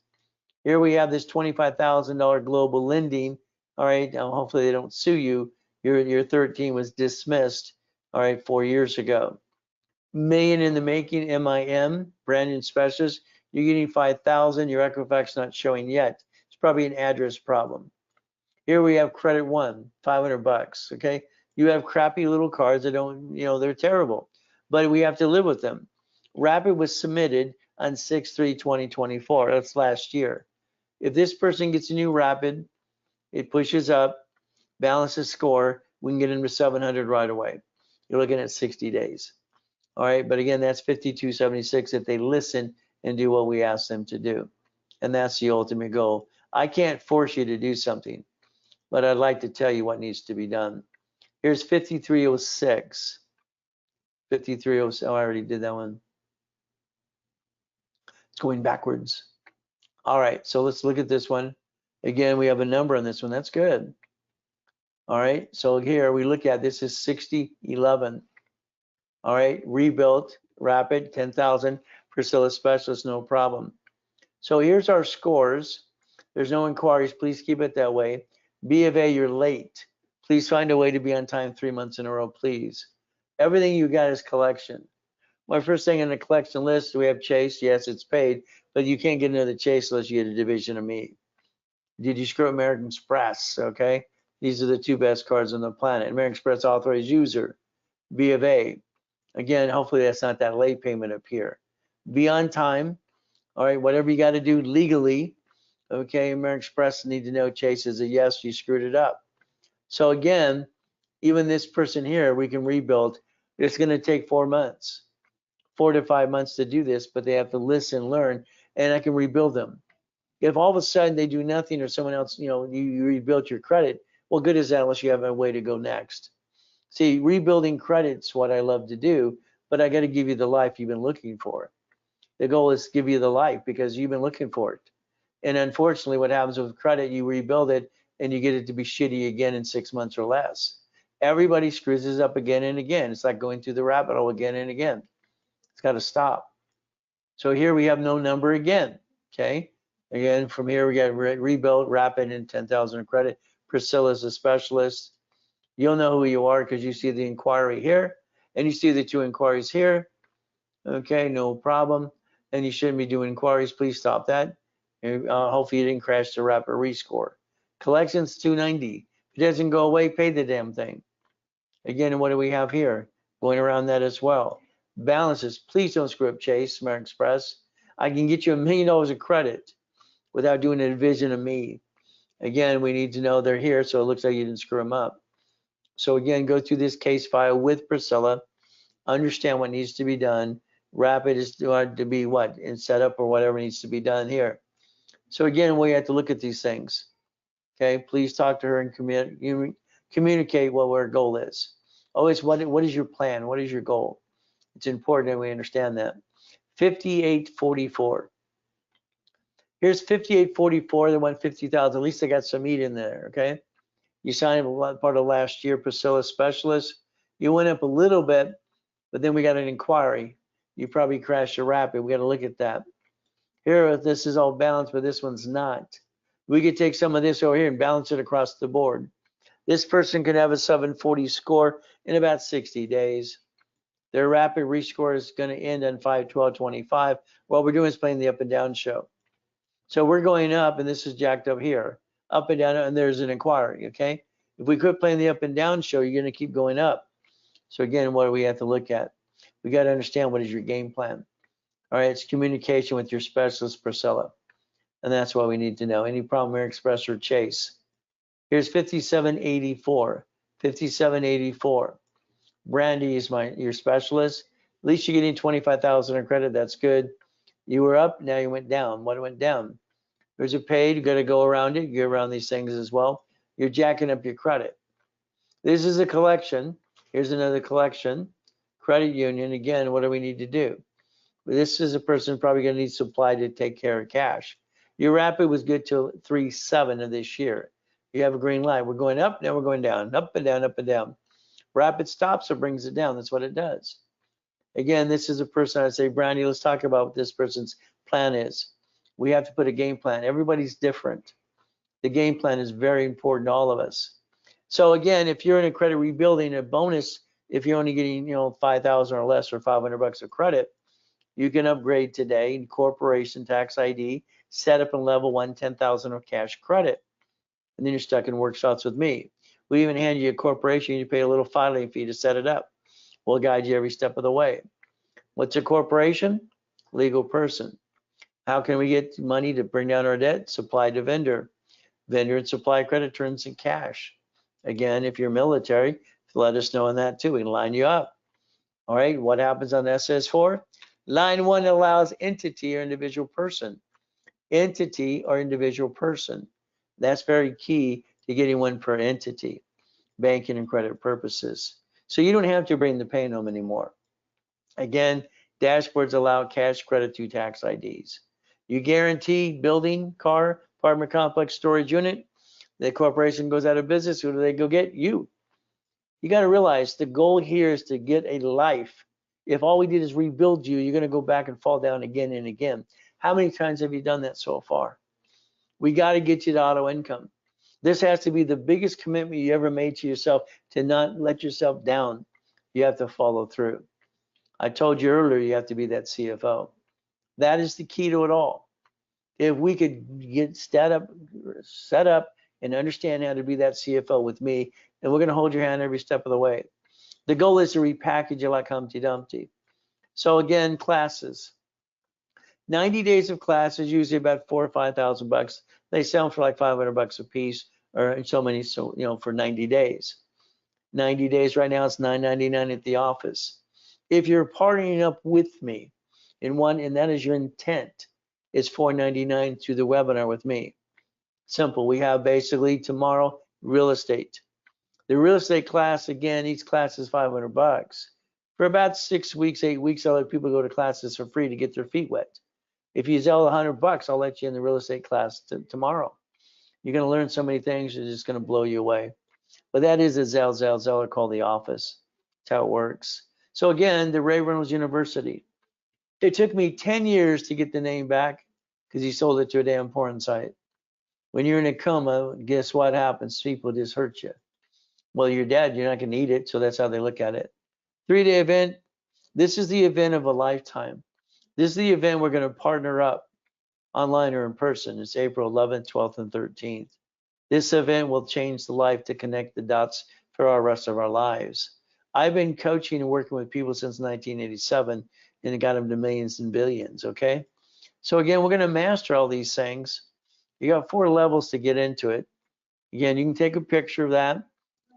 B: Here we have this $25,000 global lending. All right, now hopefully they don't sue you. Your 13 was dismissed, all right, 4 years ago. Million in the making, MIM, Brandon Specialist. You're getting 5,000. Your Equifax not showing yet. It's probably an address problem. Here we have Credit One, 500 bucks. Okay, you have crappy little cards that don't, they're terrible, but we have to live with them. Rapid was submitted on 6/3/2024. That's last year. If this person gets a new Rapid, it pushes up, balances score, we can get into 700 right away. You're looking at 60 days. All right, but again, that's 5276 if they listen and do what we ask them to do. And that's the ultimate goal. I can't force you to do something, but I'd like to tell you what needs to be done. Here's 5306. 5306, oh, I already did that one. It's going backwards. All right, so let's look at this one. Again, we have a number on this one. That's good. All right, so here we look at this is 6011. All right, rebuilt, Rapid, 10,000. Priscilla Specialist, no problem. So here's our scores. There's no inquiries. Please keep it that way. B of A, you're late. Please find a way to be on time 3 months in a row, please. Everything you got is collection. My first thing on the collection list, we have Chase. Yes, it's paid, but you can't get into the Chase unless you get a division of me. Did you screw American Express? Okay, these are the 2 best cards on the planet. American Express authorized user, B of A. Again, hopefully that's not that late payment up here. Be on time. All right, whatever you got to do legally. Okay, American Express need to know Chase is a yes, you screwed it up. So again, even this person here, we can rebuild. It's going to take 4 months, 4 to 5 months to do this, but they have to listen, learn, and I can rebuild them. If all of a sudden they do nothing or someone else, you rebuilt your credit, well, good is that unless you have a way to go next. See, rebuilding credit's what I love to do, but I got to give you the life you've been looking for. The goal is to give you the life because you've been looking for it. And unfortunately, what happens with credit, you rebuild it and you get it to be shitty again in 6 months or less. Everybody screws this up again and again. It's like going through the rabbit hole again and again. It's got to stop. So here we have no number again. Okay. Again, from here we got rebuilt, Rapid, and 10,000 credit. Priscilla's a specialist. You'll know who you are because you see the inquiry here and you see the 2 inquiries here. Okay, no problem. And you shouldn't be doing inquiries. Please stop that. Hopefully you didn't crash the Rapid rescore. Collections 290. If it doesn't go away, pay the damn thing. Again, what do we have here? Going around that as well. Balances. Please don't screw up Chase, American Express. I can get you $1 million of credit without doing a division of me. Again, we need to know they're here, so it looks like you didn't screw them up. So again, go through this case file with Priscilla. Understand what needs to be done. Rapid is to be what? And set up or whatever needs to be done here. So again, we have to look at these things. Okay, please talk to her and communicate what our goal is. Always, what is your plan? What is your goal? It's important that we understand that. 5844. Here's 5844. They went 50,000. At least they got some meat in there. Okay. You signed up part of last year, Priscilla Specialist. You went up a little bit, but then we got an inquiry. You probably crashed a rapid. We got to look at that. Here, this is all balanced, but this one's not. We could take some of this over here and balance it across the board. This person could have a 740 score in about 60 days. Their rapid rescore is going to end on 5/12/25. What we're doing is playing the up and down show. So we're going up, and this is jacked up here, up and down, and there's an inquiry, okay? If we quit playing the up and down show, you're going to keep going up. So again, what do we have to look at? We got to understand what is your game plan. All right, it's communication with your specialist, Priscilla. And that's what we need to know. Any problem here, express or chase. Here's 5784. 5784. Brandy is your specialist. At least you're getting 25,000 in credit. That's good. You were up, now you went down. What went down? There's a paid. You got to go around it. You go around these things as well. You're jacking up your credit. This is a collection. Here's another collection. Credit union. Again, what do we need to do? This is a person probably going to need supply to take care of cash. Your rapid was good till 3/7 of this year. You have a green light. We're going up, now we're going down, up and down, up and down. Rapid stops or brings it down. That's what it does. Again, this is a person I'd say, Brandy, let's talk about what this person's plan is. We have to put a game plan. Everybody's different. The game plan is very important to all of us. So again, if you're in a credit rebuilding, a bonus, if you're only getting 5,000 or less or $500 of credit, you can upgrade today, corporation tax ID, set up in level 1, 10,000 of cash credit. And then you're stuck in workshops with me. We even hand you a corporation, you pay a little filing fee to set it up. We'll guide you every step of the way. What's a corporation? Legal person. How can we get money to bring down our debt? Supply to vendor. Vendor and supply credit turns in cash. Again, if you're military, let us know on that too. We can line you up. All right, what happens on SS4? Line 1 allows entity or individual person. Entity or individual person. That's very key to getting one per entity, banking and credit purposes. So you don't have to bring the pain home anymore. Again, dashboards allow cash credit through tax IDs. You guarantee building, car, apartment complex, storage unit. The corporation goes out of business. Who do they go get? You. You got to realize the goal here is to get a life. If all we did is rebuild you, you're going to go back and fall down again and again. How many times have you done that so far? We got to get you to auto income. This has to be the biggest commitment you ever made to yourself, to not let yourself down. You have to follow through. I told you earlier, you have to be that CFO. That is the key to it all. If we could get set up and understand how to be that CFO with me, and we're going to hold your hand every step of the way. The goal is to repackage it like Humpty Dumpty. So again, classes. 90 days of classes, usually about $4,000 or $5,000. They sell for like $500 a piece, or so many, for 90 days. 90 days right now, it's $9.99 at the office. If you're partnering up with me and that is your intent, it's $4.99 through the webinar with me. Simple. We have basically tomorrow real estate. The real estate class, again, each class is $500. For about 6 weeks, 8 weeks, I'll let people go to classes for free to get their feet wet. If you sell $100, I'll let you in the real estate class tomorrow. You're going to learn so many things, it's just going to blow you away. But that is a Zeller called the office. That's how it works. So again, the Ray Reynolds University. It took me 10 years to get the name back because he sold it to a damn porn site. When you're in a coma, guess what happens? People just hurt you. Well, you're dead, you're not going to eat it, so that's how they look at it. 3-day event. This is the event of a lifetime. This is the event we're going to partner up online or in person. It's April 11th, 12th, and 13th. This event will change the life to connect the dots for our rest of our lives. I've been coaching and working with people since 1987, and it got them to millions and billions, okay? So again, we're going to master all these things. You got 4 levels to get into it. Again, you can take a picture of that.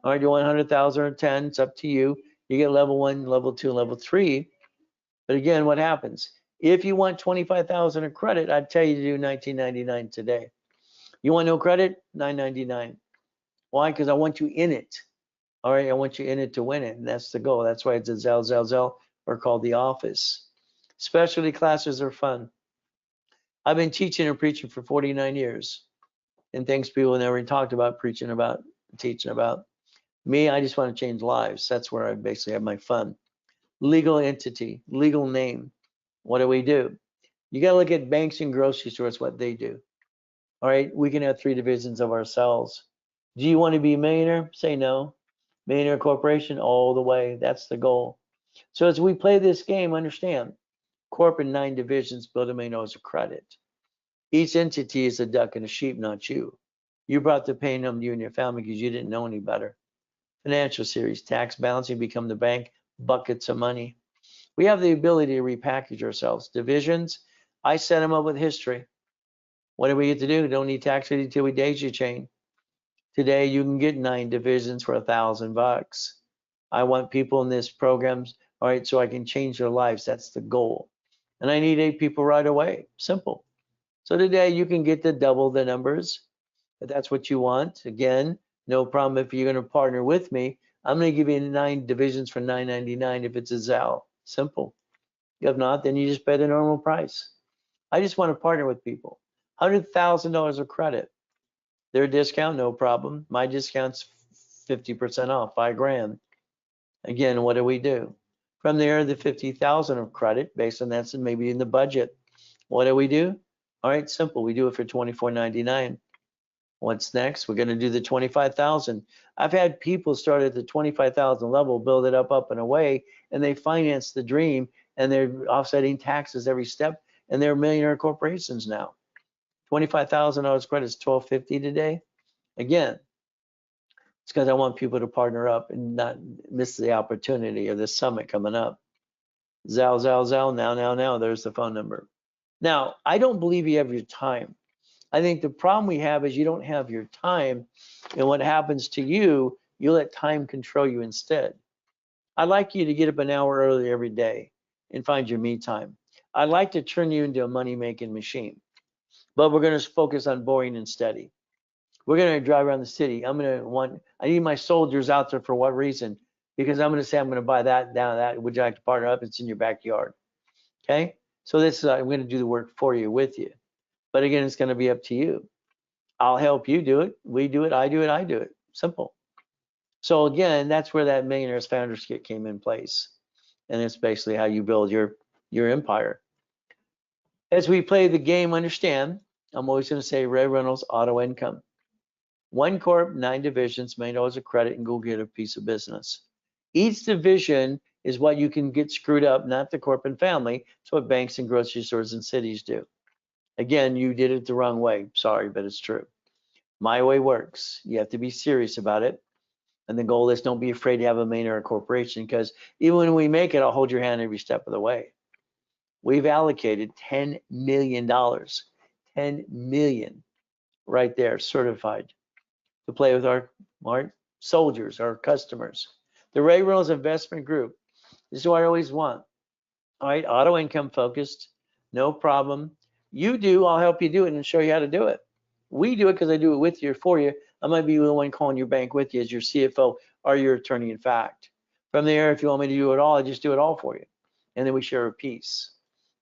B: All right, you want 100,000 or 10, it's up to you. You get level 1, level 2, and level 3. But again, what happens? If you want 25,000 of credit, I'd tell you to do $19.99 today. You want no credit? $9.99. Why? Because I want you in it. All right, I want you in it to win it, and that's the goal. That's why it's a Zell, or called the office. Specialty classes are fun. I've been teaching and preaching for 49 years, and things people never talked about, preaching about, teaching about. Me, I just want to change lives. That's where I basically have my fun. Legal entity, legal name. What do? You got to look at banks and grocery stores, what they do. All right, we can have 3 divisions of ourselves. Do you want to be a millionaire? Say no. Millionaire corporation all the way. That's the goal. So as we play this game, understand, corporate 9 divisions build a million dollars of credit. Each entity is a duck and a sheep, not you. You brought the pain on you and your family because you didn't know any better. Financial series, tax balancing, become the bank, buckets of money. We have the ability to repackage ourselves. Divisions, I set them up with history. What do we get to do? Don't need tax until we daisy chain. Today, you can get 9 divisions for $1,000. I want people in this programs, all right, so I can change their lives. That's the goal. And I need 8 people right away. Simple. So today you can get to double the numbers if that's what you want. Again, no problem if you're going to partner with me. I'm going to give you 9 divisions for $9.99 if it's a Zelle. Simple. If not, then you just pay the normal price. I just want to partner with people. $100,000 of credit. Their discount, no problem. My discount's 50% off, 5 grand. Again, what do? From there, the 50,000 of credit, based on that's maybe in the budget. What do? All right, simple. We do it for $24.99. What's next? We're going to do the 25,000. I've had people start at the 25,000 level, build it up and away, and they finance the dream, and they're offsetting taxes every step, and they're millionaire corporations now. $25,000 credit is $1,250 today. Again, it's because I want people to partner up and not miss the opportunity of this summit coming up. Zell, now, there's the phone number. Now, I don't believe you have your time. I think the problem we have is you don't have your time, and what happens to you, you let time control you instead. I'd like you to get up an hour early every day and find your me time. I'd like to turn you into a money-making machine, but we're going to focus on boring and steady. We're going to drive around the city. I need my soldiers out there for what reason? Because I'm going to say I'm going to buy that, down that. Would you like to partner up? It's in your backyard. Okay? So this is, I'm going to do the work for you, with you. But again, it's going to be up to you. I'll help you do it. We do it. I do it. Simple. So again, that's where that Millionaires Founders Kit came in place. And it's basically how you build your empire. As we play the game, understand, I'm always going to say Ray Reynolds, auto income. 1 corp, 9 divisions, $1 million of credit, and go get a piece of business. Each division is what you can get screwed up, not the corp and family. It's what banks and grocery stores and cities do. Again, you did it the wrong way. Sorry, but it's true. My way works. You have to be serious about it. And the goal is don't be afraid to have a millionaire corporation, because even when we make it, I'll hold your hand every step of the way. We've allocated $10 million, 10 million right there, certified, to play with our soldiers, our customers. The Ray Reynolds Investment Group. This is what I always want. All right, auto income focused, no problem. You do, I'll help you do it and show you how to do it. We do it because I do it with you, for you. I might be the one calling your bank with you as your CFO or your attorney in fact. From there, if you want me to do it all, I just do it all for you. And then we share a piece.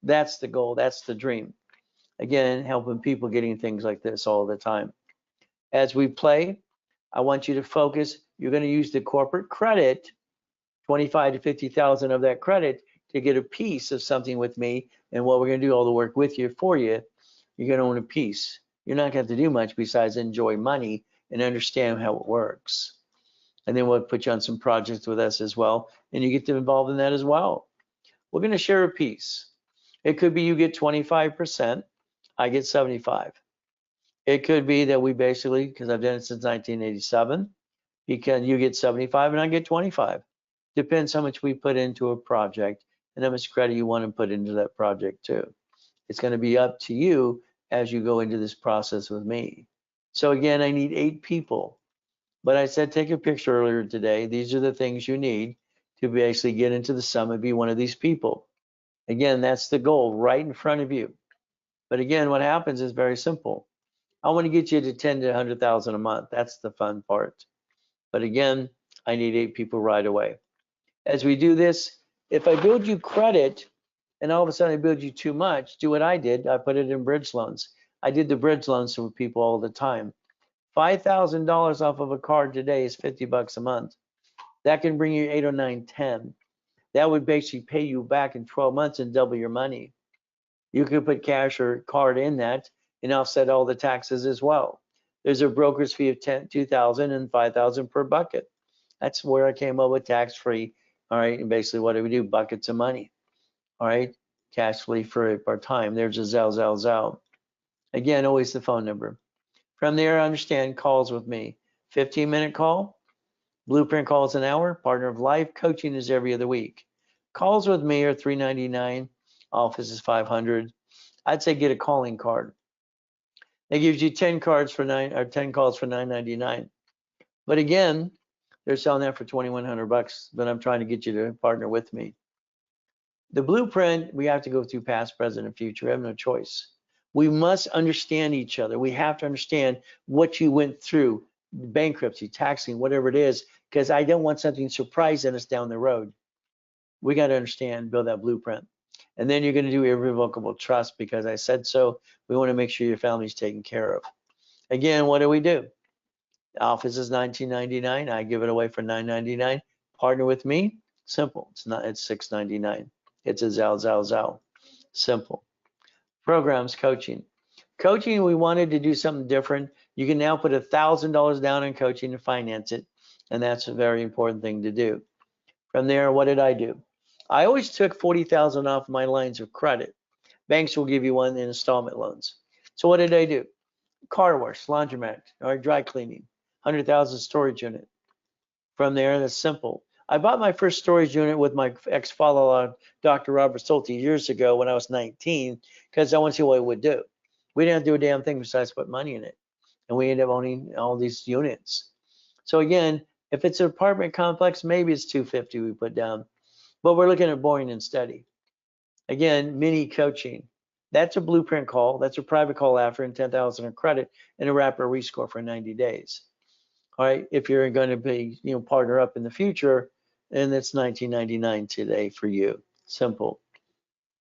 B: That's the goal, that's the dream. Again, helping people getting things like this all the time. As we play, I want you to focus. You're going to use the corporate credit, 25 to 50,000 of that credit, to get a piece of something with me. And what we're going to do all the work with you, for you, you're going to own a piece. You're not going to have to do much besides enjoy money and understand how it works. And then we'll put you on some projects with us as well, and you get to involved in that as well. We're going to share a piece. It could be you get 25%, I get 75. It could be that we basically, because I've done it since 1987, because you get 75 and I get 25. Depends how much we put into a project and how much credit you want to put into that project too. It's going to be up to you as you go into this process with me. So again, I need 8 people. But I said take a picture earlier today. These are the things you need to basically get into the summit, be one of these people. Again, that's the goal right in front of you. But again, what happens is very simple. I want to get you to 10 to 100,000 a month. That's the fun part. But again, I need 8 people right away. As we do this, if I build you credit and all of a sudden I build you too much, do what I did. I put it in bridge loans. I did the bridge loans for people all the time. $5,000 off of a card today is 50 bucks a month. That can bring you 8 or 9, 10. That would basically pay you back in 12 months and double your money. You could put cash or card in that and offset all the taxes as well. There's a broker's fee of 10, 2,000 and 5,000 per bucket. That's where I came up with tax free. All right, and basically what do we do? Buckets of money. All right, cash free for our time. There's a Zell. Again, always the phone number. From there, understand calls with me. 15-minute call, blueprint calls an hour, partner of life, coaching is every other week. Calls with me are $399, office is $500. I'd say get a calling card. That gives you 10 cards for 10 calls for $999. But again, they're selling that for 2,100 bucks, but I'm trying to get you to partner with me. The blueprint, we have to go through past, present, and future. We have no choice. We must understand each other. We have to understand what you went through, bankruptcy, taxing, whatever it is, because I don't want something surprising us down the road. We got to understand, build that blueprint. And then you're going to do irrevocable trust because I said so. We want to make sure your family's taken care of. Again, what do? The office is $19.99. I give it away for $9.99. Partner with me. Simple. It's $6.99. It's a Zell. Simple. Programs, coaching. Coaching, we wanted to do something different. You can now put $1,000 down in coaching and finance it. And that's a very important thing to do. From there, what did I do? I always took $40,000 off my lines of credit. Banks will give you one in installment loans. So what did I do? Car wash, laundromat, or dry cleaning, 100,000 storage unit. From there, that's simple. I bought my first storage unit with my ex-follow-on, Dr. Robert Stolte, years ago when I was 19, because I want to see what it would do. We didn't have to do a damn thing besides put money in it. And we ended up owning all these units. So again, if it's an apartment complex, maybe it's 250 we put down. But we're looking at boring and steady. Again, mini coaching. That's a blueprint call. That's a private call after and 10,000 in credit and a wrapper rescore for 90 days. All right, if you're going to be, partner up in the future, and it's $19.99 today for you. Simple.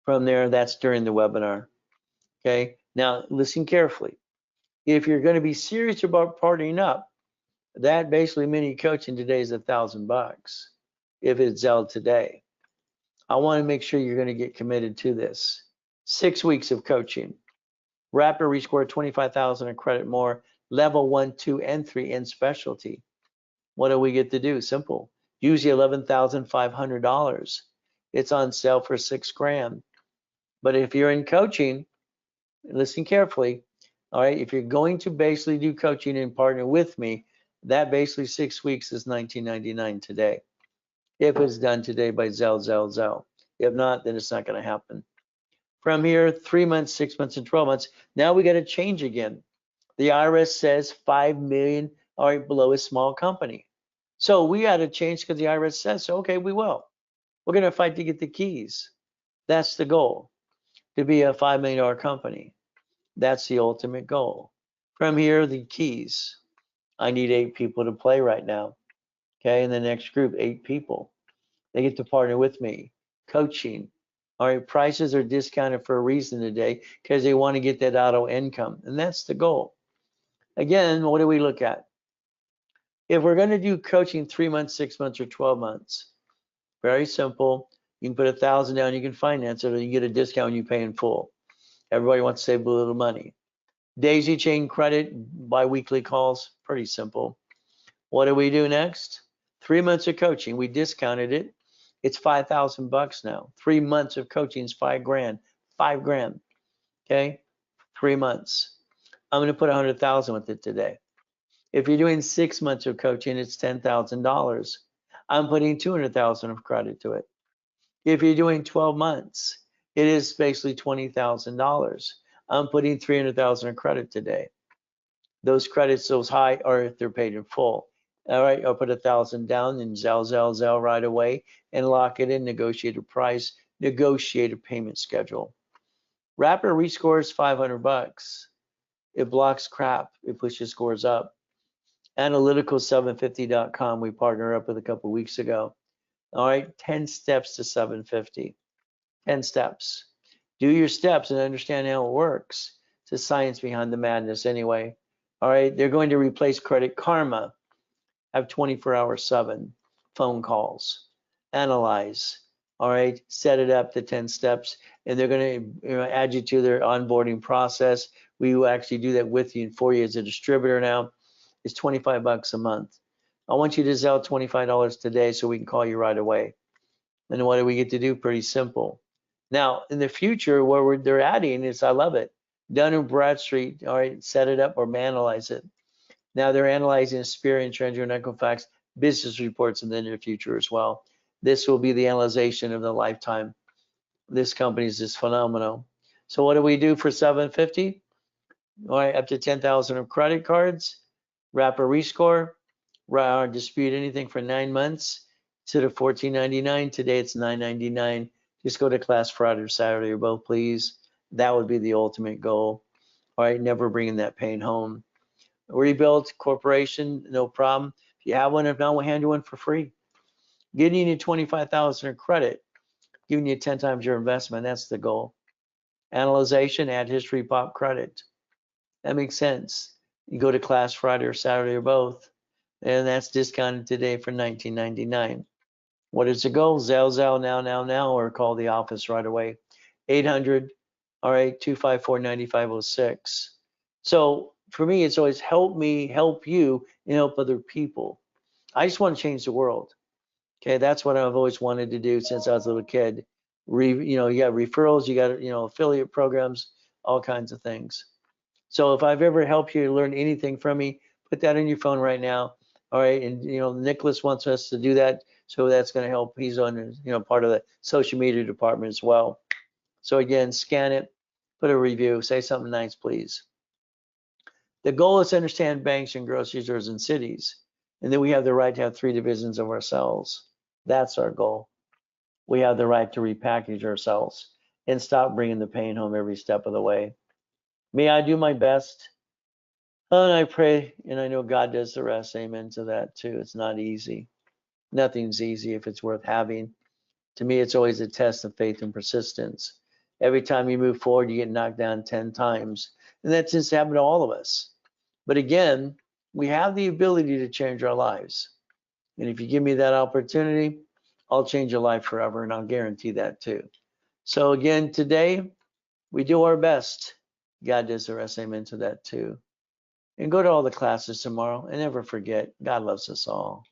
B: From there, that's during the webinar. Okay, now listen carefully. If you're going to be serious about partnering up, that basically mini coaching today is $1,000 if it's Zell today. I want to make sure you're going to get committed to this. 6 weeks of coaching. Rapid rescore 25,000 in credit more, level 1, 2, and 3 in specialty. What do we get to do? Simple. Usually $11,500. It's on sale for $6,000. But if you're in coaching, listen carefully. All right, if you're going to basically do coaching and partner with me, that basically 6 weeks is $19.99 today. If it's done today by Zell. If not, then it's not going to happen. From here, 3 months, 6 months, and 12 months. Now we got to change again. The IRS says 5 million or below a small company. So we got to change because the IRS says so. Okay, we will. We're going to fight to get the keys. That's the goal, to be a $5 million company. That's the ultimate goal. From here, the keys. I need 8 people to play right now. Okay, in the next group, 8 people. They get to partner with me. Coaching. All right, prices are discounted for a reason today because they want to get that auto income, and that's the goal. Again, what do we look at? If we're going to do coaching 3 months, 6 months, or 12 months, very simple. You can put $1,000 down, you can finance it, or you get a discount when you pay in full. Everybody wants to save a little money. Daisy chain credit, bi-weekly calls, pretty simple. What do we do next? 3 months of coaching, we discounted it. It's $5,000 now. 3 months of coaching is $5,000. $5,000. Okay, 3 months. I'm going to put 100,000 with it today. If you're doing 6 months of coaching, it's $10,000. I'm putting 200,000 of credit to it. If you're doing 12 months, it is basically $20,000. I'm putting 300,000 of credit today. Those credits, those high, or if they're paid in full. All right, I'll put 1,000 down and Zell right away and lock it in, negotiate a price, negotiate a payment schedule. Rapid rescore is $500. It blocks crap. It pushes scores up. Analytical750.com. We partnered up with a couple weeks ago. All right, 10 steps to 750. 10 steps. Do your steps and understand how it works. It's the science behind the madness anyway. All right, they're going to replace Credit Karma. Have 24/7 phone calls. Analyze. All right, set it up to 10 steps, and they're going to add you to their onboarding process. We will actually do that with you and for you as a distributor now. It's $25 a month. I want you to sell $25 today so we can call you right away. And what do we get to do? Pretty simple. Now, in the future, what they're adding is, I love it. Dun & Bradstreet, all right, set it up or analyze it. Now they're analyzing Experian, Treasury, and Equifax business reports in the near future as well. This will be the analyzation of the lifetime. This company is just phenomenal. So what do we do for 750? All right, up to 10,000 of credit cards, wrap a rescore, dispute anything for 9 months. Instead of $14.99, today it's $9.99. Just go to class Friday or Saturday or both, please. That would be the ultimate goal. All right, never bringing that pain home. Rebuild corporation, no problem. If you have one, if not, we'll hand you one for free. Getting you 25,000 in credit, giving you 10 times your investment. That's the goal. Analyzation, add history, pop credit. That makes sense. You go to class Friday or Saturday or both, and that's discounted today for $19.99. What is the goal? Zell now, or call the office right away. 800, all right, 254-9506. So for me, it's always help me, help you, and help other people. I just want to change the world. Okay, that's what I've always wanted to do since I was a little kid. You got referrals, you got affiliate programs, all kinds of things. So if I've ever helped you learn anything from me, put that in your phone right now. All right, and Nicholas wants us to do that, so that's going to help. He's on part of the social media department as well. So again, scan it, put a review, say something nice, please. The goal is to understand banks and grocery stores and cities, and then we have the right to have 3 divisions of ourselves. That's our goal. We have the right to repackage ourselves and stop bringing the pain home every step of the way. May I do my best? And I pray, and I know God does the rest. Amen to that too. It's not easy. Nothing's easy if it's worth having. To me, it's always a test of faith and persistence. Every time you move forward, you get knocked down 10 times. And that's just happened to all of us. But again, we have the ability to change our lives. And if you give me that opportunity, I'll change your life forever, and I'll guarantee that too. So again, today, we do our best. God does the rest. Amen to that too. And go to all the classes tomorrow, and never forget, God loves us all.